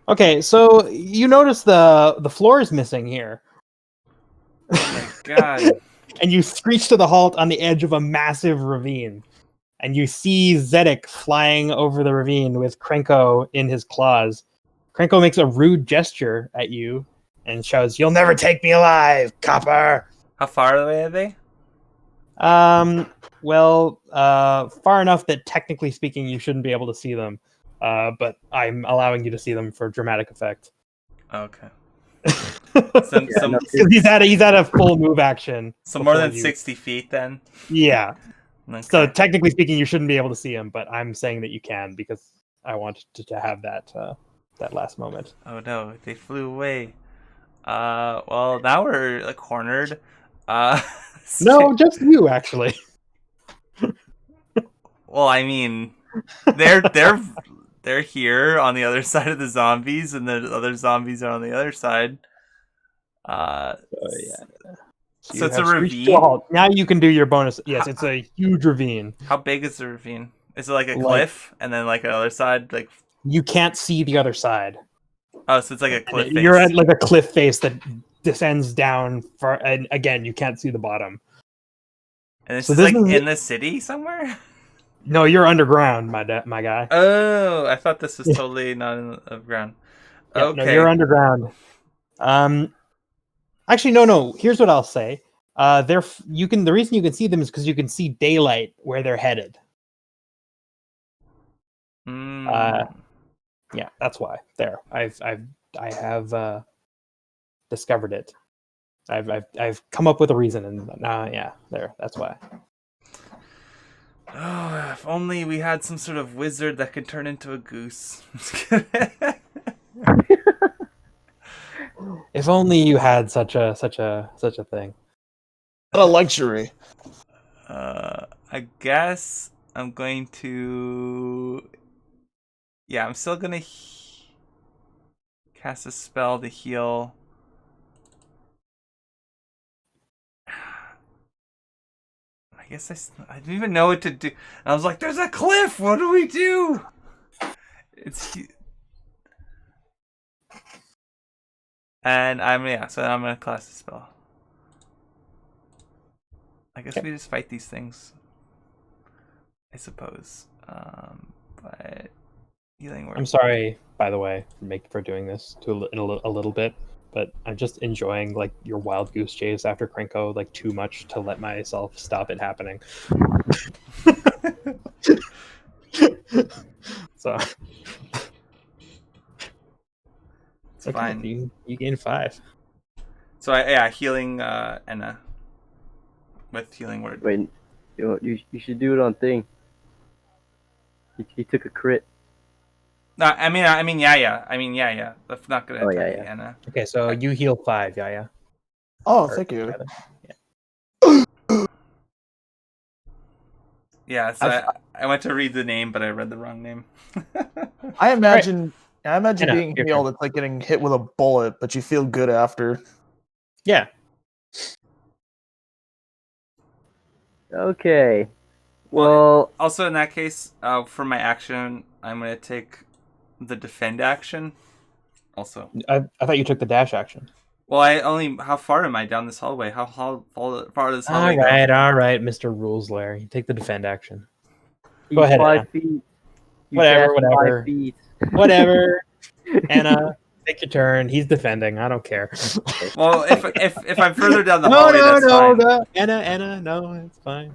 Okay, so you notice the floor is missing here. Oh my god. And you screech to the halt on the edge of a massive ravine. And you see Zedek flying over the ravine with Krenko in his claws. Krenko makes a rude gesture at you and shouts, "You'll never take me alive, copper!" How far away are they? Far enough that technically speaking you shouldn't be able to see them. But I'm allowing you to see them for dramatic effect. Okay. no, He's at a full move action. So more than you. 60 feet then? Yeah. Okay. So technically speaking, you shouldn't be able to see him, but I'm saying that you can because I want to have that last moment. Oh no, they flew away. Well, now we're cornered. No, just you actually. Well, I mean, they're here on the other side of the zombies, and the other zombies are on the other side. Yeah. So it's a ravine. Now you can do your bonus. Yes, it's a huge ravine. How big is the ravine? Is it like a cliff, and then like another side, like you can't see the other side? Oh, so it's like a cliff face. You're at like a cliff face that descends down far, and again, you can't see the bottom. And this is like in the city somewhere? No, you're underground, my guy. Oh, I thought this was totally not in the ground. Yeah, okay. No, you're underground. Actually, no. Here's what I'll say. The reason you can see them is because you can see daylight where they're headed. Yeah, that's why. There, I have discovered it. I've come up with a reason, and yeah, there. That's why. Oh, if only we had some sort of wizard that could turn into a goose. If only you had such a thing. What a luxury. I guess I'm going to. Yeah, I'm still gonna cast a spell to heal. I guess I didn't even know what to do. I was like, "There's a cliff. What do we do?" And I'm gonna cast a spell. I guess we just fight these things. I suppose. But healing word. I'm sorry, by the way, for doing this in a little bit, but I'm just enjoying like your wild goose chase after Krenko like too much to let myself stop it happening. So it's fine. You gain 5. So healing Enna with healing word. Wait, you should do it on thing. He took a crit. No, I mean, yeah. That's not gonna attack Enna. Okay, so you heal 5, yeah. Oh, thank you. Yeah. Yeah, so I went to read the name, but I read the wrong name. I imagine Anna, being your healed. turn. It's like getting hit with a bullet, but you feel good after. Yeah. Okay. Well, Also, in that case, for my action, I'm going to take the defend action. Also, I thought you took the dash action. well, I only. How far am I down this hallway? How far does this hallway All right, Mr. Rules Lair. You take the defend action. Go he's ahead, 5 Anna. feet. You Whatever, cast 5 whatever. feet. Whatever. Anna, take your turn. He's defending. I don't care. Well, if I'm further down the No, hallway, no, that's no, fine. no. Anna, no, it's fine.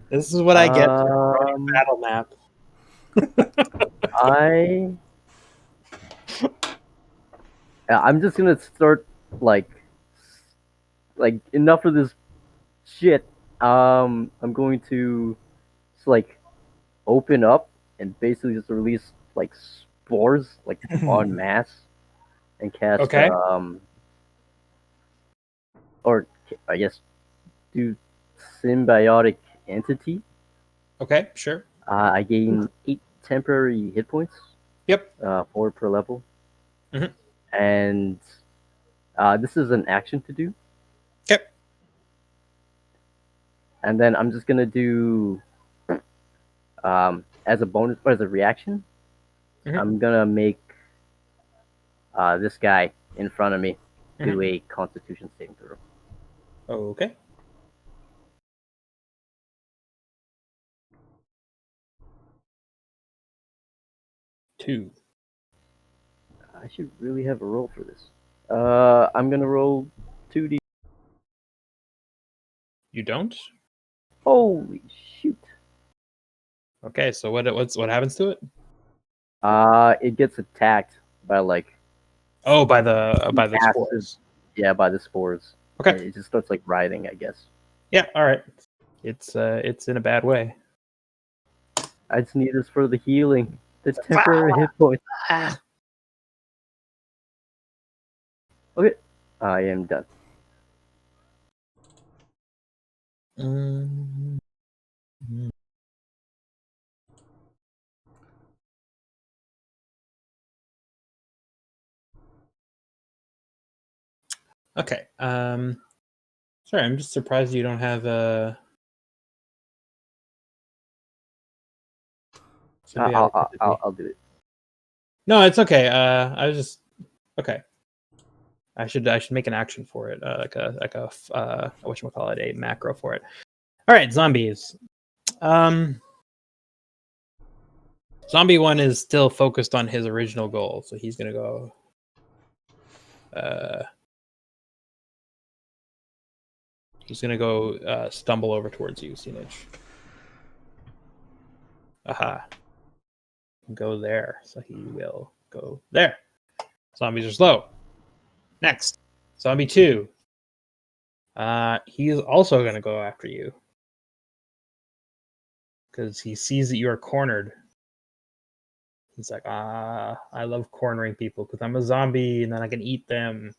This is what I get for running battle map. I'm just gonna start like enough of this shit. I'm going to just like open up and basically just release like spores like en masse and cast Okay. or I guess do symbiotic entity. Okay, sure. I gain 8 temporary hit points. Yep. 4 per level. Mhm. And this is an action to do. Okay. And then I'm just gonna do as a bonus or as a reaction. Mhm. I'm gonna make this guy in front of me do a Constitution saving throw. Okay. Two. I should really have a roll for this. I'm gonna roll 2d. You don't? Holy shoot! Okay, so what happens to it? It gets attacked by like by the massive- spores. Yeah, by the spores. Okay. And it just starts like writhing, I guess. Yeah, all right. It's in a bad way. I just need this for the healing. The temporary hit points. Okay, I am done. Okay. Sorry, I'm just surprised you don't have a. I'll do it. No, it's okay. I was just okay. I should make an action for it, like a whatchamacallit, a macro for it. All right, zombies. Zombie 1 is still focused on his original goal, so he's gonna go. He's gonna go stumble over towards you, Sinich. Aha. Go there, so he will go there. Zombies are slow. Next, zombie 2. He is also gonna go after you because he sees that you are cornered. He's like, I love cornering people because I'm a zombie and then I can eat them.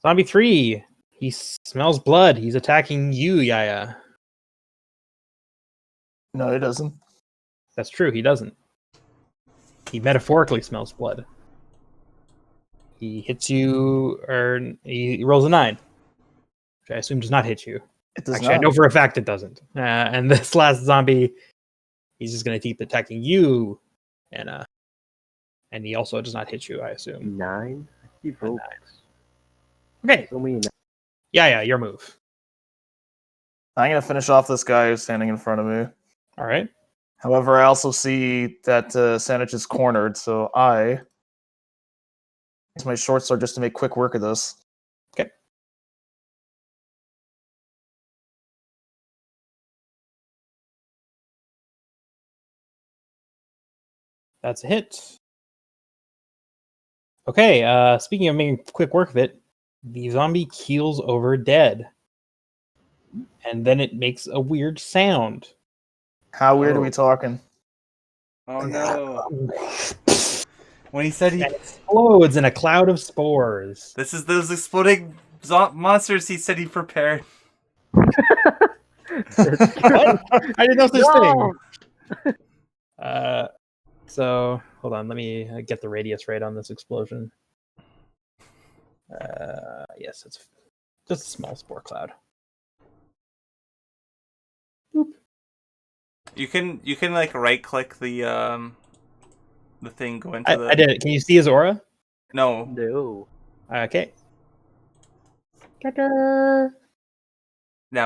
Zombie 3. He smells blood. He's attacking you, Yaya. No, he doesn't. That's true. He doesn't. He metaphorically smells blood. He hits you, or he rolls a 9, which I assume does not hit you. It does Actually, not. I know for a fact it doesn't. And this last zombie, he's just going to keep attacking you, and he also does not hit you, I assume. 9. He rolled. Okay. So many. Yeah, your move. I'm gonna finish off this guy who's standing in front of me. All right. However, I also see that Sanich is cornered, so I use my short sword just to make quick work of this. Okay. That's a hit. Okay, speaking of making quick work of it, the zombie keels over dead. And then it makes a weird sound. How weird are we talking? Oh no! When he said he explodes in a cloud of spores. This is those exploding monsters he said he prepared. That's true. What? I didn't know this No! thing. So hold on, let me get the radius right on this explosion. Yes, it's just a small spore cloud. Boop. You can like right click the thing, go into the. I did it. Can you see his aura? No. No. Okay. Now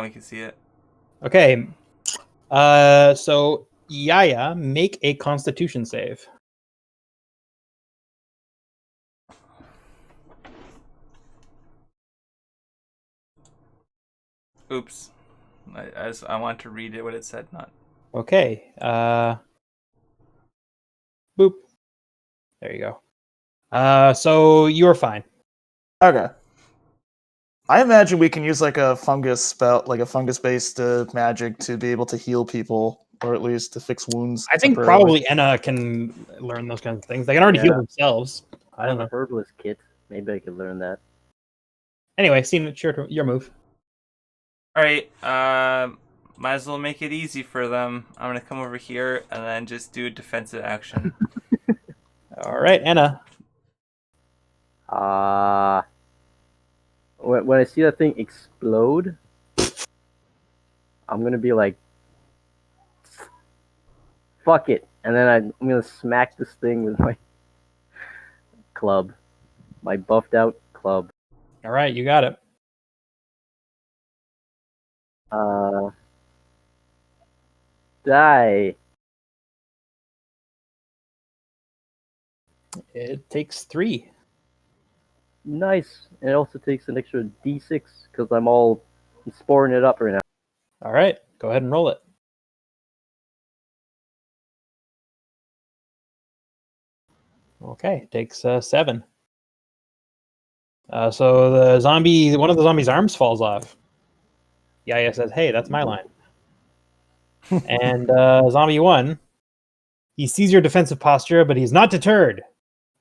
we can see it. Okay. So Yaya, make a Constitution save. Oops. I want to read it what it said, not. Okay. Boop. There you go. So you are fine. Okay. I imagine we can use like a fungus spell, like a fungus-based magic, to be able to heal people, or at least to fix wounds. I think temporarily. probably Enna can learn those kinds of things. They can already heal Yeah. themselves. I have a herbalist kit. Maybe I could learn that. Anyway, Steven, it's your move. All right. Might as well make it easy for them. I'm gonna come over here and then just do a defensive action. All right, Enna. When I see that thing explode, I'm gonna be like, fuck it. And then I'm gonna smack this thing with my club. My buffed out club. All right, you got it. Die. It takes 3. Nice. And it also takes an extra d6 because I'm all sporing it up right now. All right, go ahead and roll it. Okay, takes 7. So one of the zombie's arms falls off. Yaya says, "Hey, that's my line." And zombie 1, he sees your defensive posture, but he's not deterred.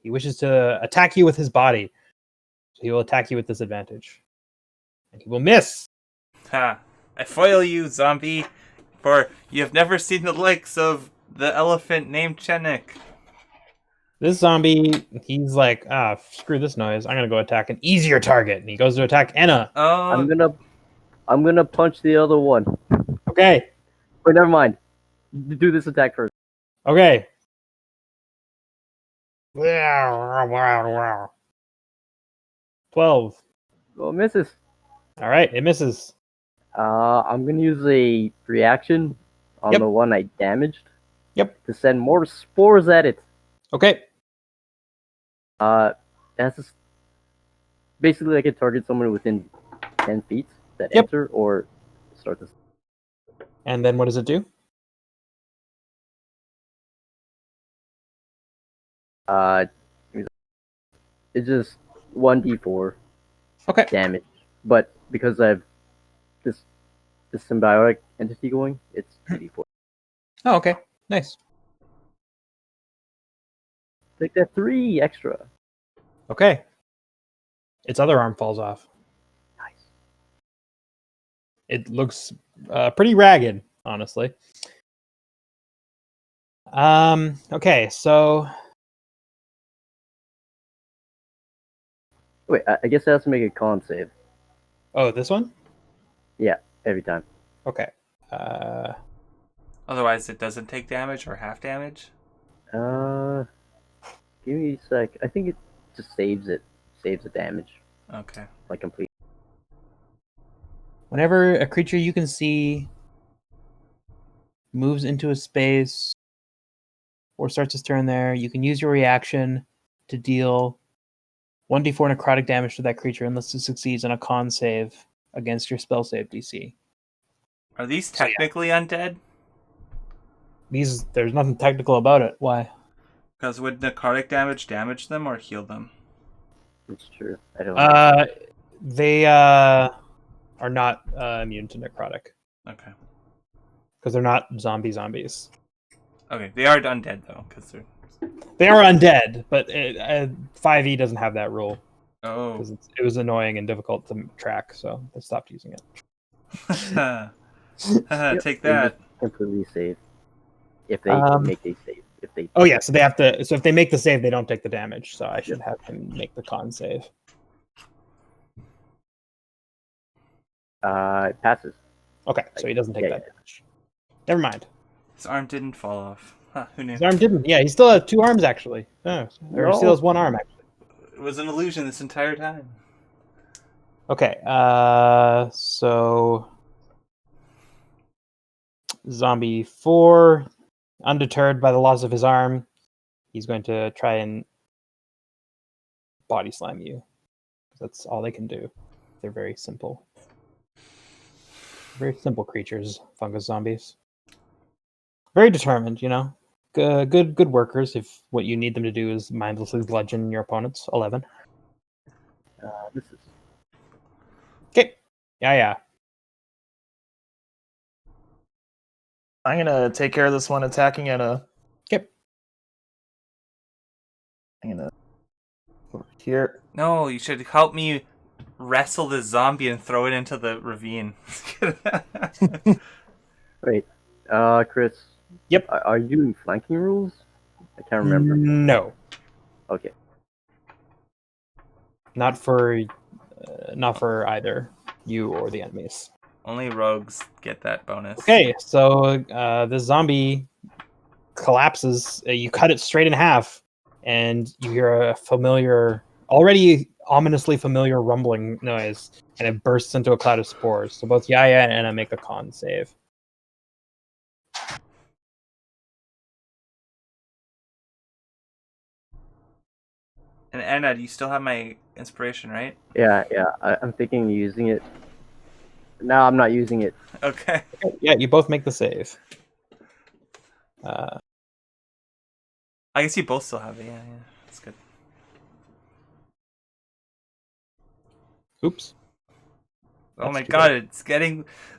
He wishes to attack you with his body, so he will attack you with disadvantage, and he will miss. Ha! I foil you, zombie, for you have never seen the likes of the elephant named Chenik. This zombie, he's like, screw this noise. I'm gonna go attack an easier target, and he goes to attack Enna. Oh, I'm gonna punch the other one. Okay. Wait, never mind. Do this attack first. Okay. 12. Oh, misses. All right, it misses. I'm gonna use a reaction on the one I damaged. Yep. To send more spores at it. Okay. That's just basically I can target someone within 10 feet that enter or start this. And then what does it do? It's just 1d4 Okay. damage, but because I have this symbiotic entity going, it's 2d4. Oh, okay. Nice. Take that 3 extra. Okay. Its other arm falls off. Nice. It looks pretty ragged, honestly. Okay, so Wait, I guess I have to make a con save. oh, this one? Yeah, every time. Okay. Otherwise, it doesn't take damage or half damage. Give me a sec. I think it just saves it. Saves the damage. Okay. Like complete. Whenever a creature you can see moves into a space or starts its turn there, you can use your reaction to deal 1d4 necrotic damage to that creature unless it succeeds on a con save against your spell save DC. Are these technically undead? There's nothing technical about it. Why? Because would necrotic damage them or heal them? It's true. I don't know. They are not immune to necrotic. Okay. Because they're not zombies. Okay, they are undead though, because they are undead, but 5e doesn't have that rule. Oh. Because it was annoying and difficult to track, so they stopped using it. Take They that. just completely save if they Um, make a save. If they Oh yeah, so they have to. So if they make the save, they don't take the damage. So I should Yep. have him make the con save. It passes. Okay, so he doesn't take Yeah, that damage. Never mind. His arm didn't fall off. Huh, who knew? His arm didn't. Yeah, he still has 2 arms actually. Oh, or he still No. has 1 arm actually. It was an illusion this entire time. Okay. So zombie 4, undeterred by the loss of his arm, he's going to try and body slam you. That's all they can do. They're very simple. Very simple creatures, fungus zombies. Very determined, you know. Good workers. If what you need them to do is mindlessly bludgeon your opponents. 11. This is Okay. Yeah. I'm gonna take care of this one attacking at a. Okay. I'm gonna over here. No, you should help me wrestle this zombie and throw it into the ravine. wait. Chris. Yep. Are you doing flanking rules? I can't remember. No, Okay. not for either you or the enemies. Only rogues get that bonus. Okay, so the zombie collapses. You cut it straight in half, and you hear a familiar, already ominously familiar rumbling noise, and it bursts into a cloud of spores. So both Yaya and Anna make a con save. And Anna, do you still have my inspiration, right? Yeah. I'm thinking of using it. No, I'm not using it. Okay. Okay, yeah, you both make the save. I guess you both still have it. Yeah. That's good. Oops. Oh my That's too god, bad.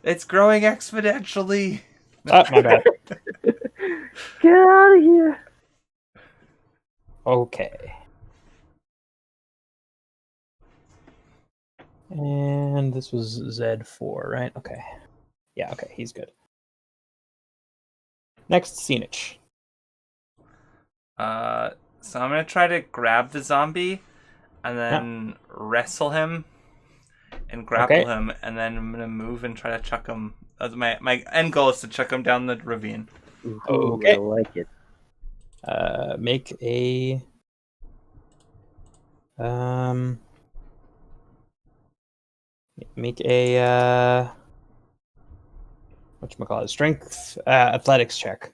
it's growing exponentially. My bad. Get out of here. Okay. And this was Z4, right? Okay. Yeah, okay, he's good. Next, Scenich. So I'm gonna try to grab the zombie and then wrestle him and grapple him, and then I'm gonna move and try to chuck him. My end goal is to chuck him down the ravine. Ooh, Okay. I like it. Make a whatchamacallit, strength athletics check.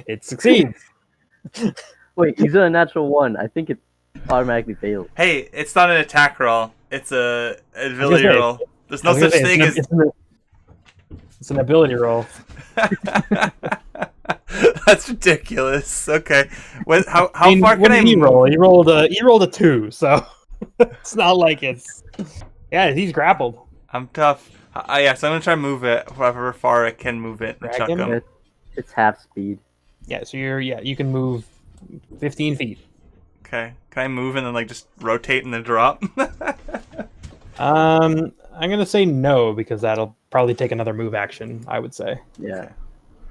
It succeeds. Wait, he's a natural 1. I think it automatically fails. Hey, it's not an attack roll. It's a ability say, roll. There's no such thing as. It's an ability roll. That's ridiculous. Okay, how I mean, far what can I did he move? roll? He rolled a 2, so it's not like it's. Yeah, he's grappled. I'm tough. Yeah, so I'm gonna try to move it however far I can move it and Drag chuck him? him. It's half speed. Yeah, so you can move 15 feet. Okay, can I move and then like just rotate and then drop? I'm gonna say no because that'll probably take another move action. I would say. Yeah.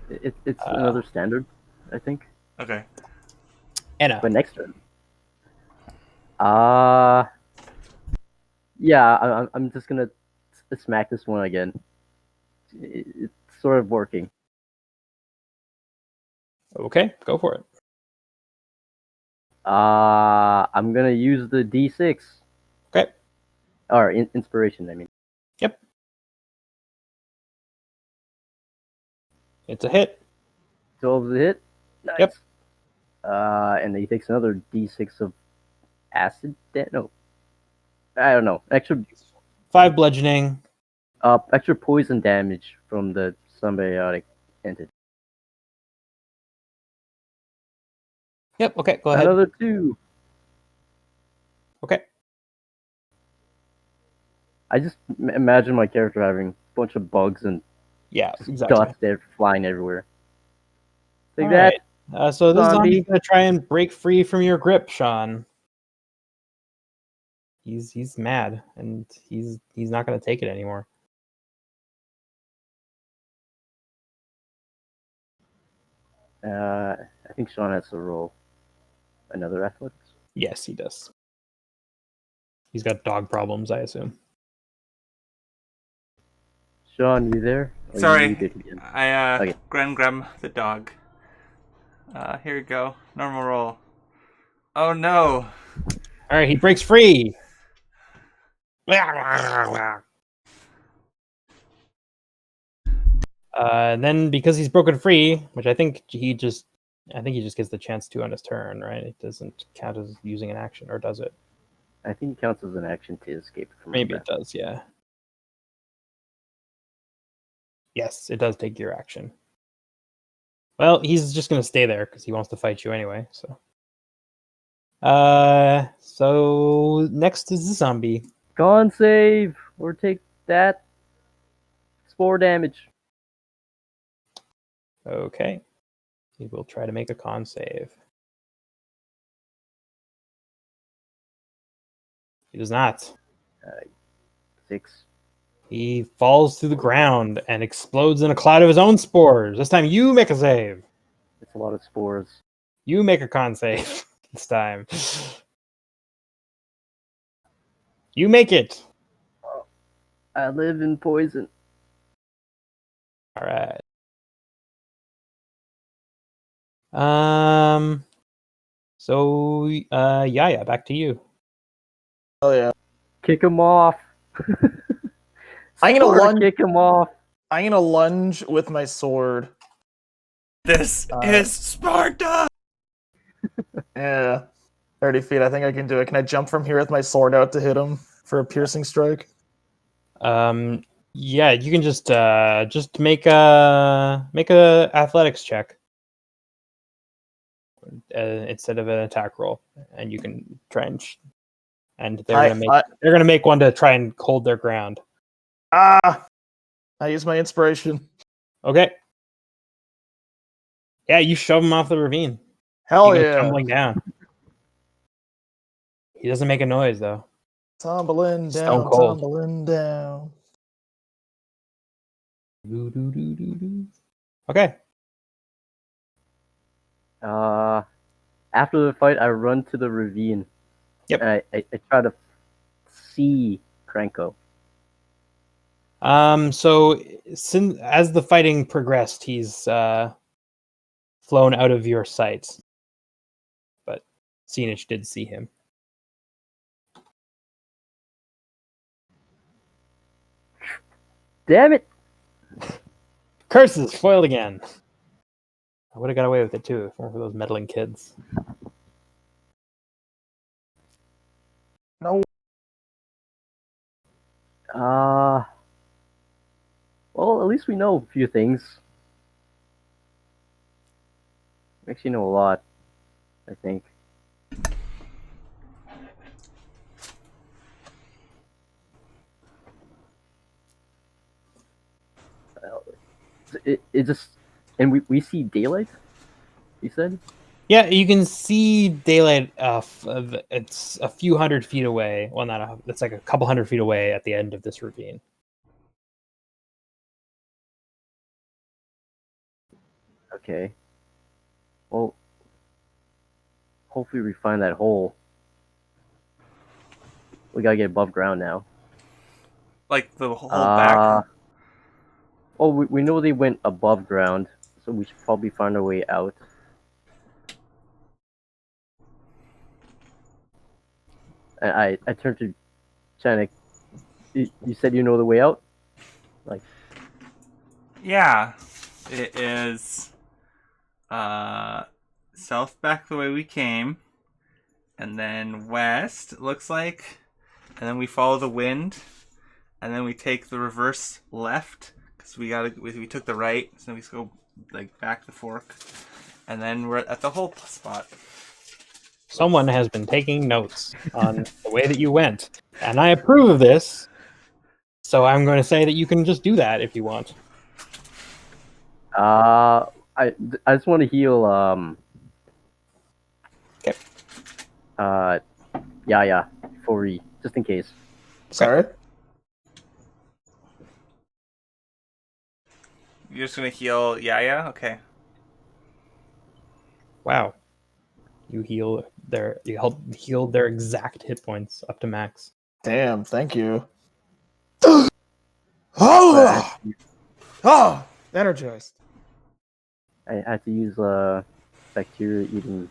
It's another standard, I think. Okay. Anna. But next turn. Yeah, I'm just gonna smack this one again. It's sort of working. Okay, go for it. I'm gonna use the D6. Okay. Or inspiration, I mean. Yep. It's a hit. 12 is a hit. Nice. Yep. And then he takes another D6 of acid. No, I don't know. Extra 5 bludgeoning. extra poison damage from the symbiotic entity. Yep. Okay, go ahead. Another 2. Okay. I just imagine my character having bunch of bugs and Yeah, exactly. dust there flying everywhere. Take All that, right. So this zombie. zombie's gonna try and break free from your grip, Sean. He's mad, and he's not gonna take it anymore. I think Sean has to roll another athletics. Yes, he does. He's got dog problems, I assume. Sean, you there? Or Sorry, you muted again? I Okay. Graham the dog. Here we go. Normal roll. Oh no! All right, he breaks free. Then because he's broken free, which I think he just gets the chance to on his turn, right? It doesn't count as using an action, or does it? I think it counts as an action to escape from Maybe the it does, yeah. Yes, it does take your action. Well, he's just gonna stay there because he wants to fight you anyway. So next is the zombie. Con save or take that. Spore damage. Okay, he will try to make a con save. He does not. 6. He falls to the ground and explodes in a cloud of his own spores. This time you make a save. It's a lot of spores. You make a con save this time. You make it. I live in poison. All right. So, Yaya, back to you. Oh yeah. Kick him off. I'm gonna lunge. Kick him off. I'm gonna lunge with my sword. This is Sparta! Yeah. 30 feet. I think I can do it. Can I jump from here with my sword out to hit him for a piercing strike? Yeah, you can just make a athletics check instead of an attack roll, and you can try and they're gonna make one to try and hold their ground. I use my inspiration. Okay. Yeah, you shove him off the ravine. Hell He goes yeah. tumbling down. He doesn't make a noise though. Tumbling Stone down, cold. tumbling down. Okay. After the fight, I run to the ravine. Yep. And I try to see Kranko. So as the fighting progressed, he's flown out of your sight. But Scenic did see him. Damn it! Curses! Foiled again. I would have got away with it too if it weren't for those meddling kids. No. Well, at least we know a few things. We actually know a lot, I think. It just... And we see daylight, you said? Yeah, you can see daylight. It's a few hundred feet away. Well, it's like a couple hundred feet away at the end of this ravine. Okay. Well, hopefully we find that hole. We gotta get above ground now. Like the whole back? Well, we know they went above ground, so we should probably find our way out. And I turned to Chanik. You said you know the way out? Like... Yeah. It is south back the way we came. And then west, it looks like. And then we follow the wind. And then we take the reverse left. Because we took the right. So we just go like back the fork. And then we're at the hole spot. Someone has been taking notes on the way that you went, and I approve of this. So I'm going to say that you can just do that if you want. I just want to heal. Okay. Yeah, for just in case. Sorry. You're just gonna heal Yaya? Okay. Wow. You help heal their exact hit points up to max. Damn. Thank you. But Oh, oh, energized. I had to use bacteria eating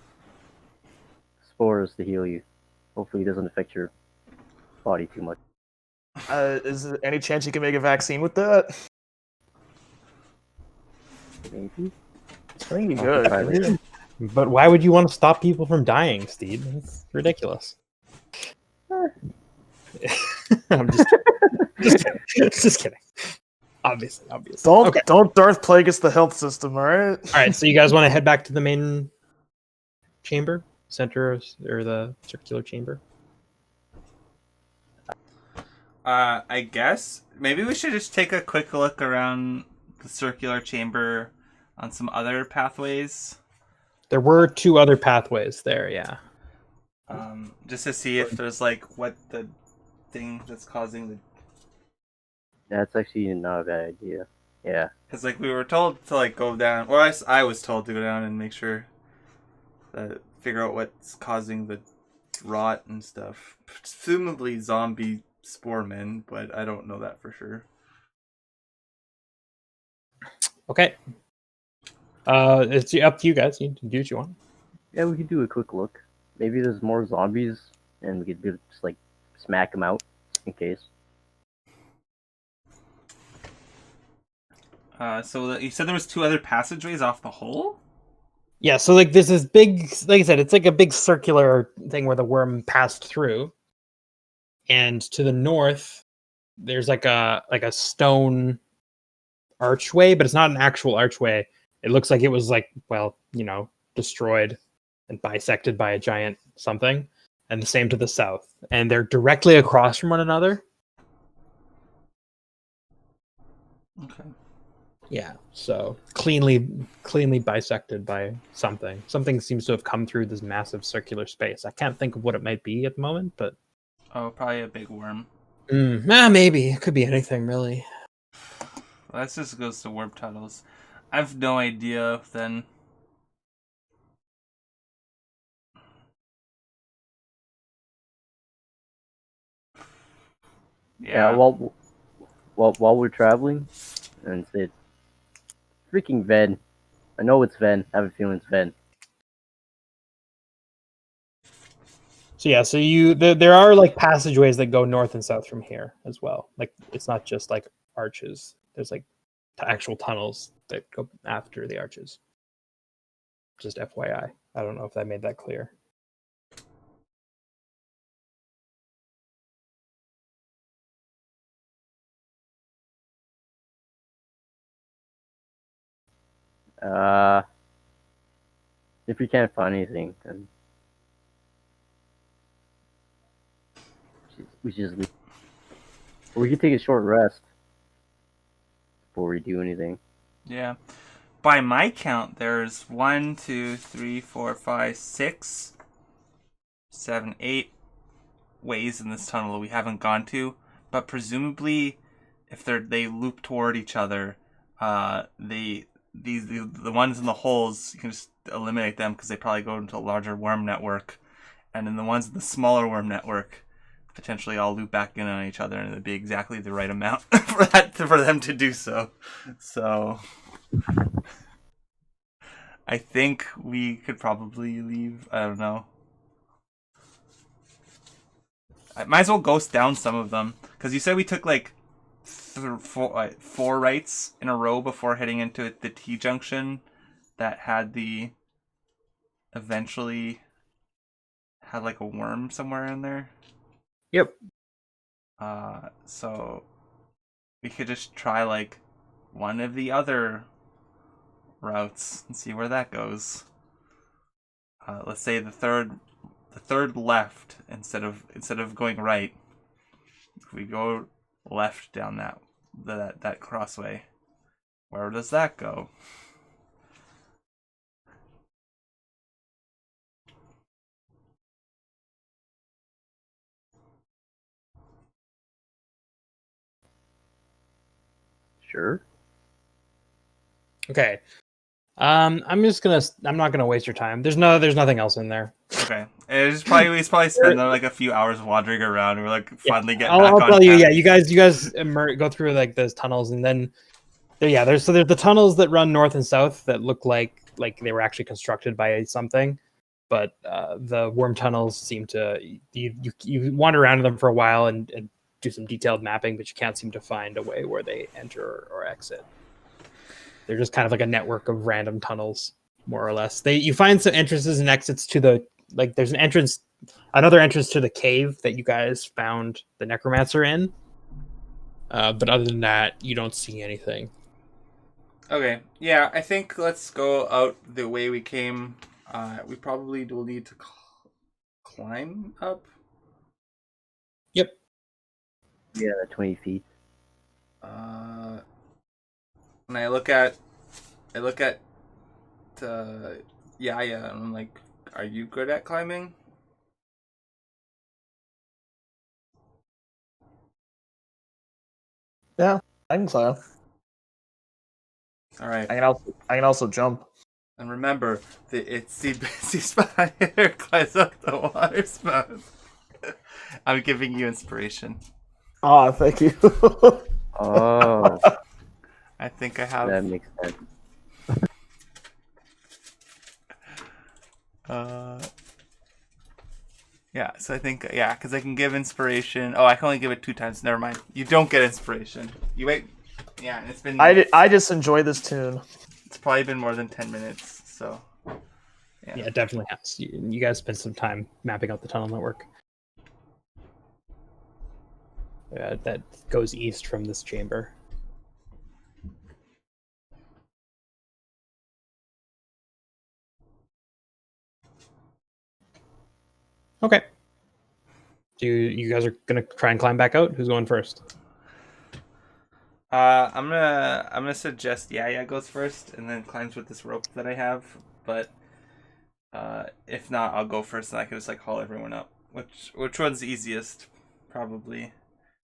spores to heal you. Hopefully, it doesn't affect your body too much. Is there any chance you can make a vaccine with that? Maybe. It's pretty I'll good. try later. But why would you want to stop people from dying, Steve? It's ridiculous. I'm just kidding. Obviously. Don't Okay. don't Darth Plagueis the health system. All right. All right. So you guys want to head back to the main chamber, center, or the circular chamber? I guess maybe we should just take a quick look around the circular chamber on some other pathways. There were 2 other pathways there. Yeah. Just to see if there's like what the thing that's causing the. That's actually not a bad idea. Yeah. Because like we were told to like go down, or I was told to go down and make sure that figure out what's causing the rot and stuff. Presumably zombie spore men, but I don't know that for sure. Okay. It's up to you guys. You can do what you want. Yeah, we could do a quick look. Maybe there's more zombies, and we could just like smack them out in case. So you said there was 2 other passageways off the hole? Yeah, so like there's this big, like I said, it's like a big circular thing where the worm passed through. And to the north, there's like a stone archway, but it's not an actual archway. It looks like it was like, well, destroyed and bisected by a giant something. And the same to the south. And they're directly across from one another. Okay. Yeah, so cleanly bisected by something. Something seems to have come through this massive circular space. I can't think of what it might be at the moment, but Oh, probably a big worm. Maybe it could be anything really. Well, that just goes to warp tunnels. I have no idea then. Yeah. While we're traveling, and said, freaking Ven. I know it's Ven. I have a feeling it's Ven. So yeah, so there are like passageways that go north and south from here as well. Like it's not just like arches. There's like actual tunnels that go after the arches. Just FYI. I don't know if I made that clear. If we can't find anything, then we should just leave. Or we could take a short rest before we do anything. Yeah. By my count, there's 1, 2, 3, 4, 5, 6, 7, 8 ways in this tunnel we haven't gone to. But presumably, if they loop toward each other, the ones in the holes, you can just eliminate them because they probably go into a larger worm network, and then the ones in the smaller worm network potentially all loop back in on each other, and it'd be exactly the right amount for them to do so. So I think we could probably leave. I don't know. I might as well ghost down some of them because you said we took like four rights in a row before heading into the T junction that had eventually had like a worm somewhere in there. Yep. So we could just try like one of the other routes and see where that goes. Let's say the third left instead of going right. If we go left down that crossway. Where does that go? Sure. Okay. I'm not gonna waste your time. There's nothing else in there. Okay, we probably spend like a few hours wandering around. And we're like finally getting I'll back on tell you. track. Yeah, you guys go through like those tunnels, and then there's the tunnels that run north and south that look like they were actually constructed by something, but the worm tunnels seem to you wander around them for a while and do some detailed mapping, but you can't seem to find a way where they enter or exit. They're just kind of like a network of random tunnels, more or less. You find some entrances and exits to there's another entrance to the cave that you guys found the necromancer in. But other than that, you don't see anything. Okay, yeah, I think let's go out the way we came. We probably will need to climb up. Yep. Yeah, 20 feet. And I look at Yaya, and I'm like, "Are you good at climbing?" Yeah, I can climb. All right. I can also jump. And remember, it's the spider climbs up the water spout. I'm giving you inspiration. Ah, thank you. Oh, I think I have. that makes sense. Yeah, so I think, because I can give inspiration. Oh, I can only give it 2 times. Never mind. You don't get inspiration. You wait. Yeah, and it's been. I just enjoy this tune. It's probably been more than 10 minutes, so. Yeah, it definitely has. You guys spent some time mapping out the tunnel network. That goes east from this chamber. Okay. So you guys are gonna try and climb back out? Who's going first? I'm gonna suggest Yaya goes first and then climbs with this rope that I have. But if not, I'll go first and I can just like haul everyone up. Which one's easiest? Probably,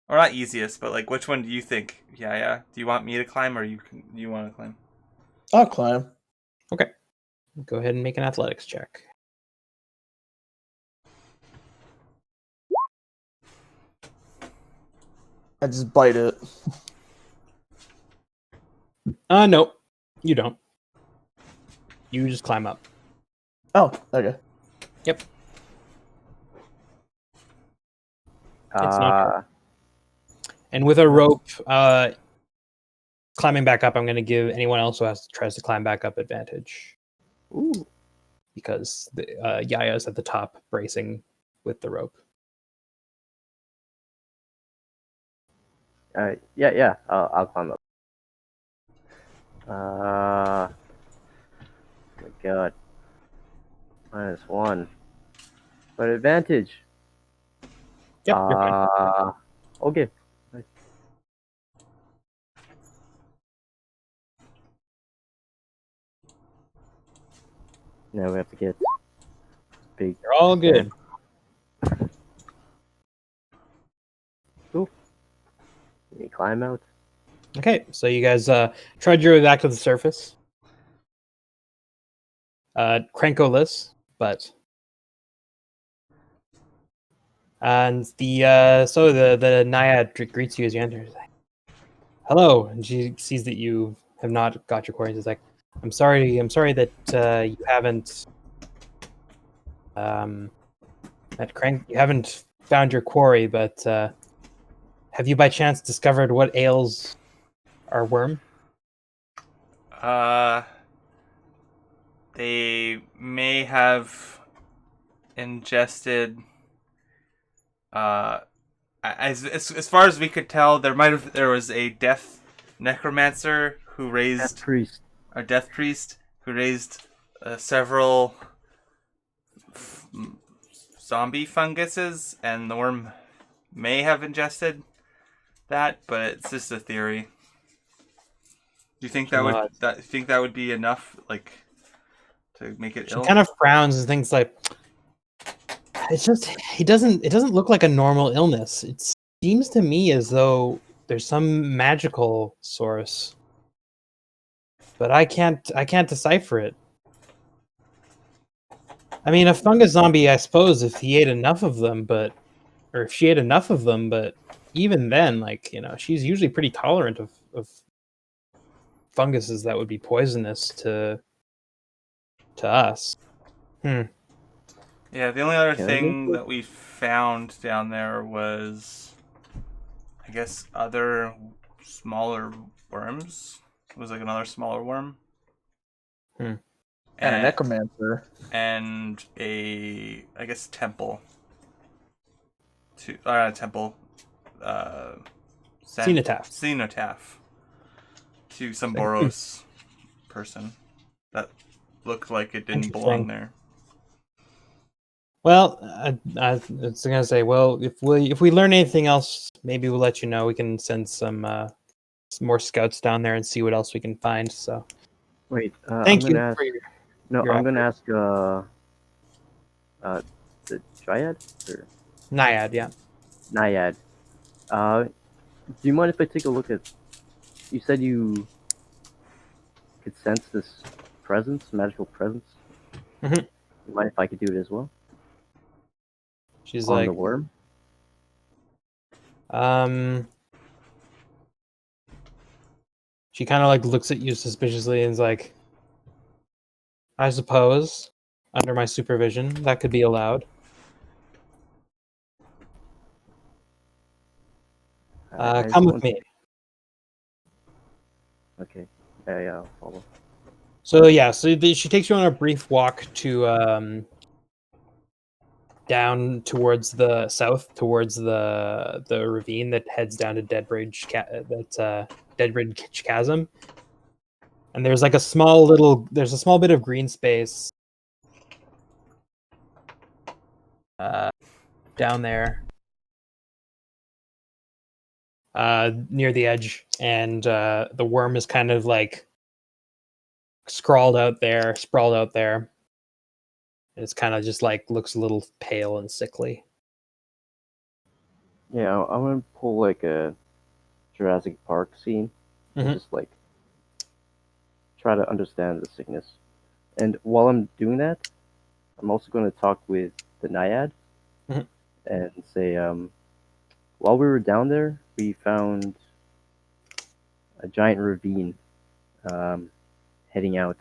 or not easiest, but like which one do you think? Yaya, do you want me to climb or you want to climb? I'll climb. Okay. Go ahead and make an athletics check. I just bite it. No, you don't. You just climb up. Oh, okay. Yep. It's not and with a rope, climbing back up, I'm going to give anyone else who tries to climb back up advantage. Ooh. Because the Yaya's at the top, bracing with the rope. Yeah. I'll climb up. Oh my god. -1. But advantage. Yep, you're fine. Okay. Nice. Now we have to get big. You're all good. Ooh. Can you climb out? Okay, so you guys tried your way back to the surface. Crankoless, but and the Naiad greets you as you enter. She's like, "Hello," and she sees that you have not got your quarry. She's like, I'm sorry that you haven't you haven't found your quarry, but have you by chance discovered what ails our worm?" They may have ingested. As far as we could tell, there was a death necromancer who raised death priest who raised several zombie funguses, and the worm may have ingested that, but it's just a theory. Do you think Well, that would be enough, like, to make it she ill? kind of frowns and thinks like, it's just it doesn't look like a normal illness. It seems to me as though there's some magical source, but I can't decipher it. I mean, a fungus zombie, I suppose, if he ate enough of them, or if she ate enough of them, but even then, like, she's usually pretty tolerant of funguses that would be poisonous to us. Yeah, the only other Can I make thing that we found down there was, I guess, other smaller worms. It was like another smaller worm. And a necromancer. And I guess, temple. Temple. Cenotaph. To some Boros person that looked like it didn't belong there. Well, I was gonna say, well, if we learn anything else, maybe we'll let you know. We can send some more scouts down there and see what else we can find. So, Wait, thank I'm you gonna ask. for your I'm gonna efforts. ask the Dryad or Naiad, yeah. Naiad. Do you mind if I take a look at? You said you could sense this magical presence. Mhm. You mind if I could do it as well? She's On like, the worm? she kind of like looks at you suspiciously and is like, I suppose under my supervision that could be allowed. I Come just with want me. Okay. Yeah, I'll follow. So yeah, she takes you on a brief walk to down towards the south, towards the ravine that heads down to Deadbridge Chasm. And there's like a small bit of green space down there near the edge, and the worm is kind of like sprawled out there. It's kind of just like looks a little pale and sickly. Yeah, I'm gonna pull like a Jurassic Park scene and just like try to understand the sickness. And while I'm doing that, I'm also going to talk with the Naiad and say, while we were down there, we found a giant ravine heading out.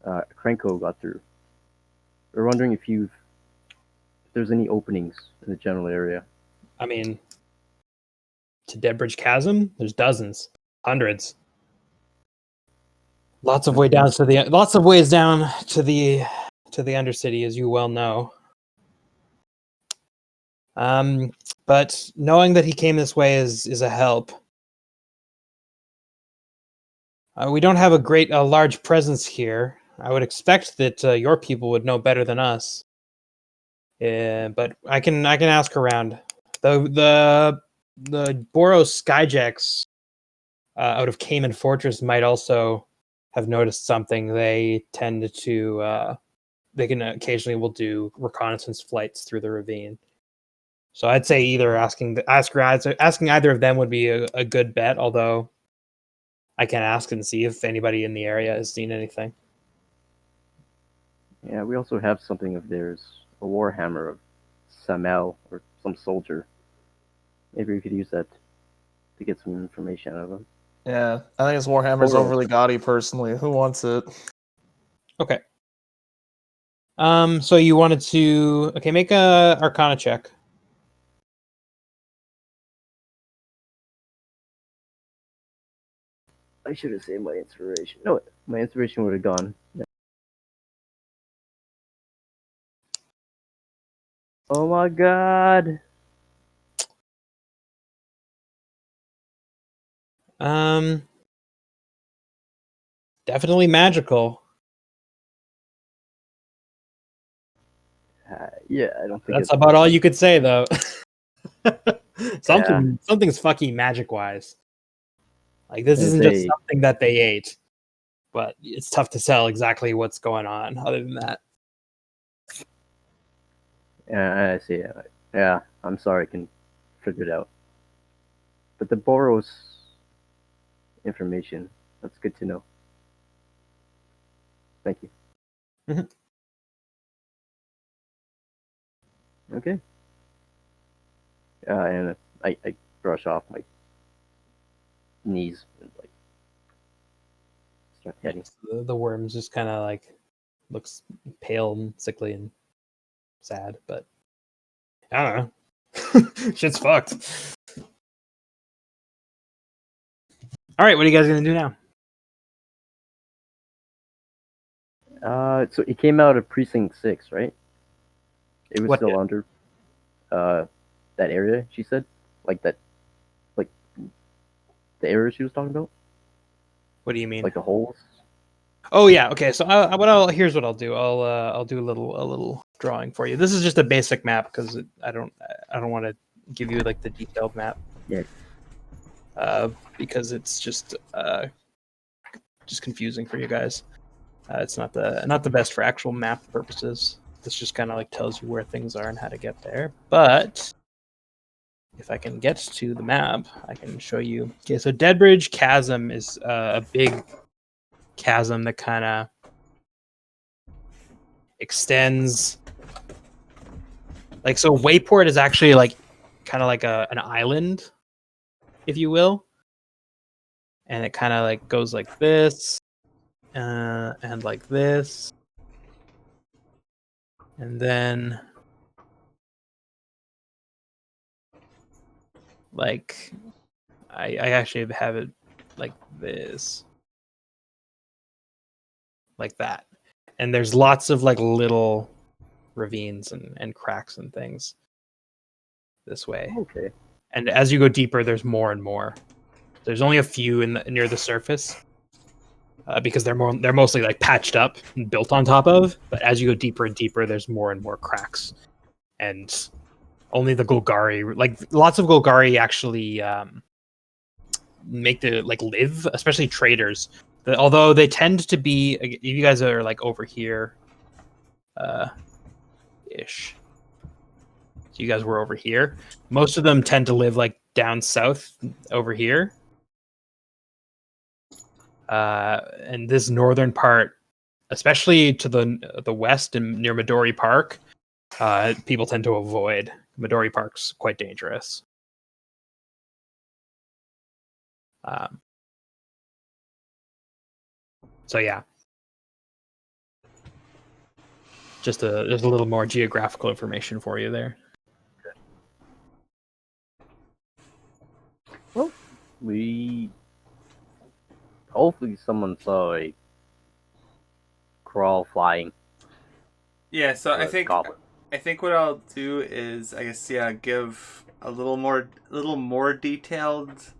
Krenko got through. We're wondering if there's any openings in the general area. I mean, to Deadbridge Chasm, there's dozens, hundreds. Lots of ways down to the Undercity, as you well know. But knowing that he came this way is a help. We don't have a large presence here. I would expect that your people would know better than us. But I can ask around. The Boros Skyjacks out of Cayman Fortress might also have noticed something. They tend to they can occasionally will do reconnaissance flights through the ravine. So I'd say either asking either of them would be a good bet. Although I can ask and see if anybody in the area has seen anything. Yeah, we also have something of theirs, a warhammer of Samel or some soldier. Maybe we could use that to get some information out of them. Yeah, I think his Warhammer's overly gaudy personally. Who wants it? Okay. So you wanted to make a Arcana check. I should have saved my inspiration. No, my inspiration would have gone. Oh my god! Definitely magical. Yeah, I don't think that's about all you could say, though. Something's fucky magic wise. Like this isn't just something that they ate, but it's tough to tell exactly what's going on. Other than that, Yeah, I see. Yeah, I'm sorry, I can figure it out. But the Boros information, that's good to know. Thank you. Mhm. Okay. And I brush off my knees and like start heading. the worms just kind of like looks pale and sickly and sad, but I don't know. Shit's fucked. All right, what are you guys gonna do now? So it came out of Precinct 6, right? It was What still did? under that area, she said? Like that, like the area she was talking about? What do you mean? Like the holes? Oh yeah, okay. So here's what I'll do. I'll do a little drawing for you. This is just a basic map because I don't want to give you like the detailed map. Yeah. Because it's just confusing for you guys. It's not the best for actual map purposes. This just kind of like tells you where things are and how to get there. But if I can get to the map, I can show you. Okay, so Deadbridge Chasm is a big chasm that kind of extends. Like, so Wayport is actually like kind of like an island, if you will, and it kind of like goes like this, and like this, and then like I actually have it like this, like that, and there's lots of like little ravines and cracks and things this way. Okay. And as you go deeper, there's more and more. There's only a few near the surface because they're mostly like patched up and built on top of. But as you go deeper and deeper, there's more and more cracks, and only the Golgari, like lots of Golgari, actually make the like live, especially traders. Although they tend to be, if you guys are like over here, ish. So you guys were over here. Most of them tend to live like down south over here. And this northern part, especially to the west and near Midori Park, people tend to avoid. Midori Park's quite dangerous. So yeah, just there's a little more geographical information for you there. Well, we hopefully someone saw a crawl flying. Yeah, so or a goblin. I think what I'll do is, I guess, give a little more detailed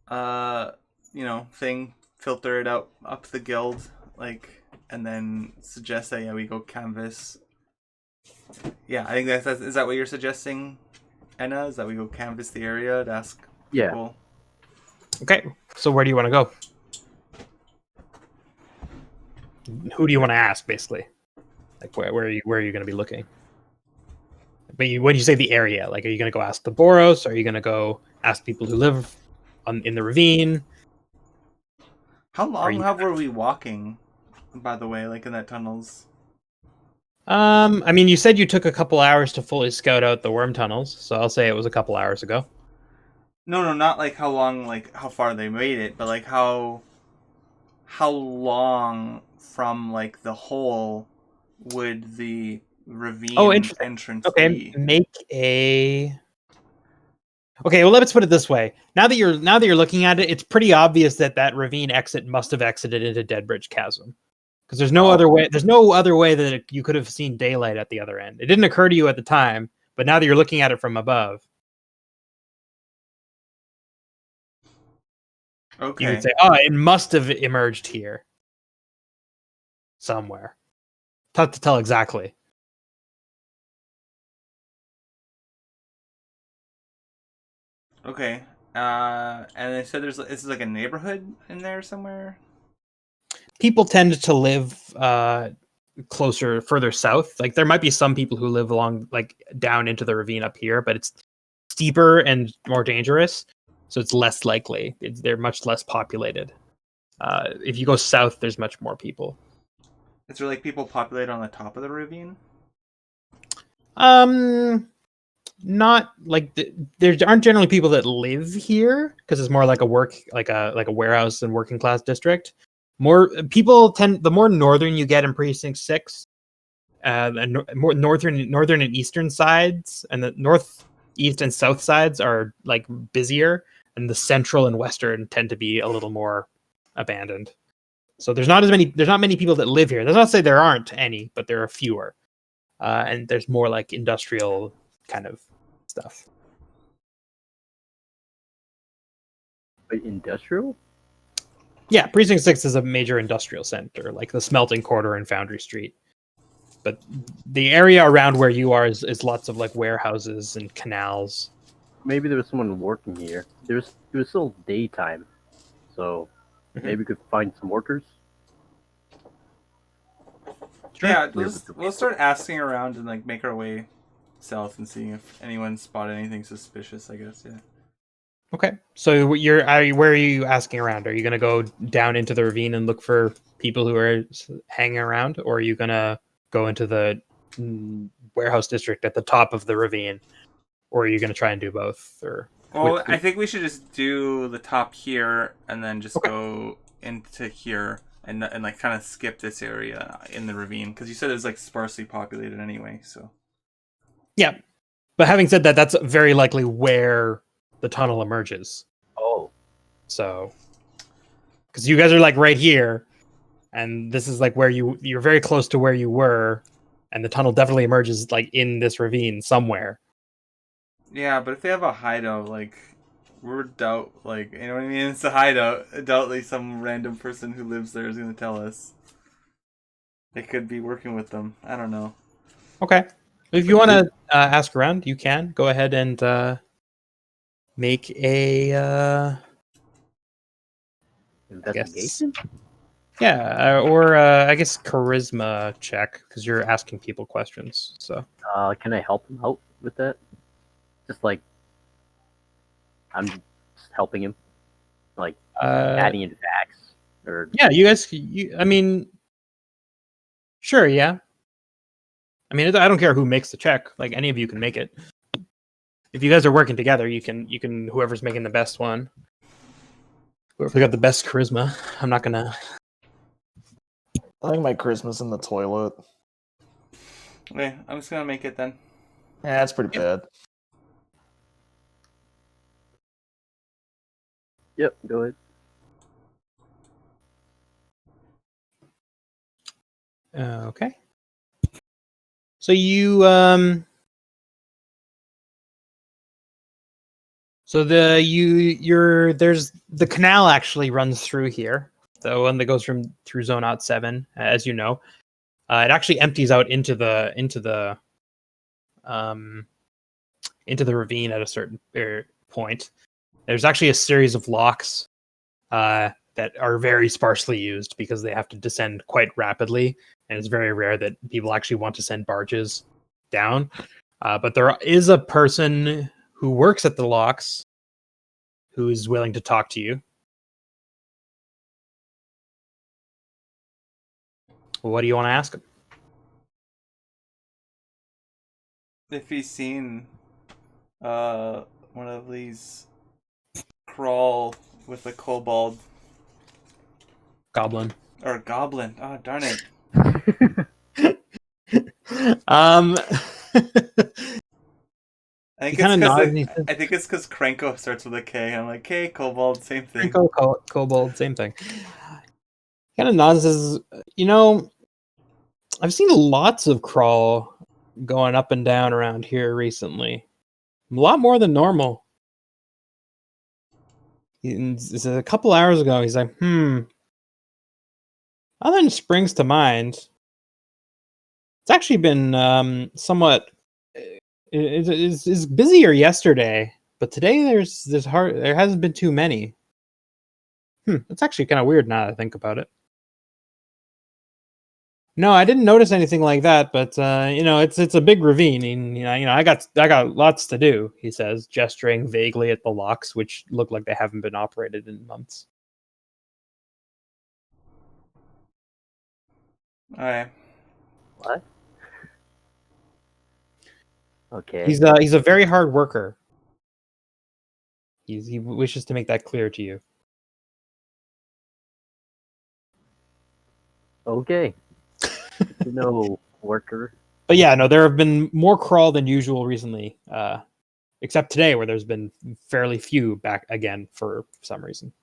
thing, filter it out up the guild, like, and then suggest that we go canvas. Yeah, I think that's is that what you're suggesting, Enna? Is that we go canvas the area to ask people? Yeah. Okay, so where do you want to go? Who do you want to ask, basically? Like, where are you going to be looking? But when you say the area, like, are you going to go ask the Boros? Or are you going to go ask people who live in the ravine? How long were we walking, by the way, like in that tunnels? I mean, you said you took a couple hours to fully scout out the worm tunnels, so I'll say it was a couple hours ago. No, not like how long, like how far they made it, but like how long from like the hole would the ravine entrance be? Okay, well, let's put it this way. Now that you're looking at it, it's pretty obvious that ravine exit must have exited into Deadbridge Chasm, because there's no other way. There's no other way that you could have seen daylight at the other end. It didn't occur to you at the time, but now that you're looking at it from above, you would say, "Oh, it must have emerged here somewhere." Tough to tell exactly. Okay. And they said this is like a neighborhood in there somewhere. People tend to live further south. Like there might be some people who live along like down into the ravine up here, but it's steeper and more dangerous, so it's less likely. They're much less populated. If you go south, there's much more people. Is there like people populate on the top of the ravine? Not like there aren't generally people that live here because it's more like a warehouse and working class district. More people tend the more northern you get in precinct 6, and more northern and eastern sides, and the northeast and south sides are like busier, and the central and western tend to be a little more abandoned. So there's not many people that live here. That's not to say there aren't any, but there are fewer, and there's more like industrial kind of stuff. Wait, industrial? Yeah, Precinct 6 is a major industrial center, like the smelting quarter and Foundry Street. But the area around where you are is lots of like warehouses and canals. Maybe there was someone working here. It was still daytime, so maybe we could find some workers. Sure. Yeah, we'll start asking around and like make our way south and seeing if anyone spotted anything suspicious. I guess. Yeah. Okay, so where are you asking around? Are you going to go down into the ravine and look for people who are hanging around, or are you going to go into the warehouse district at the top of the ravine, or are you going to try and do both? Or well, I think we should just do the top here and then just go into here and like kind of skip this area in the ravine because you said it's like sparsely populated anyway. So yeah, but having said that, that's very likely where the tunnel emerges. Oh, so because you guys are like right here, and this is like where you're very close to where you were, and the tunnel definitely emerges like in this ravine somewhere. Yeah, but if they have a hideout, like we're doubt, like you know what I mean? It's a hideout. Doubtly some random person who lives there is gonna tell us. They could be working with them. I don't know. Okay, if you want to ask around, you can go ahead and make a investigation. Or I guess charisma check because you're asking people questions. So Can I help him out with that? Just like I'm just helping him, like adding in facts or yeah, you guys. I mean, sure, yeah. I mean, I don't care who makes the check. Like any of you can make it. If you guys are working together, you can whoever's making the best one. Whoever got the best charisma. I'm not gonna. I think my charisma's in the toilet. Okay, I'm just gonna make it then. Yeah, that's pretty bad. Yep, go ahead. Okay. So you so there's the canal actually runs through here. The one that goes through Zone Out 7, as you know. It actually empties out into the ravine at a certain point. There's actually a series of locks that are very sparsely used because they have to descend quite rapidly, and it's very rare that people actually want to send barges down. But there is a person who works at the locks who is willing to talk to you. Well, what do you want to ask him? If he's seen one of these crawl with a kobold Goblin. or goblin. Oh darn it. I think it's because Krenko starts with a K. I'm like, K, kobold, same thing. Krenko, kobold, same thing. Kind of nods and says, you know, I've seen lots of crawl going up and down around here recently. A lot more than normal. A couple hours ago, he's like, nothing springs to mind. It's actually been somewhat... It's busier yesterday. But today there hasn't been too many. That's actually kind of weird now that I think about it. No, I didn't notice anything like that, but it's a big ravine, and I got lots to do. He says, gesturing vaguely at the locks, which look like they haven't been operated in months. All right. What? Okay. He's a very hard worker. He wishes to make that clear to you. Okay. Good to know, worker. But yeah, no, there have been more crawl than usual recently, except today where there's been fairly few back again for some reason.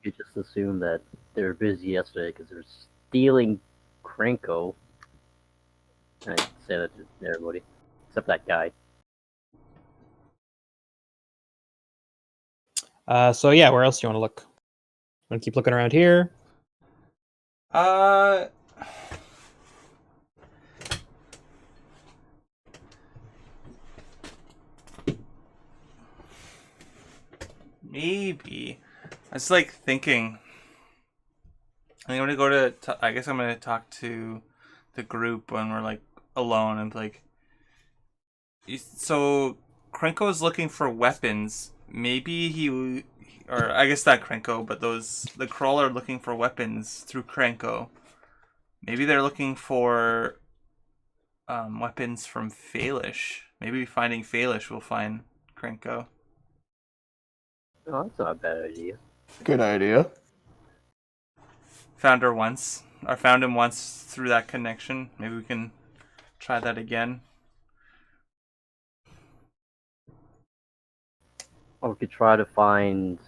You just assume that they were busy yesterday because they're stealing Krenko. I say that to everybody, except that guy. So yeah, where else do you want to look? Want to keep looking around here? Maybe. I was like thinking. I'm gonna go to. I guess I'm gonna talk to the group when we're like alone and like. So Krenko's looking for weapons. Maybe or I guess not Krenko, but the Kroll are looking for weapons through Krenko. Maybe they're looking for weapons from Faelish. Maybe finding Faelish will find Krenko. Oh, that's not a bad idea. Good idea. Found him once through that connection. Maybe we can try that again. Or we could try to find.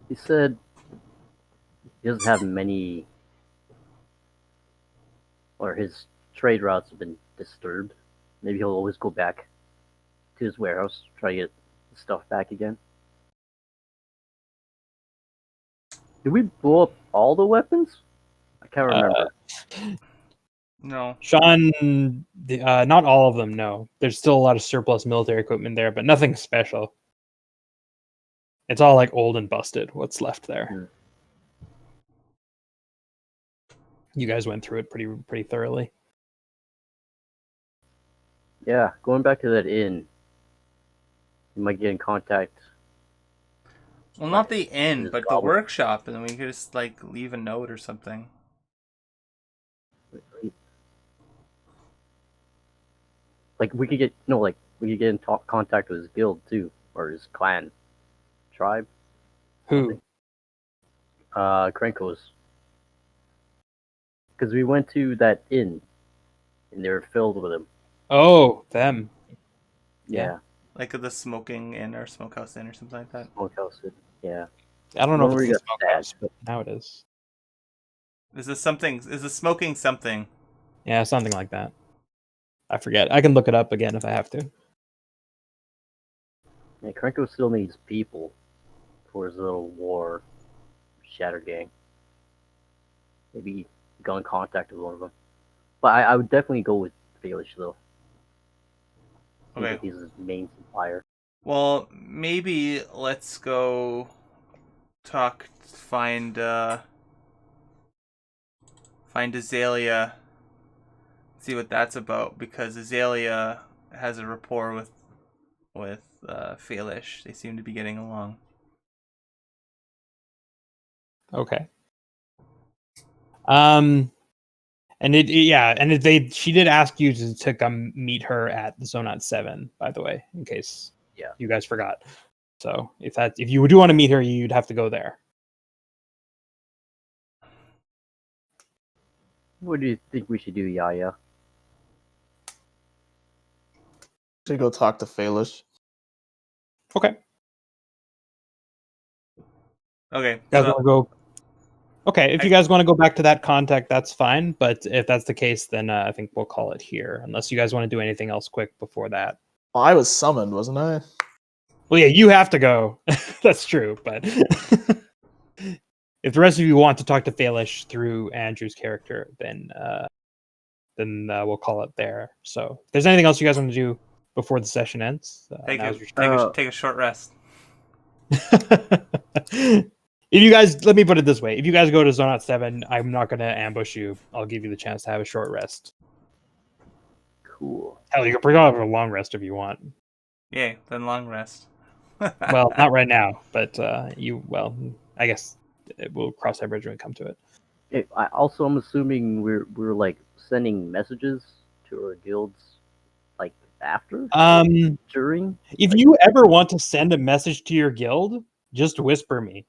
He said he doesn't have many, or his trade routes have been disturbed. Maybe he'll always go back to his warehouse, try to get the stuff back again. Did we blow up all the weapons? I can't remember. No. Sean, not all of them, no. There's still a lot of surplus military equipment there, but nothing special. It's all like old and busted, what's left there. You guys went through it pretty thoroughly. Yeah, going back to that inn. You might get in contact. Well, not the inn, but the goblin. workshop, and then we could just like leave a note or something. Like we could get in contact with his guild too, or his clan, tribe. Who? Krenko's. Because we went to that inn, and they were filled with him. Oh, them. Yeah. Like the smoking inn or smokehouse inn or something like that. Smokehouse. Yeah. I don't know When if we it's the got smokehouse, but now it is. Is this smoking something? Yeah, something like that. I forget. I can look it up again if I have to. Yeah, Krenko still needs people for his little war shatter gang. Maybe go in contact with one of them. But I would definitely go with Faelish though. Okay. He's his main supplier. Well, maybe let's go find Azalea, see what that's about, because Azalea has a rapport with Faelish. They seem to be getting along. Okay. She did ask you to come meet her at the Zonot 7, by the way, in case you guys forgot. So if you do want to meet her, you'd have to go there. What do you think we should do, Yaya? Should go talk to Faelish. Okay. Okay. You guys want to go? Okay, if you guys want to go back to that contact, that's fine. But if that's the case, then I think we'll call it here. Unless you guys want to do anything else quick before that. Well, I was summoned, wasn't I? Well, yeah, you have to go. That's true. But if the rest of you want to talk to Faelish through Andrew's character, then we'll call it there. So if there's anything else you guys want to do, before the session ends. Take now's your a short rest. If you guys, let me put it this way: if you guys go to Zone Out 7, I'm not going to ambush you. I'll give you the chance to have a short rest. Cool. Hell, you can bring on a long rest if you want. Yay, then long rest. Well, not right now, but I guess we'll cross that bridge when we come to it. I'm assuming we're like sending messages to our guilds, like after, during. If you ever want to send a message to your guild, just whisper me.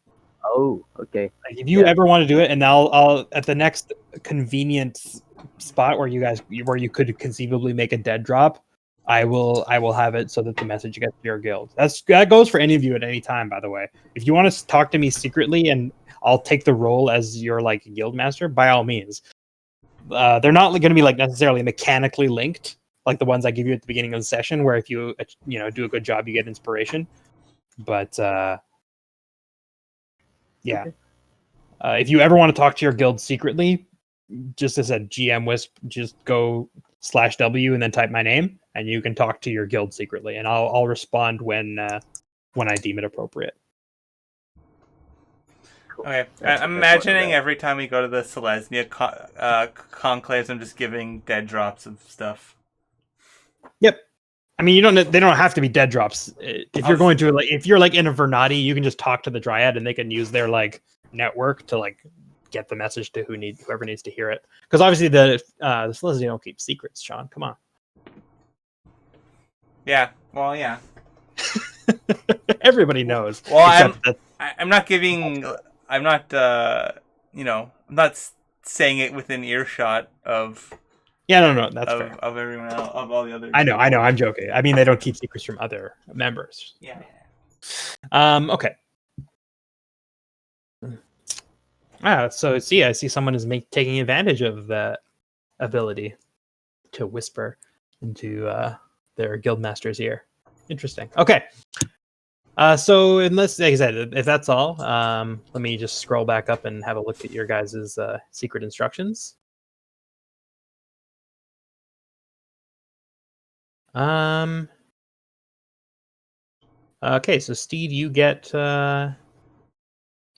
Oh, okay. Like if you ever want to do it, and I'll at the next convenient spot where you could conceivably make a dead drop, I will have it so that the message gets to your guild. That goes for any of you at any time, by the way. If you want to talk to me secretly and I'll take the role as your like guild master, by all means. They're not going to be like necessarily mechanically linked like the ones I give you at the beginning of the session, where if you do a good job, you get inspiration. But yeah. Okay. If you ever want to talk to your guild secretly, just as a GM Wisp, just go /W and then type my name, and you can talk to your guild secretly, and I'll respond when I deem it appropriate. Cool. Okay, I'm imagining every time we go to the Selesnya conclaves, I'm just giving dead drops of stuff. Yep. I mean, they don't have to be dead drops. If you're going to if you're like in a Vernati, you can just talk to the Dryad, and they can use their like network to like get the message to whoever needs to hear it. Because obviously the Selesnya don't keep secrets, Sean. Come on. Yeah. Well, yeah. Everybody knows. Well, I'm not giving. I'm not. I'm not saying it within earshot of. Yeah, no, that's fair. Of everyone else, of all the other. I know. I'm joking. I mean, they don't keep secrets from other members. Yeah. Okay. So I see someone is taking advantage of that ability to whisper into their guildmaster's ear. Interesting. Okay. So unless, like I said, if that's all, let me just scroll back up and have a look at your guys' secret instructions. Okay, so Steed, you get an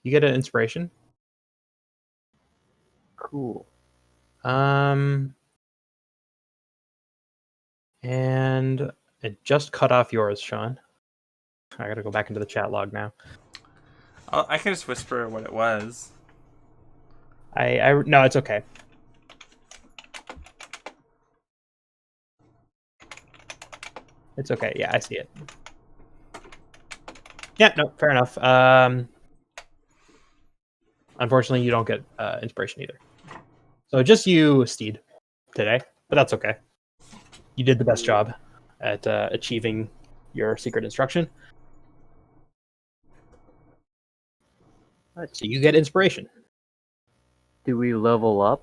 inspiration. Cool. And it just cut off yours, Sean. I gotta go back into the chat log now. I can just whisper what it was. No, it's okay. It's okay. Yeah, I see it. Yeah, no, fair enough. Unfortunately, you don't get inspiration either. So just you, Steed, today. But that's okay. You did the best job at achieving your secret instruction. So you get inspiration. Do we level up?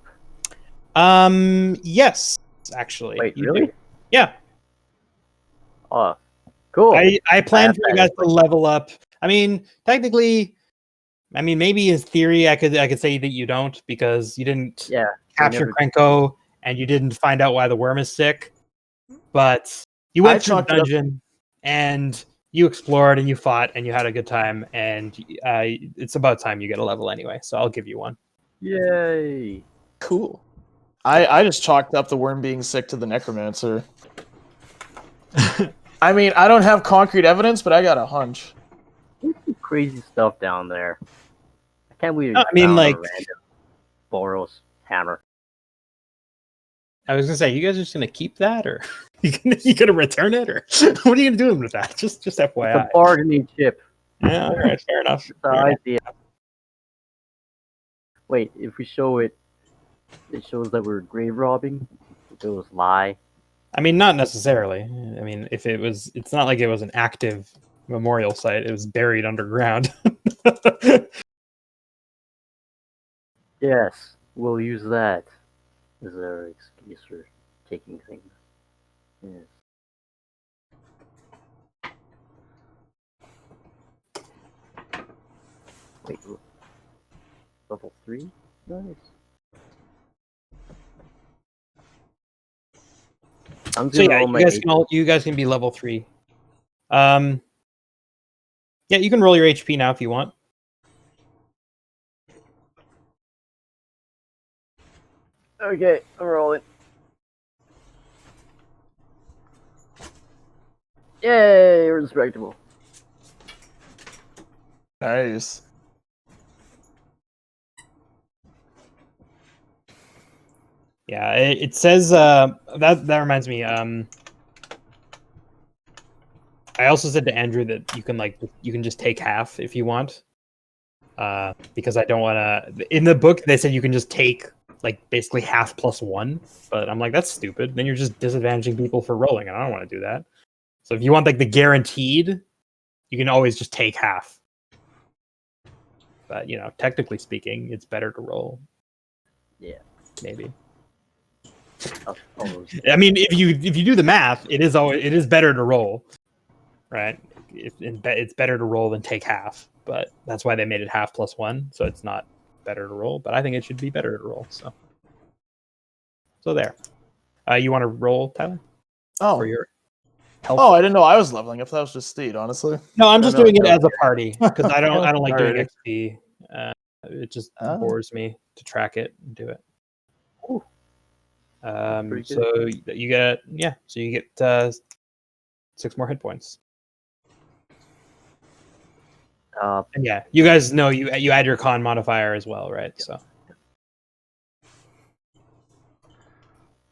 Yes, actually. Wait, really? Do. Yeah. Oh, cool. I planned for you guys to level up. I mean, technically, maybe in theory, I could say that you don't, because you didn't capture Krenko and you didn't find out why the worm is sick. But you went to the dungeon and you explored and you fought and you had a good time, and it's about time you get a level anyway. So I'll give you one. Yay! Cool. I just chalked up the worm being sick to the necromancer. I mean, I don't have concrete evidence, but I got a hunch. There's some crazy stuff down there. I can't believe I mean, like, a random Boros hammer. I was gonna say, you guys are just gonna keep that, or you gonna return it, or what are you gonna do with that? Just FYI. It's a bargaining chip. Yeah, all right, fair enough. That's the idea. Wait, if we show it, it shows that we're grave robbing. If it was lie. I mean, not necessarily. I mean, it's not like it was an active memorial site. It was buried underground. Yes, we'll use that as our excuse for taking things. Yes. Wait, level 3? Nice. I'm So gonna yeah, roll my you guys can be level 3. Yeah, you can roll your HP now if you want. Okay, I'm rolling. Yay, respectable. Nice. Yeah, it says that reminds me. I also said to Andrew that you can just take half if you want. Because I don't want to. In the book, they said you can just take like basically half plus 1, but I'm like that's stupid. Then you're just disadvantaging people for rolling, and I don't want to do that. So if you want like the guaranteed, you can always just take half. But technically speaking, it's better to roll. Yeah, Maybe. almost. I mean, if you do the math, it is better to roll, right? It's better to roll than take half, but that's why they made it half plus 1, so it's not better to roll. But I think it should be better to roll. So there. You want to roll, Tyler? Oh. For your health? Oh, I didn't know I was leveling up. That was just Steed, honestly. No, I'm just No, doing it no. as a party because I don't like doing Alright. XP. It just Oh. bores me to track it and do it. Ooh. Pretty So you get so you get 6 more hit points. And yeah, you guys know you add your con modifier as well, right? So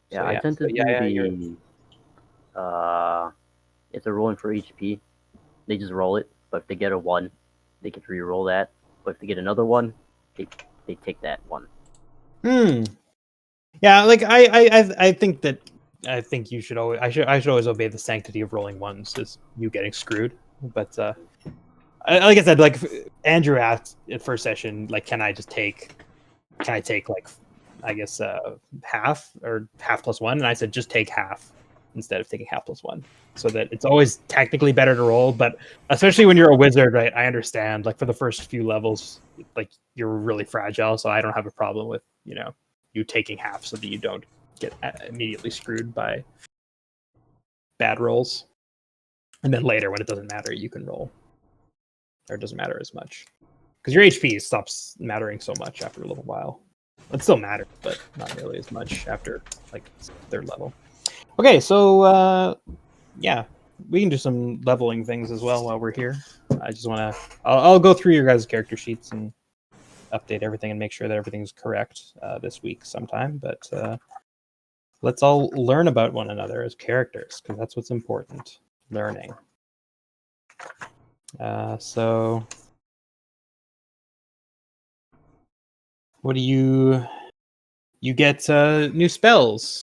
yeah, I tend to do the if they're rolling for HP, they just roll it. But if they get a 1, they can re-roll that. But if they get another 1, they take that 1. Yeah, like I think that you should always I should always obey the sanctity of rolling ones is you getting screwed. But like I said, like Andrew asked at first session, like can I take like I guess half or half plus 1, and I said just take half instead of taking half plus 1, so that it's always technically better to roll. But especially when you're a wizard, right? I understand. Like for the first few levels, like you're really fragile, so I don't have a problem with you taking half so that you don't get immediately screwed by bad rolls. And then later, when it doesn't matter, you can roll, or it doesn't matter as much because your HP stops mattering so much after a little while. It still matters, but not nearly as much after like 3rd level. Okay, so yeah, we can do some leveling things as well while we're here. I just want to. I'll go through your guys' character sheets and update everything and make sure that everything's correct this week sometime. But let's all learn about one another as characters because that's what's important. Learning. So, what do you get? New spells.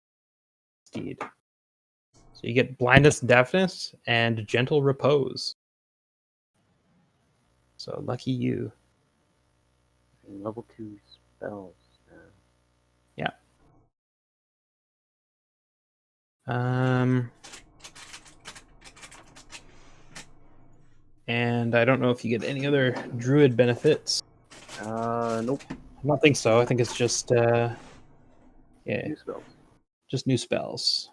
Steed. So you get blindness, deafness, and gentle repose. So lucky you. Level 2 spells. Yeah. And I don't know if you get any other druid benefits. Nope. I don't think so. I think it's just yeah, New spells. just new spells.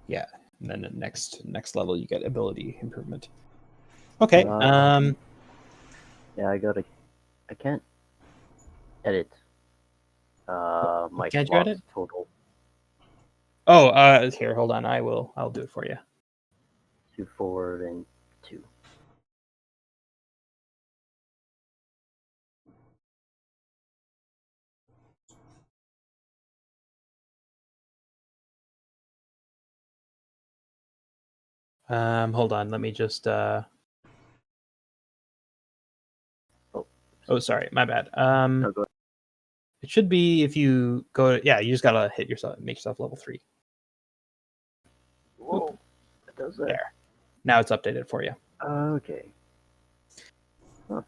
Yeah, and then at next level you get ability improvement. Okay. Yeah, I can't edit. My Can't you edit? total. Oh, here, hold on. I'll do it for you. 2 forward and 2. Hold on. Let me just. Oh, sorry, my bad. No, go ahead. It should be if you go. Yeah, you just gotta make yourself level 3. Whoa, it does that. There. Now it's updated for you. Okay. Huh.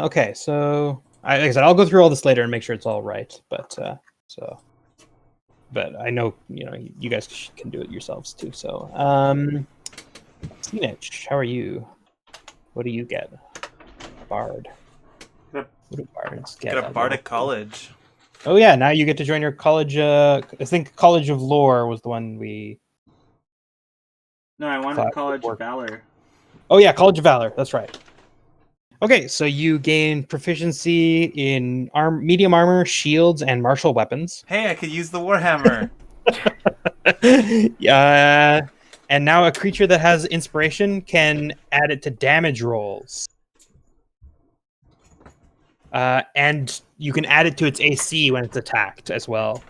Okay, so like I said, I'll go through all this later and make sure it's all right. But but I know you guys can do it yourselves too. So, Cenich, how are you? What do you get? Bard. Get What do bards Get get? a Bardic College. Oh yeah, now you get to join your college. I think College of Lore was the one we. No, I wanted Thought College would of Valor. Oh yeah, College of Valor. That's right. Okay, so you gain proficiency in medium armor, shields, and martial weapons. Hey, I could use the Warhammer. And now a creature that has inspiration can add it to damage rolls. And you can add it to its AC when it's attacked as well.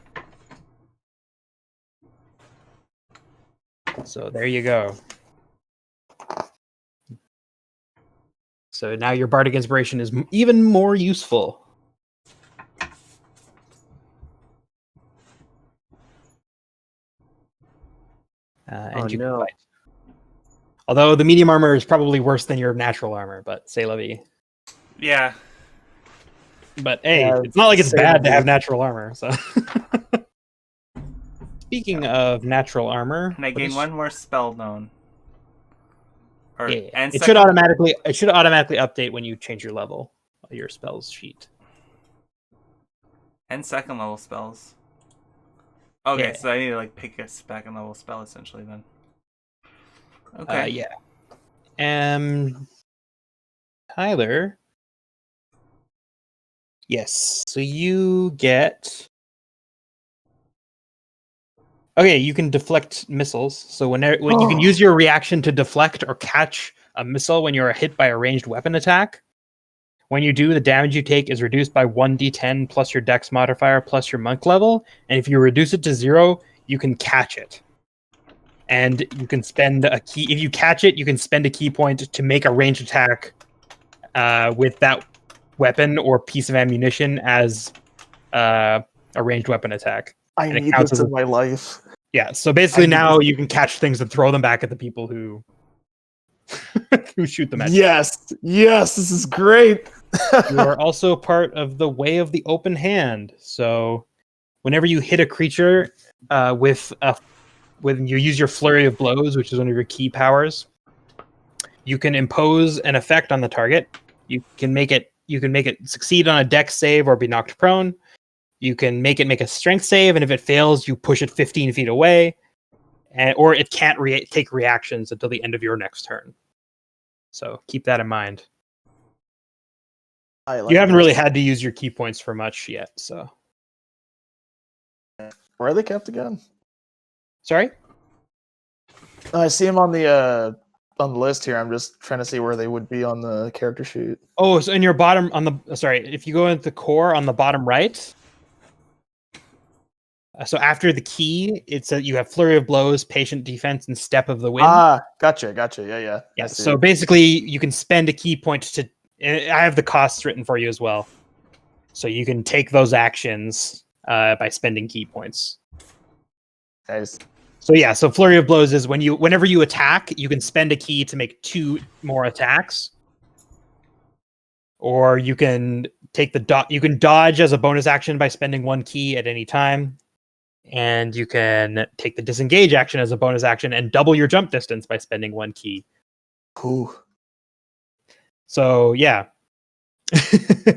So there you go. So now your Bardic Inspiration is even more useful. And you can fight. Although the medium armor is probably worse than your natural armor, but c'est la vie. Yeah. But hey, Yeah, it's not like it's c'est bad la to vie. have natural armor. So, speaking of natural armor, And I gain one more spell known. Or, yeah, and it should automatically update when you change your level, your spells sheet. And second level spells. Okay, Yeah. so I need to like pick a second level spell essentially then. Okay. Yeah. Tyler. Yes. So you get. Okay, you can deflect missiles. So when you can use your reaction to deflect or catch a missile when you're hit by a ranged weapon attack. When you do, the damage you take is reduced by 1d10 plus your dex modifier plus your monk level. And if you reduce it to 0, you can catch it. And you can spend a key. If you catch it, you can spend a key point to make a ranged attack with that weapon or piece of ammunition as a ranged weapon attack. I need this in my life. Yeah, so basically now you can catch things and throw them back at the people who who shoot them at you. Yes, this is great. You are also part of the Way of the Open Hand. So whenever you hit a creature when you use your Flurry of Blows, which is one of your key powers, you can impose an effect on the target. You can make it succeed on a dex save or be knocked prone. You can make it make a strength save, and if it fails, you push it 15 feet away, or it can't take reactions until the end of your next turn. So keep that in mind. You haven't really had to use your key points for much yet, so. Where are they kept again? Sorry? I see them on the list here. I'm just trying to see where they would be on the character sheet. Oh, so in your bottom if you go into the core on the bottom right. So after the key, it's you have Flurry of Blows, Patient Defense, and Step of the Wind. Gotcha. Yeah. Yeah. So basically, you can spend a key point to. I have the costs written for you as well, so you can take those actions by spending key points. Nice. So yeah, so Flurry of Blows is whenever you attack, you can spend a key to make 2 more attacks, or you can take you can dodge as a bonus action by spending 1 key at any time. And you can take the disengage action as a bonus action and double your jump distance by spending 1 key. Ooh. So yeah.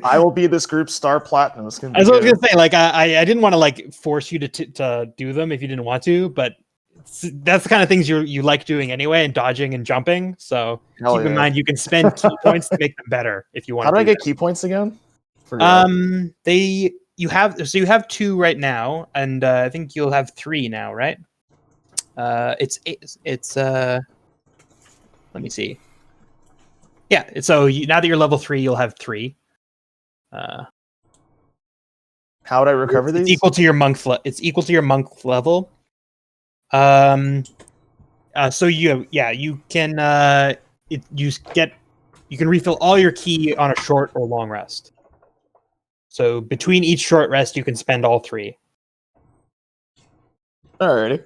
I will be this group's star platinum. It's gonna be As I was gonna say, like I didn't want to like force you to do them if you didn't want to, but that's the kind of things you like doing anyway, and dodging and jumping. So keep in mind you can spend key points to make them better if you want. How do I get key points again? You have 2 right now, and I think you'll have 3 now, right? It's let me see. Yeah, so now that you're level 3, you'll have 3. How would I recover these? It's equal to your monk. It's equal to your monk level. So you can you can refill all your key on a short or long rest. So between each short rest, you can spend all 3. Alrighty.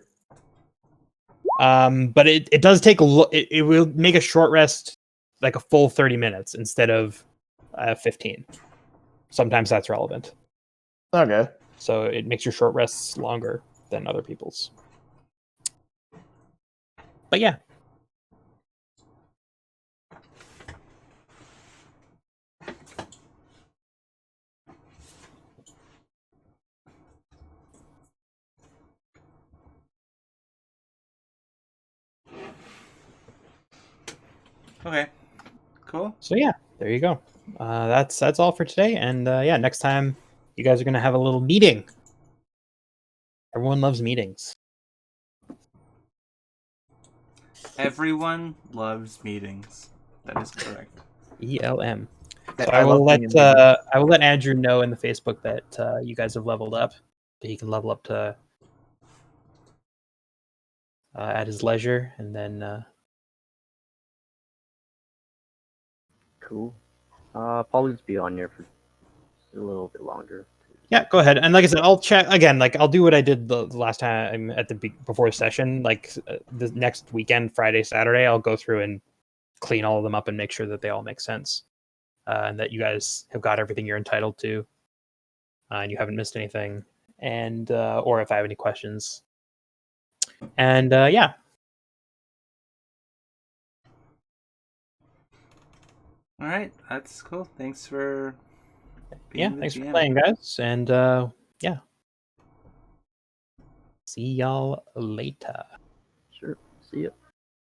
But it does take it will make a short rest like a full 30 minutes instead of 15. Sometimes that's relevant. Okay. So it makes your short rests longer than other people's. But yeah. Okay. Cool. So yeah, there you go. That's all for today. And yeah, next time you guys are gonna have a little meeting. Everyone loves meetings. Everyone loves meetings. That is correct. ELM. So I love being in meetings. I will let Andrew know in the Facebook that you guys have leveled up. That he can level up to at his leisure, and then Cool. Probably just be on here for a little bit longer. yeah, go ahead. And like I said, I'll check again. Like I'll do what I did the last time at the before session. Like the next weekend, Friday, Saturday, I'll go through and clean all of them up and make sure that they all make sense, and that you guys have got everything you're entitled to, and you haven't missed anything, and or if I have any questions. And yeah, All right, that's cool. Thanks for yeah, being the thanks for GM. playing, guys, and yeah, see y'all later. Sure. See ya.